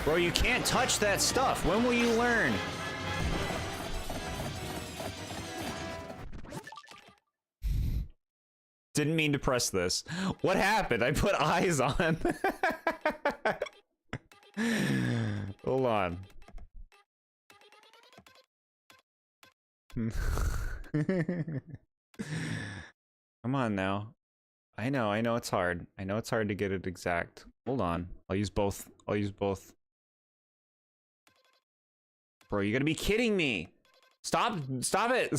Bro, you can't touch that stuff. When will you learn? Didn't mean to press this. What happened? I put eyes on. Hold on. Come on now. I know it's hard. I know it's hard to get it exact. Hold on. I'll use both. I'll use both. Bro, you gotta be kidding me. Stop it.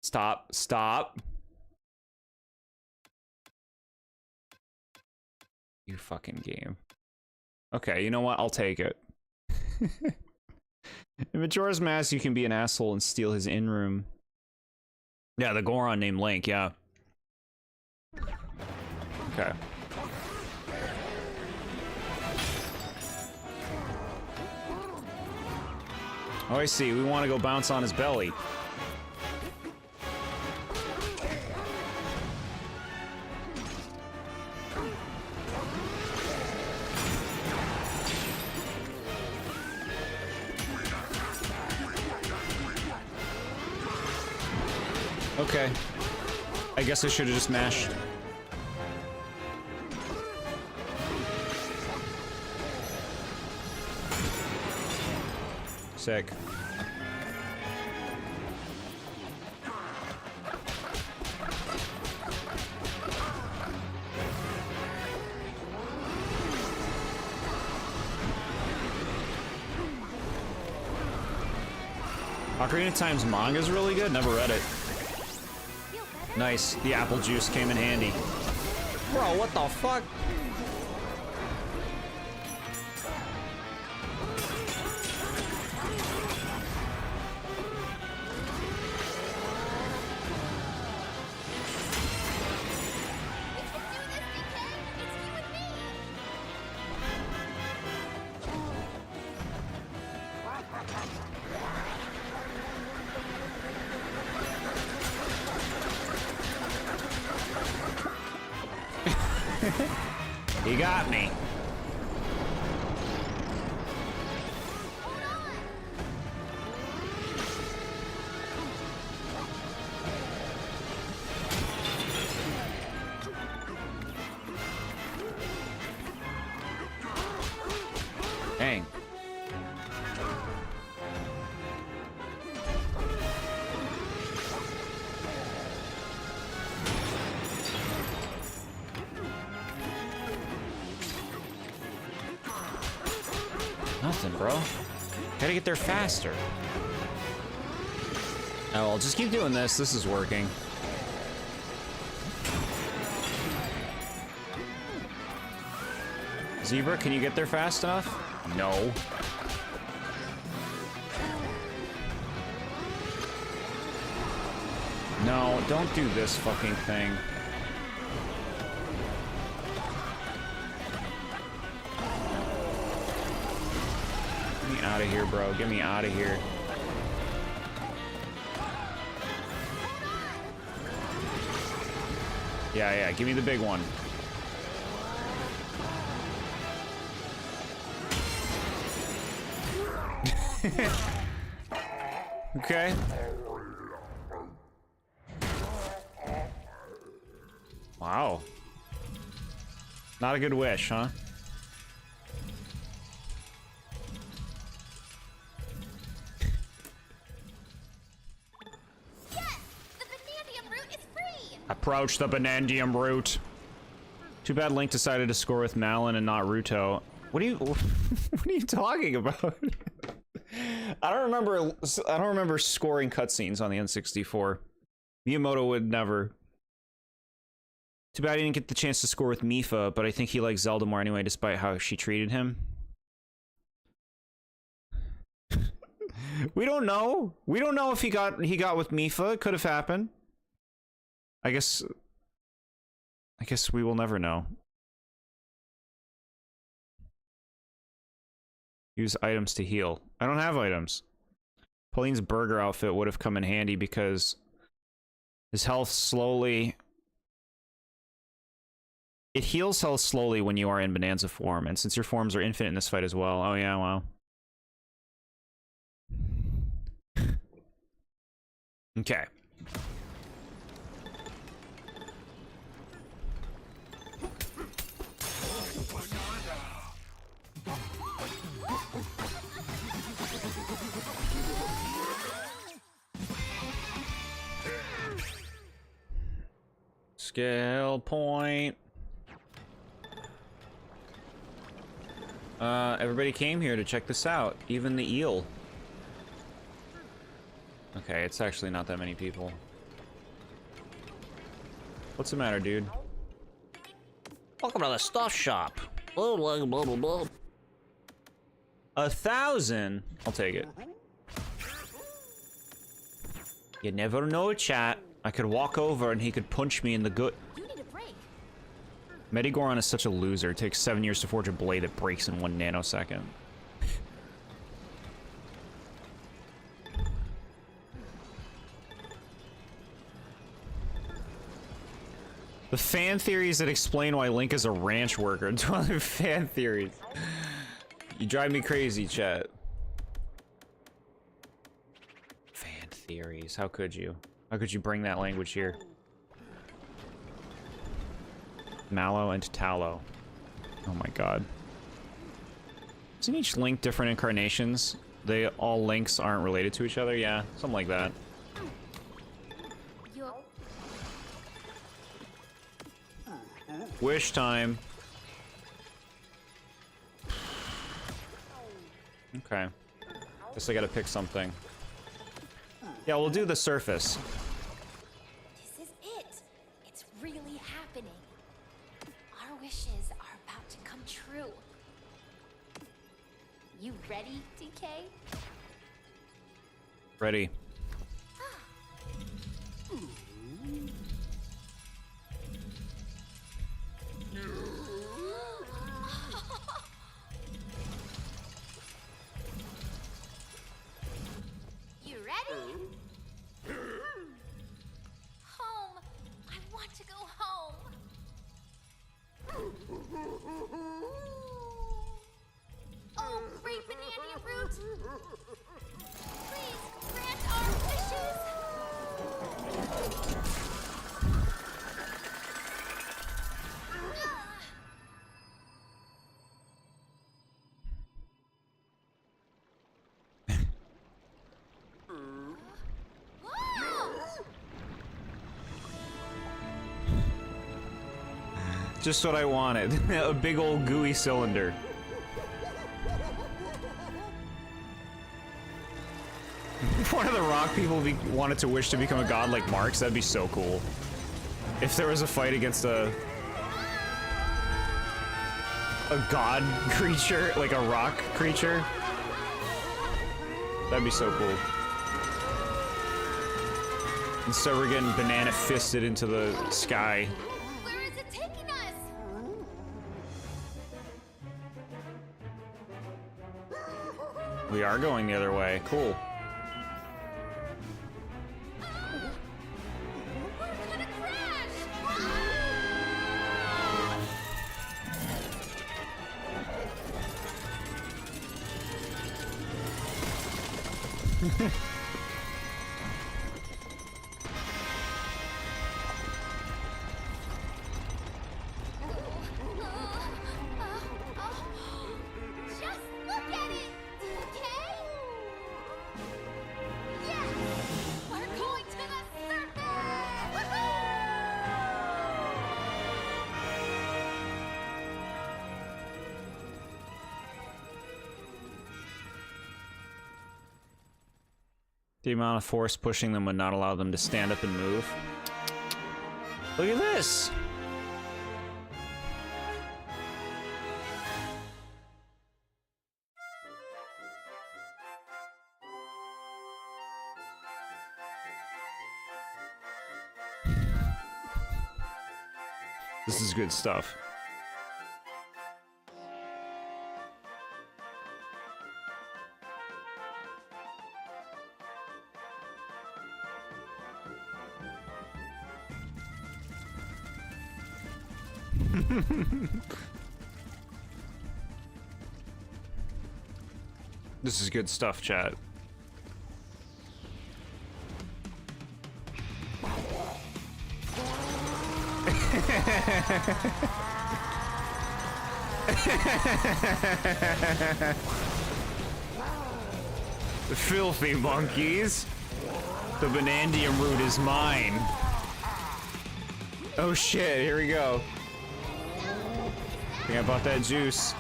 Stop. You fucking game. Okay, you know what? I'll take it. In Majora's Mask, you can be an asshole and steal his in-room. Yeah, the Goron named Link, yeah. Okay. Oh, I see. We want to go bounce on his belly. Okay. I guess I should have just mashed. Sick. Ocarina of Time's manga is really good. Never read it. Nice. The apple juice came in handy. Bro, what the fuck? He got me. Dang. something, bro. Gotta get there faster. Oh, I'll just keep doing this. This is working. Zebra, can you get there fast enough? No. No, don't do this fucking thing. Get me out of here, bro. Get me out of here. Yeah, give me the big one. Okay. Wow. Not a good wish, huh? Yes! The Banandium route is free! Approach the Banandium route. Too bad Link decided to score with Malin and not Ruto. What are you what are you talking about? I don't remember scoring cutscenes on the N64. Miyamoto would never. Too bad he didn't get the chance to score with Mipha, but I think he likes Zelda more anyway, despite how she treated him. We don't know. We don't know if he got with Mipha. It could have happened. I guess we will never know. Use items to heal. I don't have items. Pauline's burger outfit would have come in handy because his health slowly... It heals health slowly when you are in Bananza form, and since your forms are infinite in this fight as well. Oh yeah, wow. Okay. Scale point. Everybody came here to check this out. Even the eel. Okay, it's actually not that many people. What's the matter, dude? Welcome to the stuff shop. 1,000? I'll take it. You never know, chat. I could walk over and he could punch me in the gut. You need a break. Medigoron is such a loser. It takes 7 years to forge a blade that breaks in 1 nanosecond. The fan theories that explain why Link is a ranch worker. 12 fan theories. You drive me crazy, chat. Fan theories. How could you? How could you bring that language here? Mallow and Tallow. Oh my god. Isn't each Link different incarnations? All Links aren't related to each other? Yeah, something like that. Wish time. Okay. Guess I gotta pick something. Yeah, we'll do the surface. This is it. It's really happening. Our wishes are about to come true. You ready, DK? Ready. You ready? Home. I want to go home. Oh, great banana root. Please grant our wishes. Just what I wanted. A big old gooey cylinder. rock people wanted to wish to become a god like Marx, that'd be so cool. If there was a fight against a god creature, like a rock creature, that'd be so cool. Instead we're getting banana fisted into the sky. Where is it taking us? We are going the other way. Cool. We're gonna crash! Just look at it, okay? Yes! We're going to the surface! Woohoo! The amount of force pushing them would not allow them to stand up and move. Look at this! This is good stuff. This is good stuff, chat. Filthy monkeys. The Banandium root is mine. Oh shit, here we go. I think I bought that juice.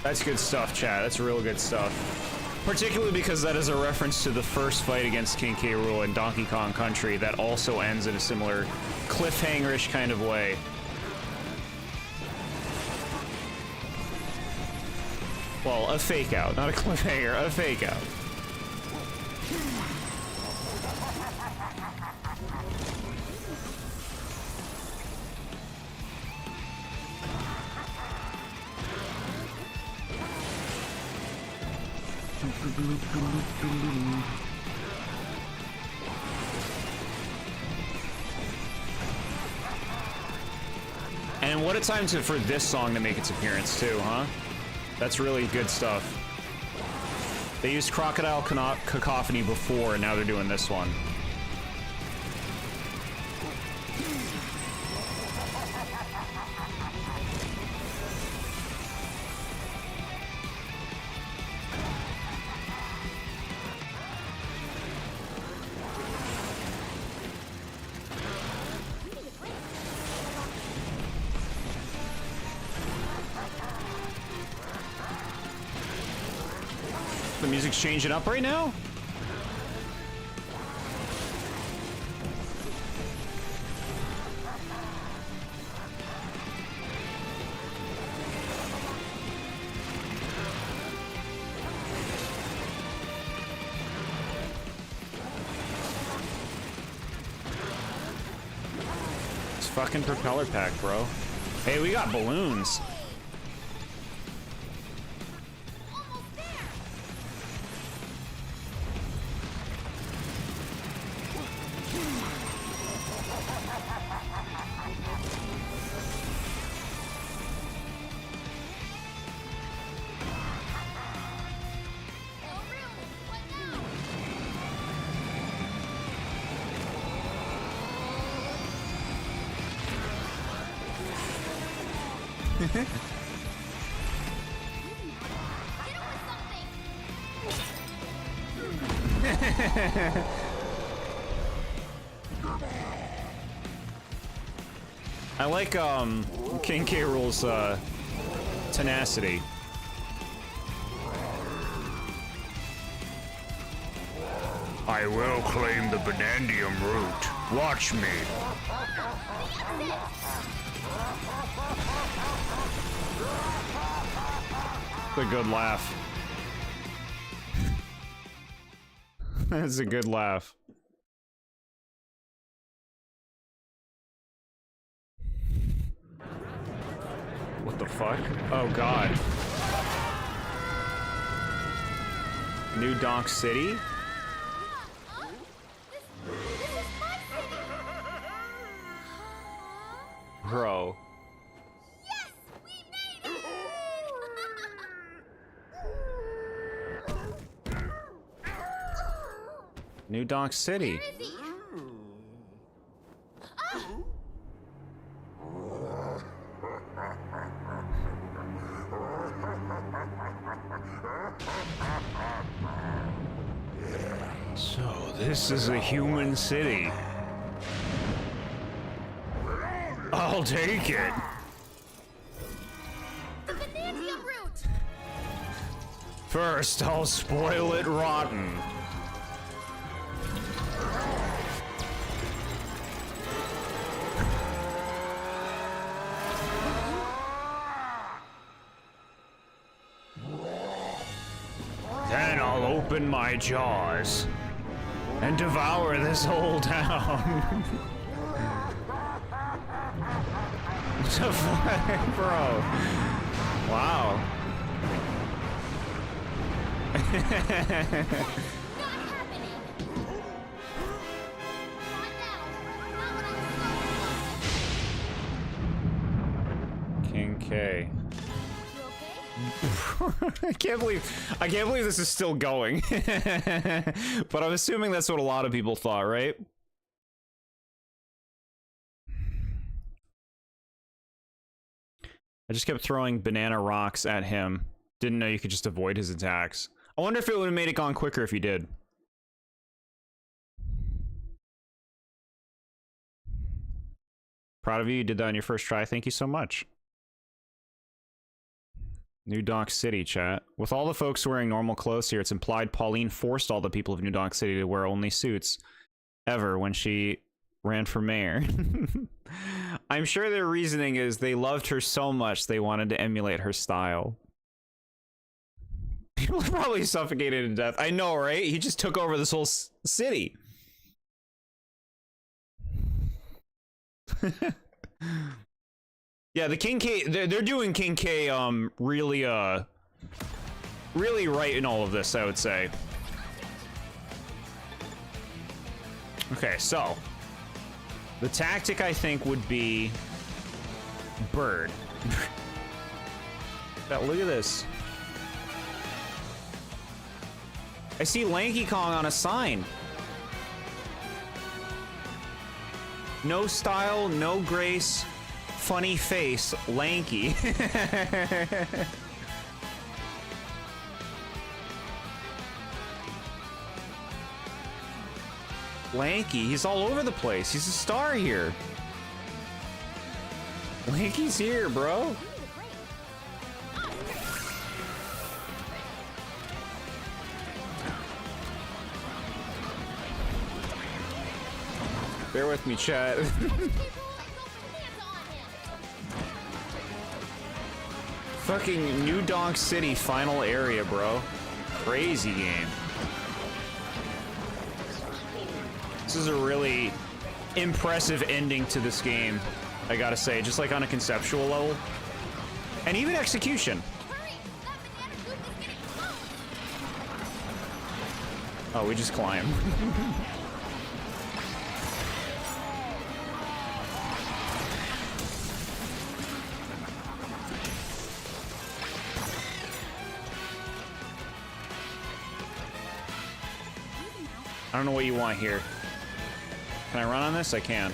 That's good stuff, chat. That's real good stuff. Particularly because that is a reference to the first fight against King K. Rool in Donkey Kong Country that also ends in a similar cliffhanger-ish kind of way. Well, a fake out, not a cliffhanger, a fake out. And what a time for this song to make its appearance too, huh? That's really good stuff. They used Crocodile Cacophony before, and now they're doing this one. The music's changing up right now? It's fucking propeller pack, bro. Hey, we got balloons. I like King K. Rool's tenacity. I will claim the Banandium root. Watch me. It's a good laugh. That's a good laugh. What the fuck? Oh god. New Donk City? This is my city! Bro. Yes! We made it! New Donk City. Where is he? So this is a human city. I'll take it. The Bananza route! First, I'll spoil it rotten. Then I'll open my jaws and devour this whole town. What the fuck, bro? Wow. Not happening! Not now! Not when I'm so King K. You okay? I can't believe this is still going. But I'm assuming that's what a lot of people thought, right? I just kept throwing banana rocks at him. Didn't know you could just avoid his attacks. I wonder if it would have made it gone quicker if you did. Proud of you, you did that on your first try. Thank you so much. New Donk City, chat. With all the folks wearing normal clothes here, it's implied Pauline forced all the people of New Donk City to wear only suits. Ever, when she ran for mayor. I'm sure their reasoning is they loved her so much they wanted to emulate her style. People are probably suffocated to death. I know, right? He just took over this whole city. Yeah, the King K, they're doing King K, really right in all of this, I would say. Okay, so the tactic I think would be bird. But look at this. I see Lanky Kong on a sign. No style, no grace, funny face, lanky. Lanky, he's all over the place. He's a star here. Lanky's here, bro. Bear with me, chat. Fucking New Donk City final area, bro. Crazy game. This is a really impressive ending to this game, I gotta say, just like on a conceptual level. And even execution. Oh, we just climb. I don't know what you want here. Can I run on this? I can.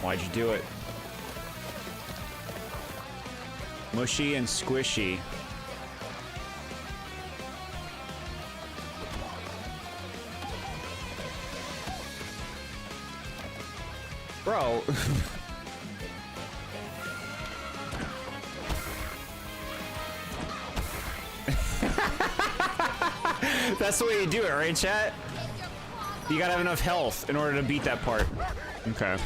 Why'd you do it? Mushy and squishy. Bro. That's the way you do it, right, chat? You gotta have enough health in order to beat that part. Okay.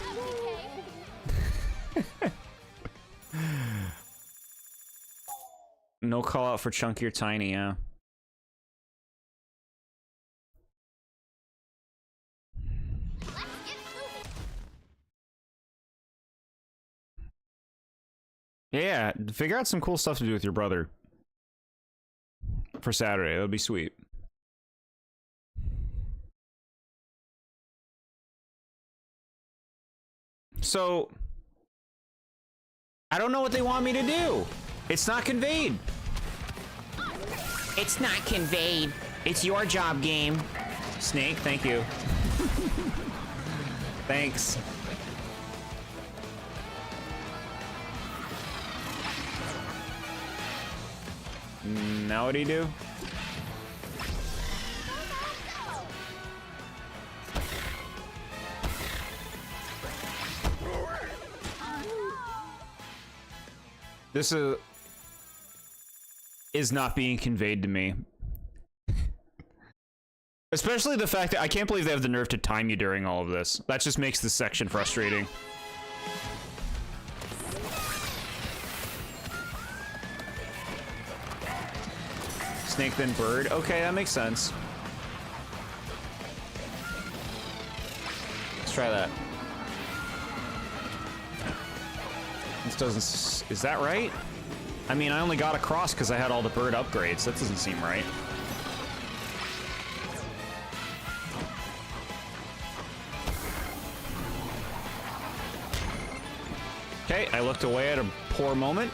No call out for chunky or tiny, yeah. Yeah, figure out some cool stuff to do with your brother. For Saturday, that'll be sweet. So, I don't know what they want me to do. It's not conveyed. It's not conveyed. It's your job, game. Snake, thank you. Thanks. Now what do you do? This is not being conveyed to me. Especially the fact that I can't believe they have the nerve to time you during all of this. That just makes this section frustrating. Snake then bird. Okay, that makes sense. Let's try that. This doesn't... Is that right? I mean, I only got across because I had all the bird upgrades. That doesn't seem right. Okay, I looked away at a poor moment.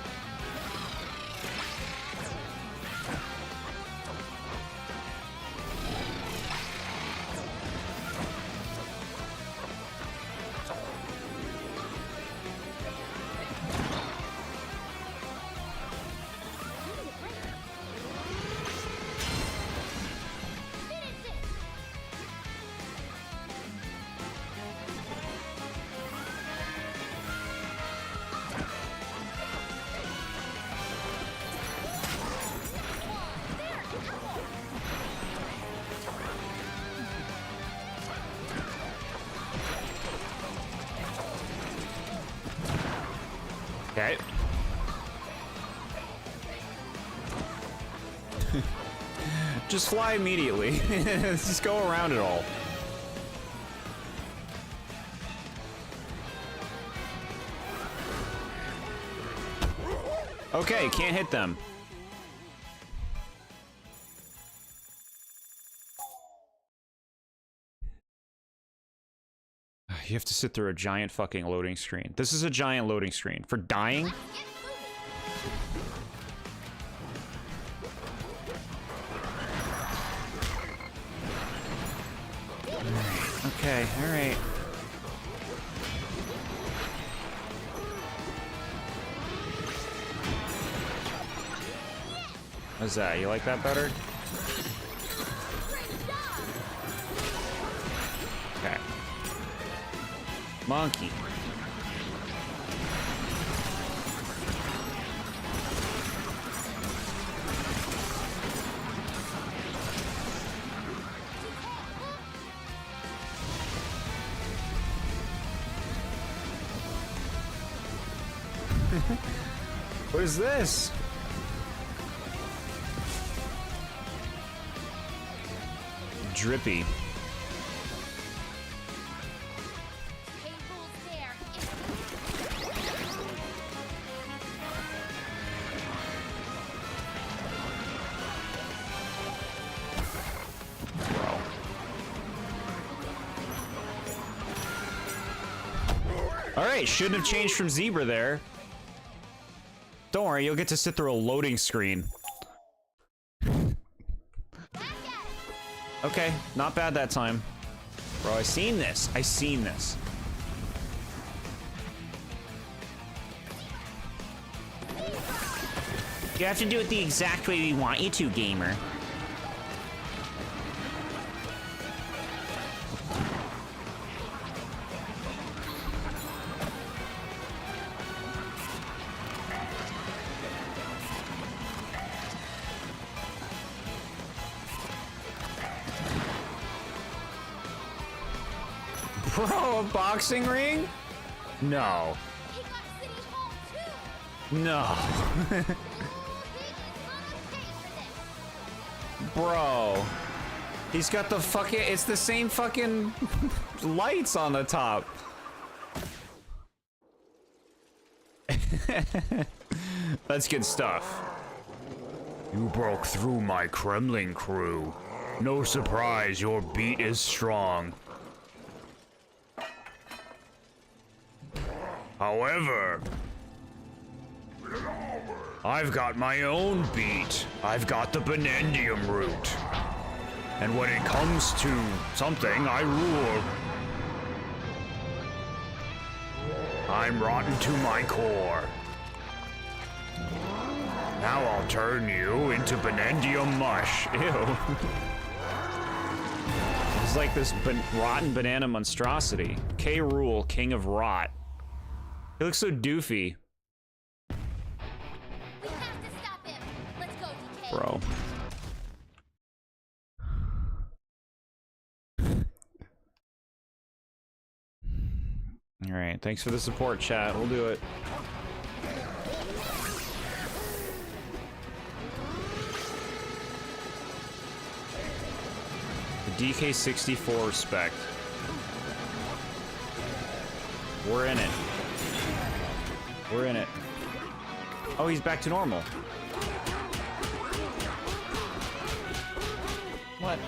Okay. Just fly immediately. Just go around it all. Okay, can't hit them. You have to sit through a giant fucking loading screen. This is a giant loading screen. For dying? Okay, alright. What's that? You like that better? Okay. Monkey. What is this? Drippy. Alright, shouldn't have changed from zebra there. Don't worry, you'll get to sit through a loading screen. Okay, not bad that time. Bro, I seen this. I seen this. You have to do it the exact way we want you to, gamer. Bro, a boxing ring? No. He got City Hall too. No. Ooh, he is gonna pay for this. Bro. He's got the fucking, it's the same fucking lights on the top. That's good stuff. You broke through my Kremlin crew. No surprise, your beat is strong. However, I've got my own beat. I've got the Banandium route. And when it comes to something, I rule. I'm rotten to my core. Now I'll turn you into Banandium mush. Ew. It's like this rotten banana monstrosity. K. Rool, king of rot. He looks so doofy. We have to stop him. Let's go, DK. Bro. Alright, thanks for the support, chat. We'll do it. The DK64 respect. We're in it. We're in it. Oh, he's back to normal. What?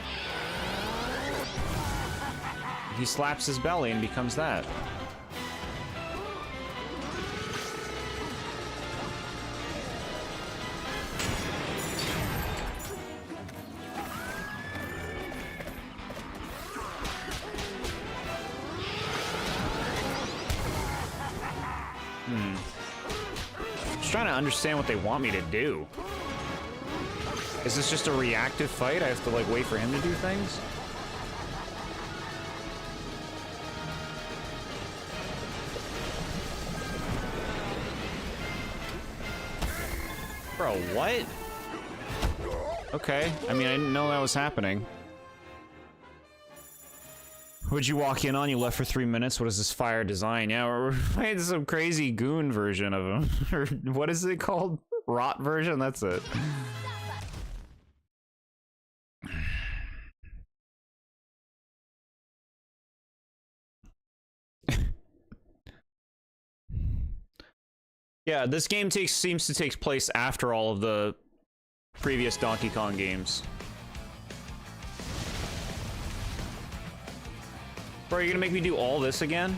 He slaps his belly and becomes that. Just trying to understand what they want me to do. Is this just a reactive fight? I have to like wait for him to do things? Bro, what? Okay, I mean, I didn't know that was happening. What'd you walk in on? You left for 3 minutes? What is this fire design? Yeah, we're playing some crazy goon version of him. Or what is it called? Rot version? That's it. Yeah, this game seems to take place after all of the previous Donkey Kong games. Bro, are you gonna make me do all this again?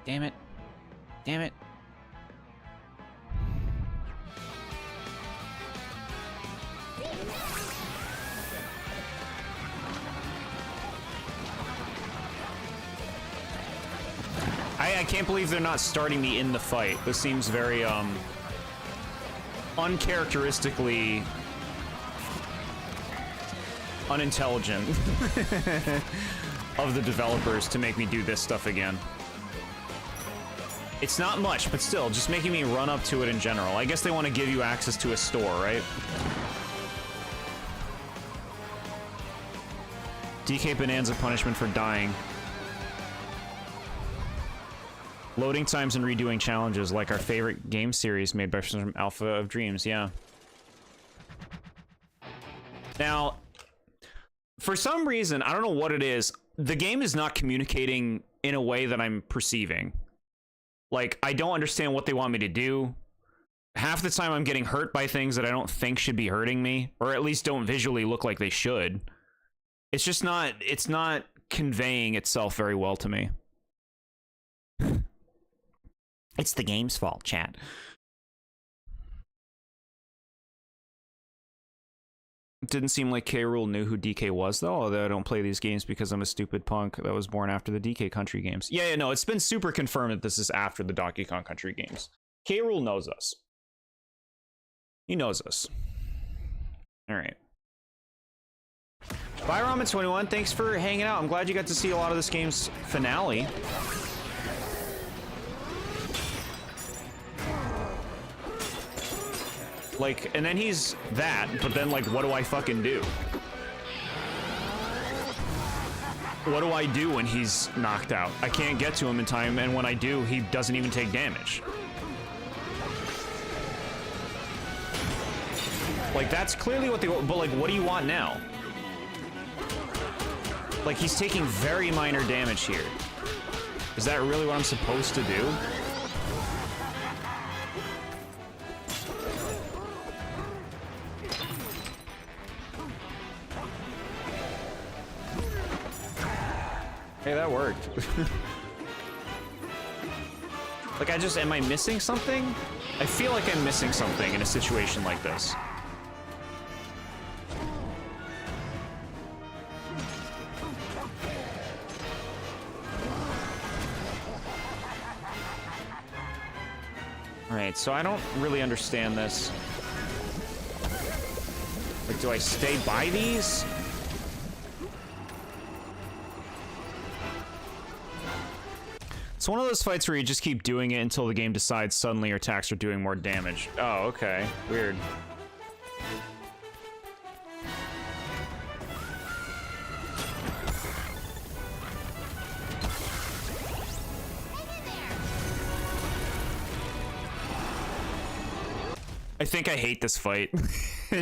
Damn it. Damn it. I can't believe they're not starting me in the fight. This seems very, uncharacteristically unintelligent of the developers to make me do this stuff again. It's not much, but still, just making me run up to it in general. I guess they want to give you access to a store, right? DK Bananza punishment for dying. Loading times and redoing challenges, like our favorite game series made by from Alpha of Dreams, yeah. Now, for some reason, I don't know what it is, the game is not communicating in a way that I'm perceiving. Like, I don't understand what they want me to do. Half the time I'm getting hurt by things that I don't think should be hurting me, or at least don't visually look like they should. It's just not, it's not conveying itself very well to me. It's the game's fault, chat. Didn't seem like K. Rool knew who DK was, though, although I don't play these games because I'm a stupid punk that was born after the DK Country games. Yeah, no, it's been super confirmed that this is after the Donkey Kong Country games. K. Rool knows us. He knows us. All right. Bye, Ramen21. Thanks for hanging out. I'm glad you got to see a lot of this game's finale. Like, and then he's that, but then, like, what do I fucking do? What do I do when he's knocked out? I can't get to him in time, and when I do, he doesn't even take damage. Like, that's clearly what they... But, like, what do you want now? Like, he's taking very minor damage here. Is that really what I'm supposed to do? Hey, that worked. Like, am I missing something? I feel like I'm missing something in a situation like this. Alright, so I don't really understand this. Like, do I stay by these? It's one of those fights where you just keep doing it until the game decides suddenly your attacks are doing more damage. Oh, okay. Weird. I think I hate this fight. I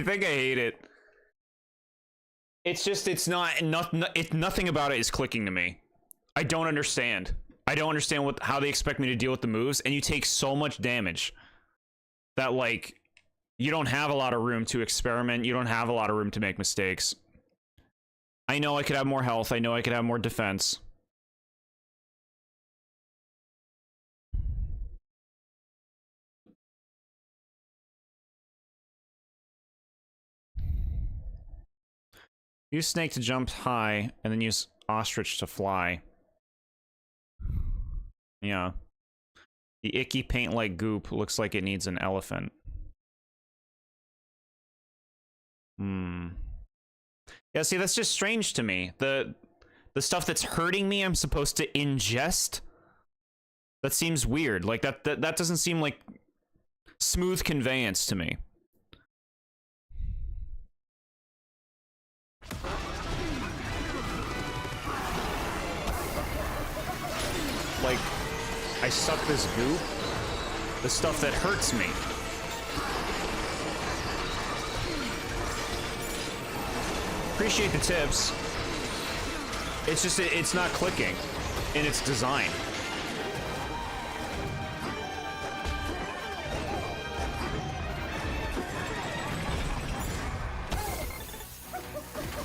think I hate it. It's just, nothing about it is clicking to me. I don't understand. I don't understand how they expect me to deal with the moves, and you take so much damage that, like, you don't have a lot of room to experiment. You don't have a lot of room to make mistakes. I know I could have more health. I know I could have more defense. Use snake to jump high, and then use ostrich to fly. Yeah. The icky paint-like goop looks like it needs an elephant. Yeah, see, that's just strange to me. The stuff that's hurting me, I'm supposed to ingest? That seems weird. Like, that doesn't seem like smooth conveyance to me. Like, I suck this goop, the stuff that hurts me. Appreciate the tips. It's just, it's not clicking in its design.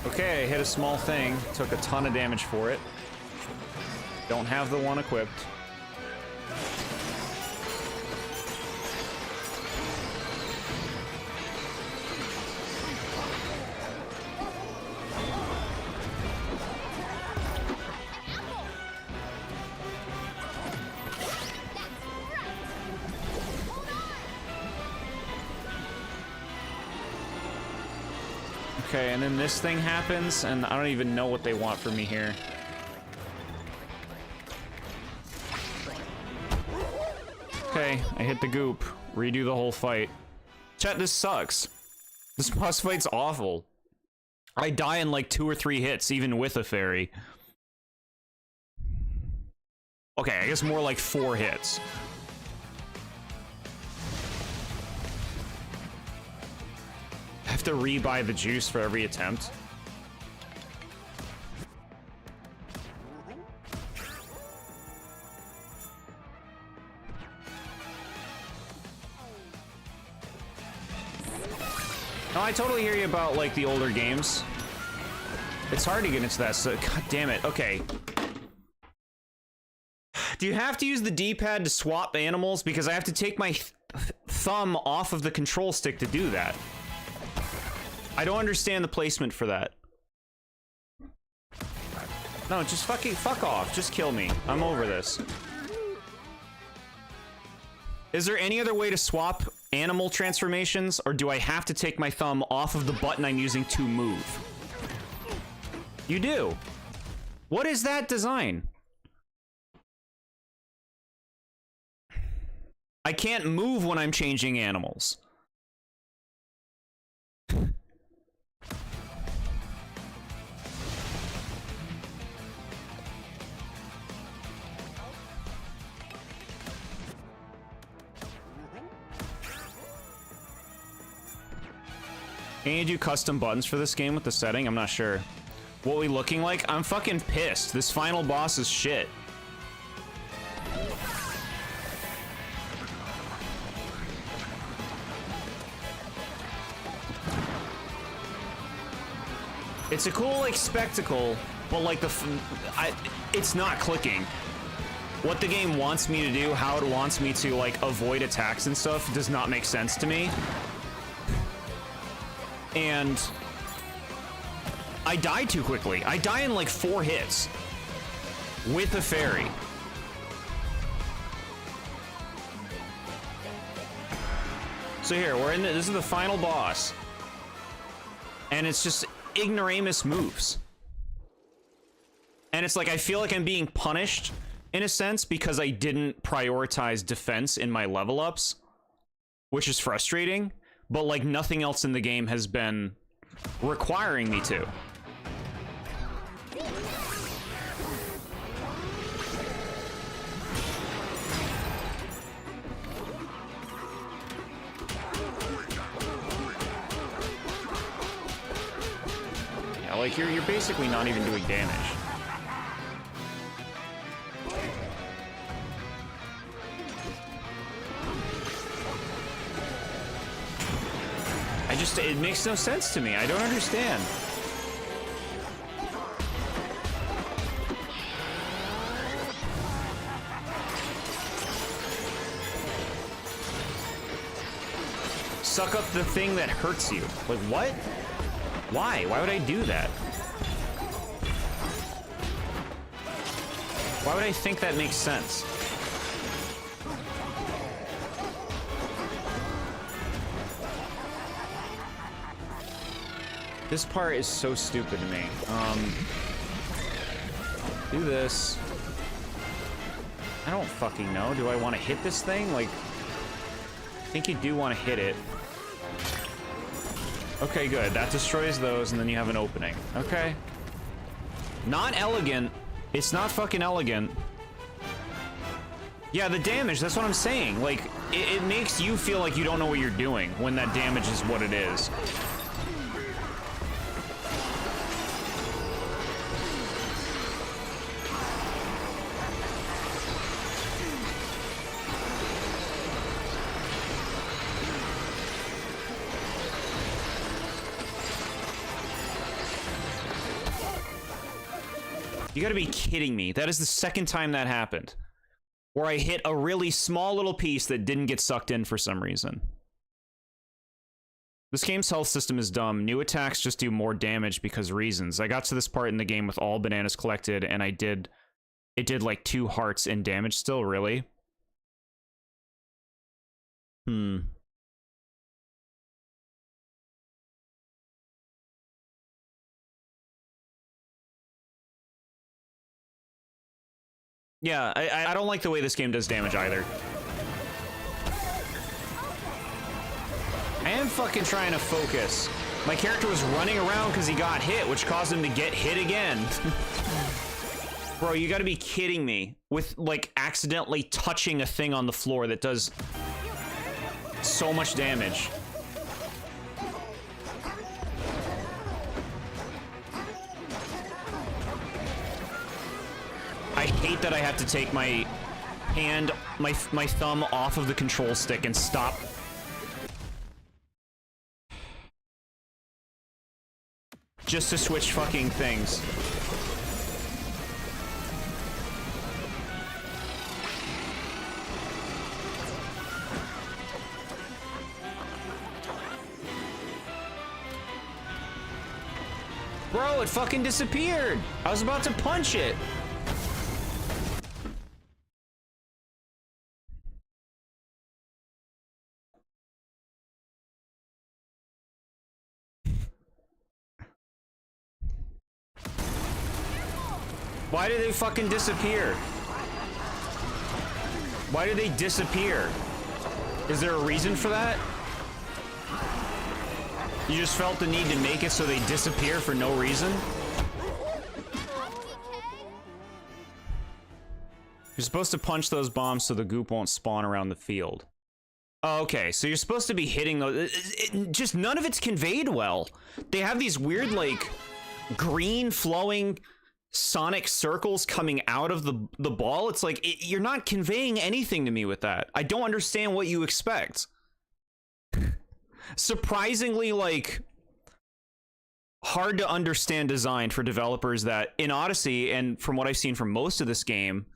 Okay, I hit a small thing, took a ton of damage for it. Don't have the one equipped. Okay, and then this thing happens, and I don't even know what they want from me here. Okay, I hit the goop. Redo the whole fight. Chat, this sucks. This boss fight's awful. I die in like 2 or 3 hits, even with a fairy. Okay, I guess more like 4 hits. I have to rebuy the juice for every attempt. No, I totally hear you about, like, the older games. It's hard to get into that, so god damn it. Okay. Do you have to use the D-pad to swap animals? Because I have to take my thumb off of the control stick to do that. I don't understand the placement for that. No, just fuck off. Just kill me. I'm over this. Is there any other way to swap animal transformations, or do I have to take my thumb off of the button I'm using to move? You do. What is that design? I can't move when I'm changing animals. Can you do custom buttons for this game with the setting? I'm not sure. What we looking like? I'm fucking pissed. This final boss is shit. It's a cool, like, spectacle, but, like, it's not clicking. What the game wants me to do, how it wants me to, like, avoid attacks and stuff does not make sense to me. And I die too quickly. I die in like 4 hits with a fairy. So here, we're in this is the final boss. And it's just ignoramus moves. And it's like I feel like I'm being punished in a sense because I didn't prioritize defense in my level ups, which is frustrating. But, like, nothing else in the game has been requiring me to. Yeah, like, you're basically not even doing damage. It makes no sense to me. I don't understand. Suck up the thing that hurts you. Like, what? Why? Why would I do that? Why would I think that makes sense? This part is so stupid to me. Do this. I don't fucking know. Do I want to hit this thing? Like, I think you do want to hit it. Okay, good. That destroys those, and then you have an opening. Okay. Not elegant. It's not fucking elegant. Yeah, the damage, that's what I'm saying. Like, it makes you feel like you don't know what you're doing when that damage is what it is. You gotta be kidding me. That is the second time that happened. Where I hit a really small little piece that didn't get sucked in for some reason. This game's health system is dumb. New attacks just do more damage because reasons. I got to this part in the game with all bananas collected, and it did like 2 hearts in damage still, really? Yeah, I don't like the way this game does damage either. I am fucking trying to focus. My character was running around because he got hit, which caused him to get hit again. Bro, you gotta be kidding me. With, like, accidentally touching a thing on the floor that does so much damage. I hate that I have to take my hand, my thumb off of the control stick and stop. Just to switch fucking things. Bro, it fucking disappeared. I was about to punch it. Why did they fucking disappear? Why did they disappear? Is there a reason for that? You just felt the need to make it so they disappear for no reason? You're supposed to punch those bombs so the goop won't spawn around the field. Oh, okay, so you're supposed to be hitting those. Just none of it's conveyed well. They have these weird, like, green flowing sonic circles coming out of the ball. It's like, you're not conveying anything to me with that. I don't understand what you expect. Surprisingly, like, hard to understand design for developers that, in Odyssey, and from what I've seen from most of this game,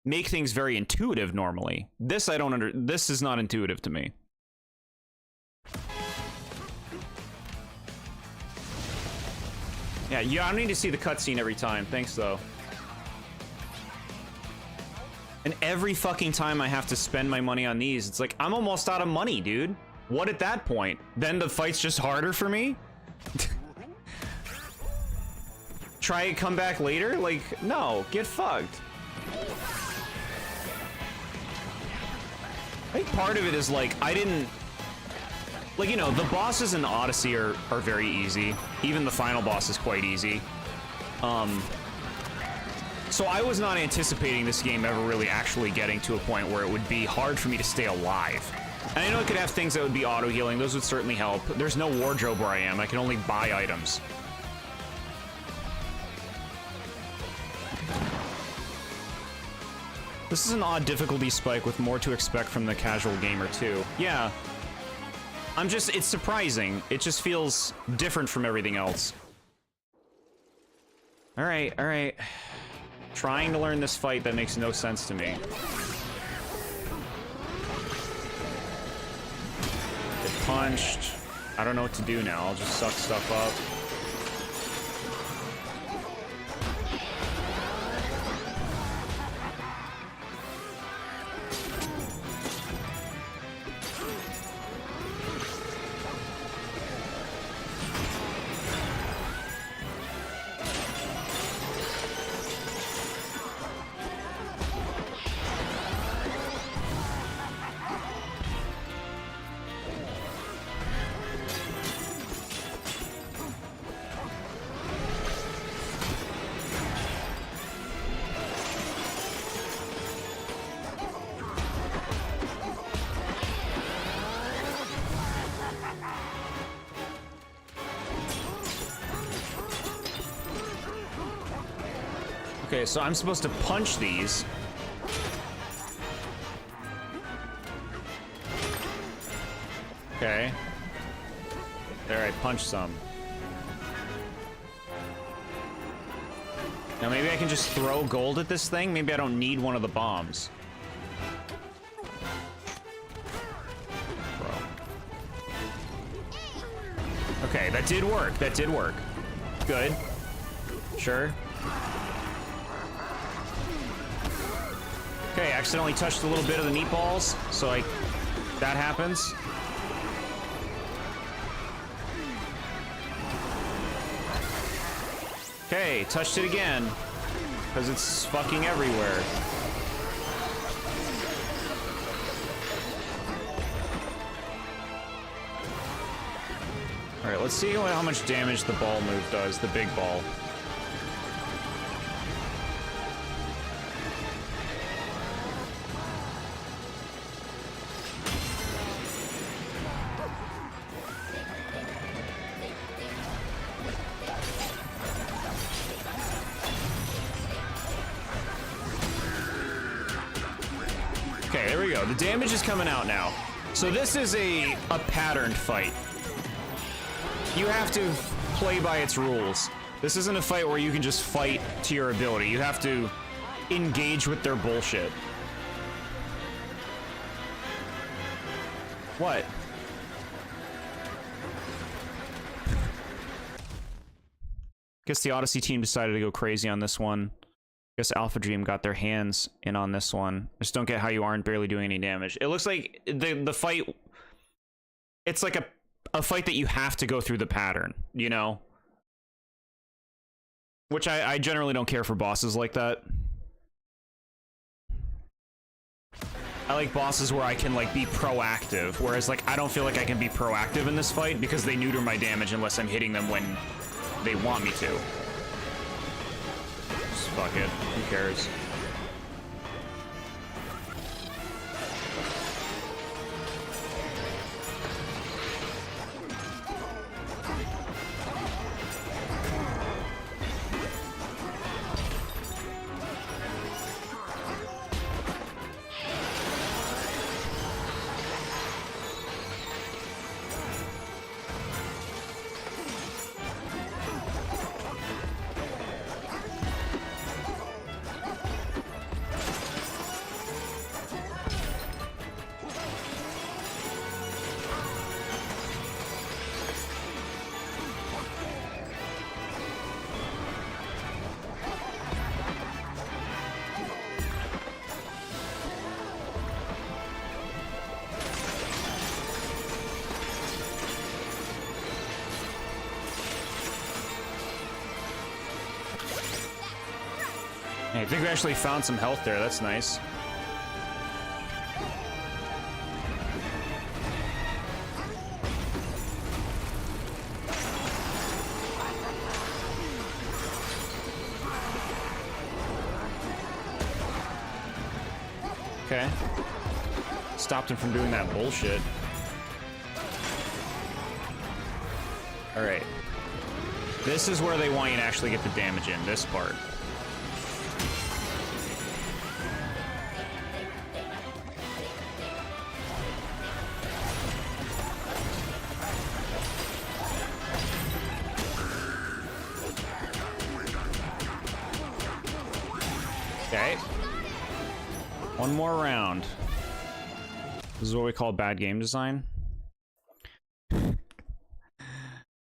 make things very intuitive normally. This this is not intuitive to me. Yeah, I don't need to see the cutscene every time. Thanks, though. And every fucking time I have to spend my money on these, it's like, I'm almost out of money, dude. What at that point? Then the fight's just harder for me? Try and come back later? Like, no, get fucked. I think part of it is, like, I didn't... Like, you know, the bosses in Odyssey are very easy. Even the final boss is quite easy. So I was not anticipating this game ever really actually getting to a point where it would be hard for me to stay alive. And I know it could have things that would be auto-healing. Those would certainly help. There's no wardrobe where I am. I can only buy items. This is an odd difficulty spike with more to expect from the casual gamer, too. Yeah. It's surprising. It just feels different from everything else. Alright, alright. Trying to learn this fight that makes no sense to me. Get punched. I don't know what to do now. I'll just suck stuff up. Okay, so I'm supposed to punch these. Okay. There, I punched some. Now maybe I can just throw gold at this thing? Maybe I don't need one of the bombs. Bro. Okay, that did work. That did work. Good. Sure. Okay, accidentally touched a little bit of the meatballs, so that happens. Okay, touched it again, because it's fucking everywhere. Alright, let's see how much damage the ball move does, the big ball. Okay, there we go. The damage is coming out now. So this is a patterned fight. You have to play by its rules. This isn't a fight where you can just fight to your ability. You have to engage with their bullshit. What? Guess the Odyssey team decided to go crazy on this one. Guess Alpha Dream got their hands in on this one. I just don't get how you aren't barely doing any damage. It looks like the fight... It's like a fight that you have to go through the pattern, you know? Which I generally don't care for bosses like that. I like bosses where I can, like, be proactive, whereas, like, I don't feel like I can be proactive in this fight because they neuter my damage unless I'm hitting them when they want me to. Just fuck it. Who cares? Hey, I think we actually found some health there. That's nice. Okay. Stopped him from doing that bullshit. Alright. This is where they want you to actually get the damage in, this part. Okay. One more round. This is what we call bad game design.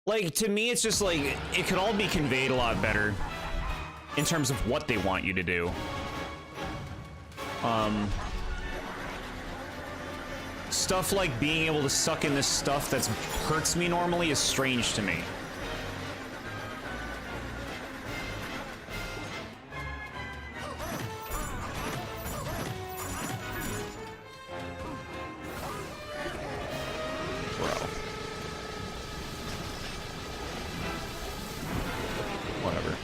Like, to me, it's just like, it could all be conveyed a lot better in terms of what they want you to do. Stuff like being able to suck in this stuff that hurts me normally is strange to me. Whatever.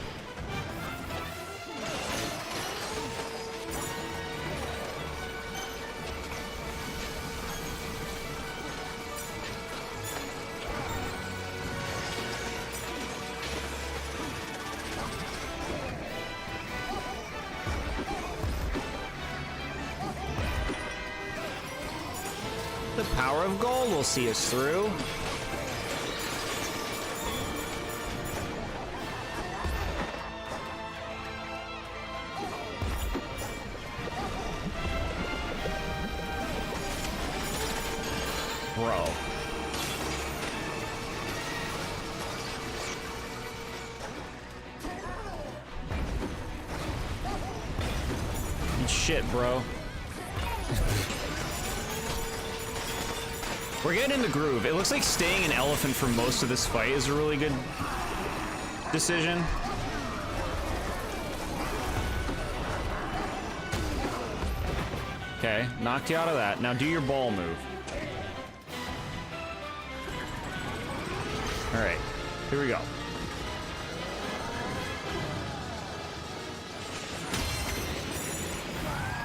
The power of gold will see us through. Bro. Eat shit, bro. We're getting in the groove. It looks like staying an elephant for most of this fight is a really good decision. Okay, knocked you out of that. Now do your ball move. Alright, here we go.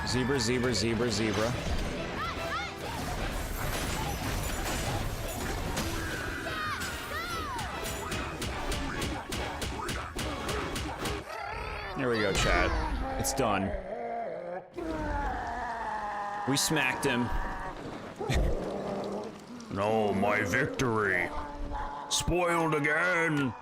Zebra, zebra, zebra, zebra. There we go, chat. It's done. We smacked him. No, my victory. Spoiled again.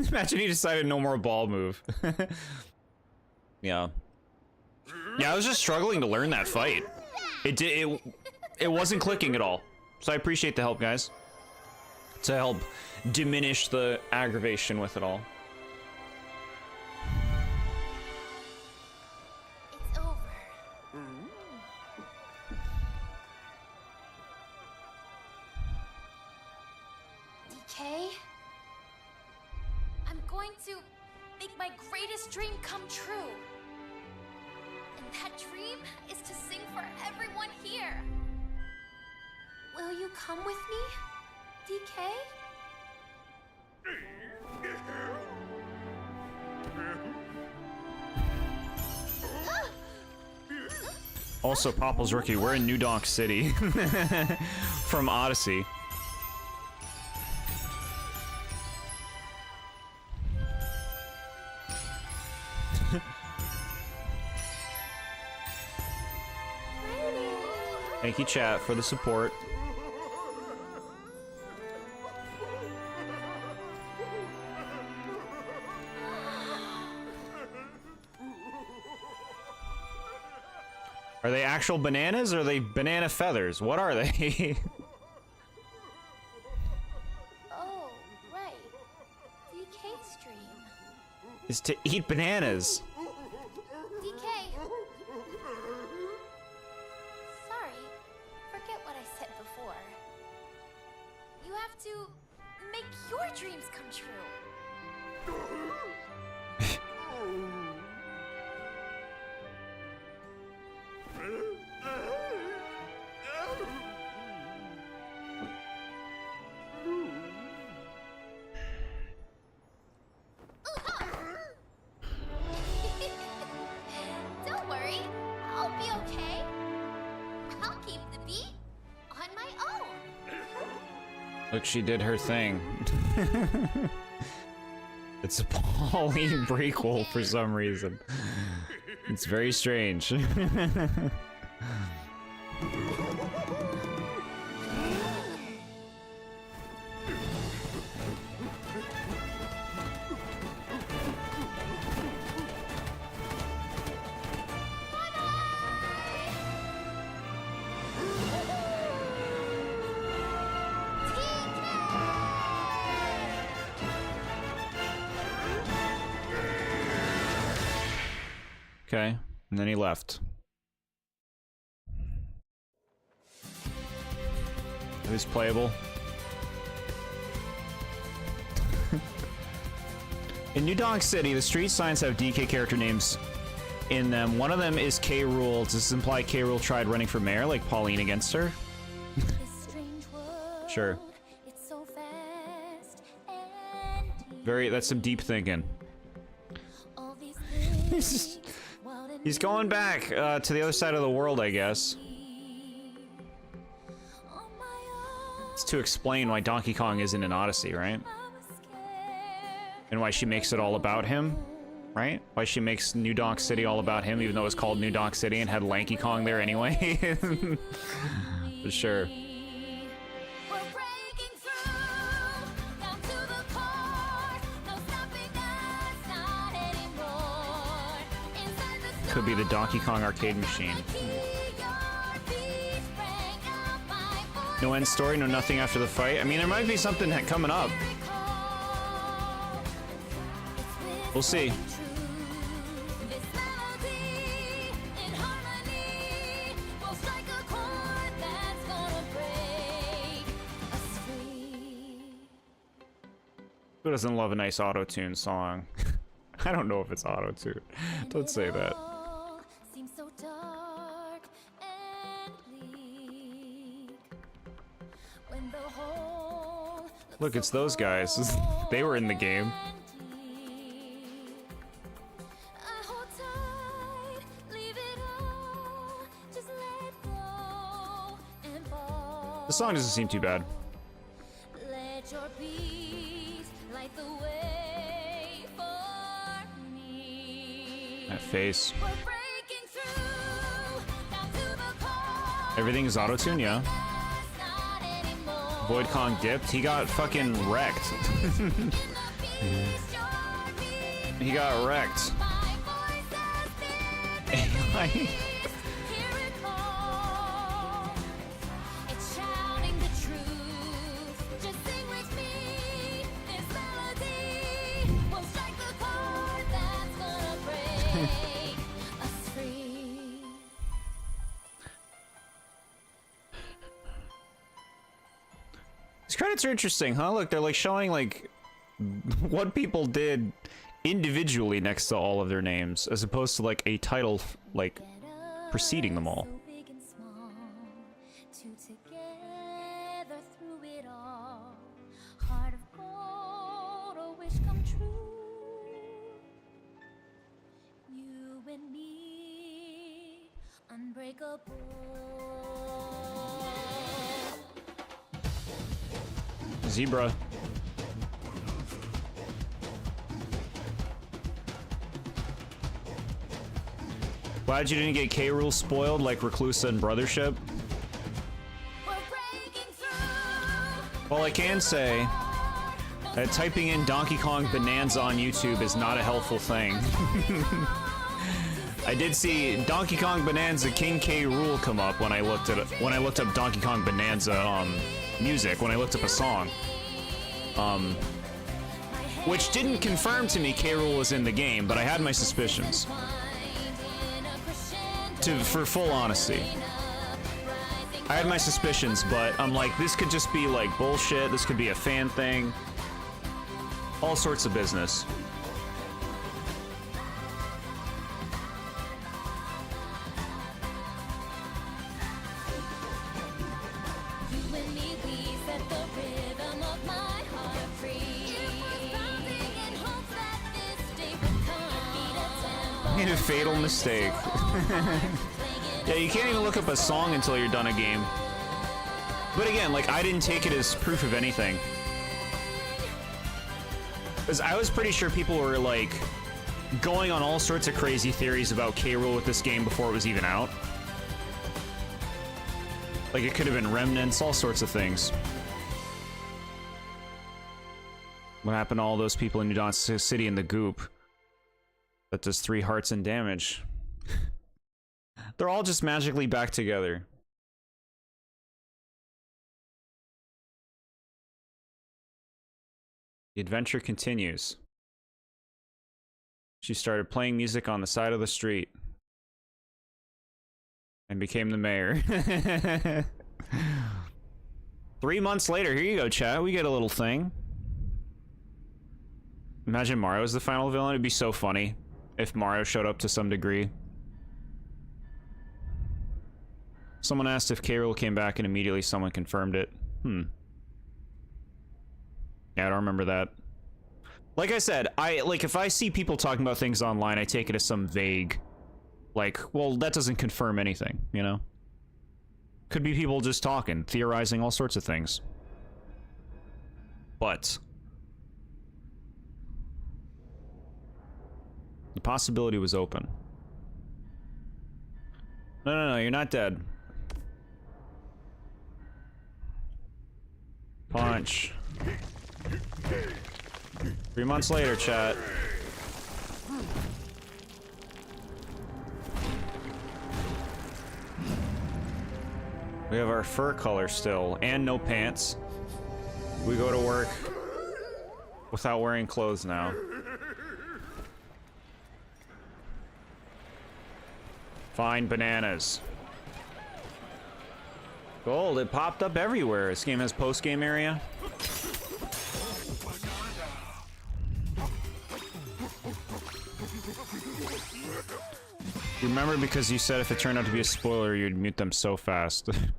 Imagine he decided no more ball move. Yeah. Yeah, I was just struggling to learn that fight. It wasn't clicking at all. So I appreciate the help, guys. To help diminish the aggravation with it all. It's over. DK. I'm going to make my greatest dream come true. And that dream is to sing for everyone here. Will you come with me, DK? Also, Popple's Rookie, we're in New Donk City from Odyssey. Thank you, chat, for the support. Are they actual bananas or are they banana feathers? What are they? Oh, right. DK's dream. Is to eat bananas. DK. Sorry. Forget what I said before. You have to make your dreams come true. Don't worry, I'll be okay. I'll keep the beat on my own. Look, she did her thing. It's a Pauline prequel for some reason. It's very strange. Okay, and then he left. It was playable. In New Donk City, the street signs have DK character names in them. One of them is K. Rool. Does this imply K. Rool tried running for mayor, like Pauline against her? Sure. That's some deep thinking. He's going back to the other side of the world, I guess. It's to explain why Donkey Kong isn't in Odyssey, right? And why she makes it all about him, right? Why she makes New Donk City all about him, even though it's called New Donk City and had Lanky Kong there anyway. For sure. Could be the Donkey Kong arcade machine. No end story, no nothing after the fight. I mean, there might be something coming up. We'll see. Who doesn't love a nice auto-tune song? I don't know if it's auto-tune. Don't say that. Look, it's those guys. They were in the game. The song doesn't seem too bad. That face. Everything is auto-tune, yeah. Void Kong dipped. He got fucking wrecked. He got wrecked. He's credits are interesting, huh? Look, they're like showing like what people did individually next to all of their names, as opposed to like a title like preceding them all. So big and small, two together through it all. Heart of gold, a wish come true. You and me, unbreakable. Zebra. Glad you didn't get K. Rool spoiled like Reclusa and Brothership. We're breaking through. Well, I can say that typing in Donkey Kong Bananza on YouTube is not a helpful thing. I did see Donkey Kong Bonanza King K. Rool come up when I looked up Donkey Kong Bonanza music, when I looked up a song. Which didn't confirm to me K. Rool was in the game, but I had my suspicions. For full honesty. I had my suspicions, but I'm like, this could just be like bullshit, this could be a fan thing. All sorts of business. You and me, we set the rhythm of my heart free. In hopes that this day would come. Made a fatal mistake. Yeah, you can't even look up a song until you're done a game. But again, like, I didn't take it as proof of anything. Because I was pretty sure people were, like, going on all sorts of crazy theories about K. Rool with this game before it was even out. Like, it could have been remnants, all sorts of things. What happened to all those people in New Dawn City in the goop? That does 3 hearts and damage. They're all just magically back together. The adventure continues. She started playing music on the side of the street. And became the mayor. 3 months later, here you go, chat. We get a little thing. Imagine Mario as the final villain. It'd be so funny if Mario showed up to some degree. Someone asked if K. Rool came back and immediately someone confirmed it. Yeah, I don't remember that. Like I said, if I see people talking about things online, I take it as some vague, like, well, that doesn't confirm anything, you know? Could be people just talking, theorizing all sorts of things. But the possibility was open. No, you're not dead. Punch. 3 months later, chat. We have our fur color still, and no pants. We go to work without wearing clothes now. Fine bananas. Gold, it popped up everywhere. This game has post-game area. Remember, because you said if it turned out to be a spoiler, you'd mute them so fast. Give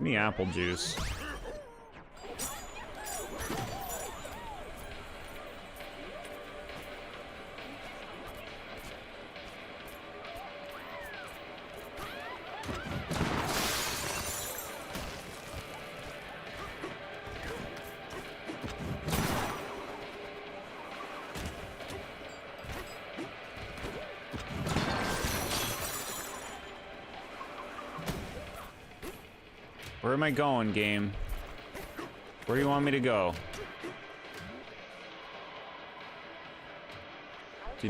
me apple juice. Where am I going, game? Where do you want me to go?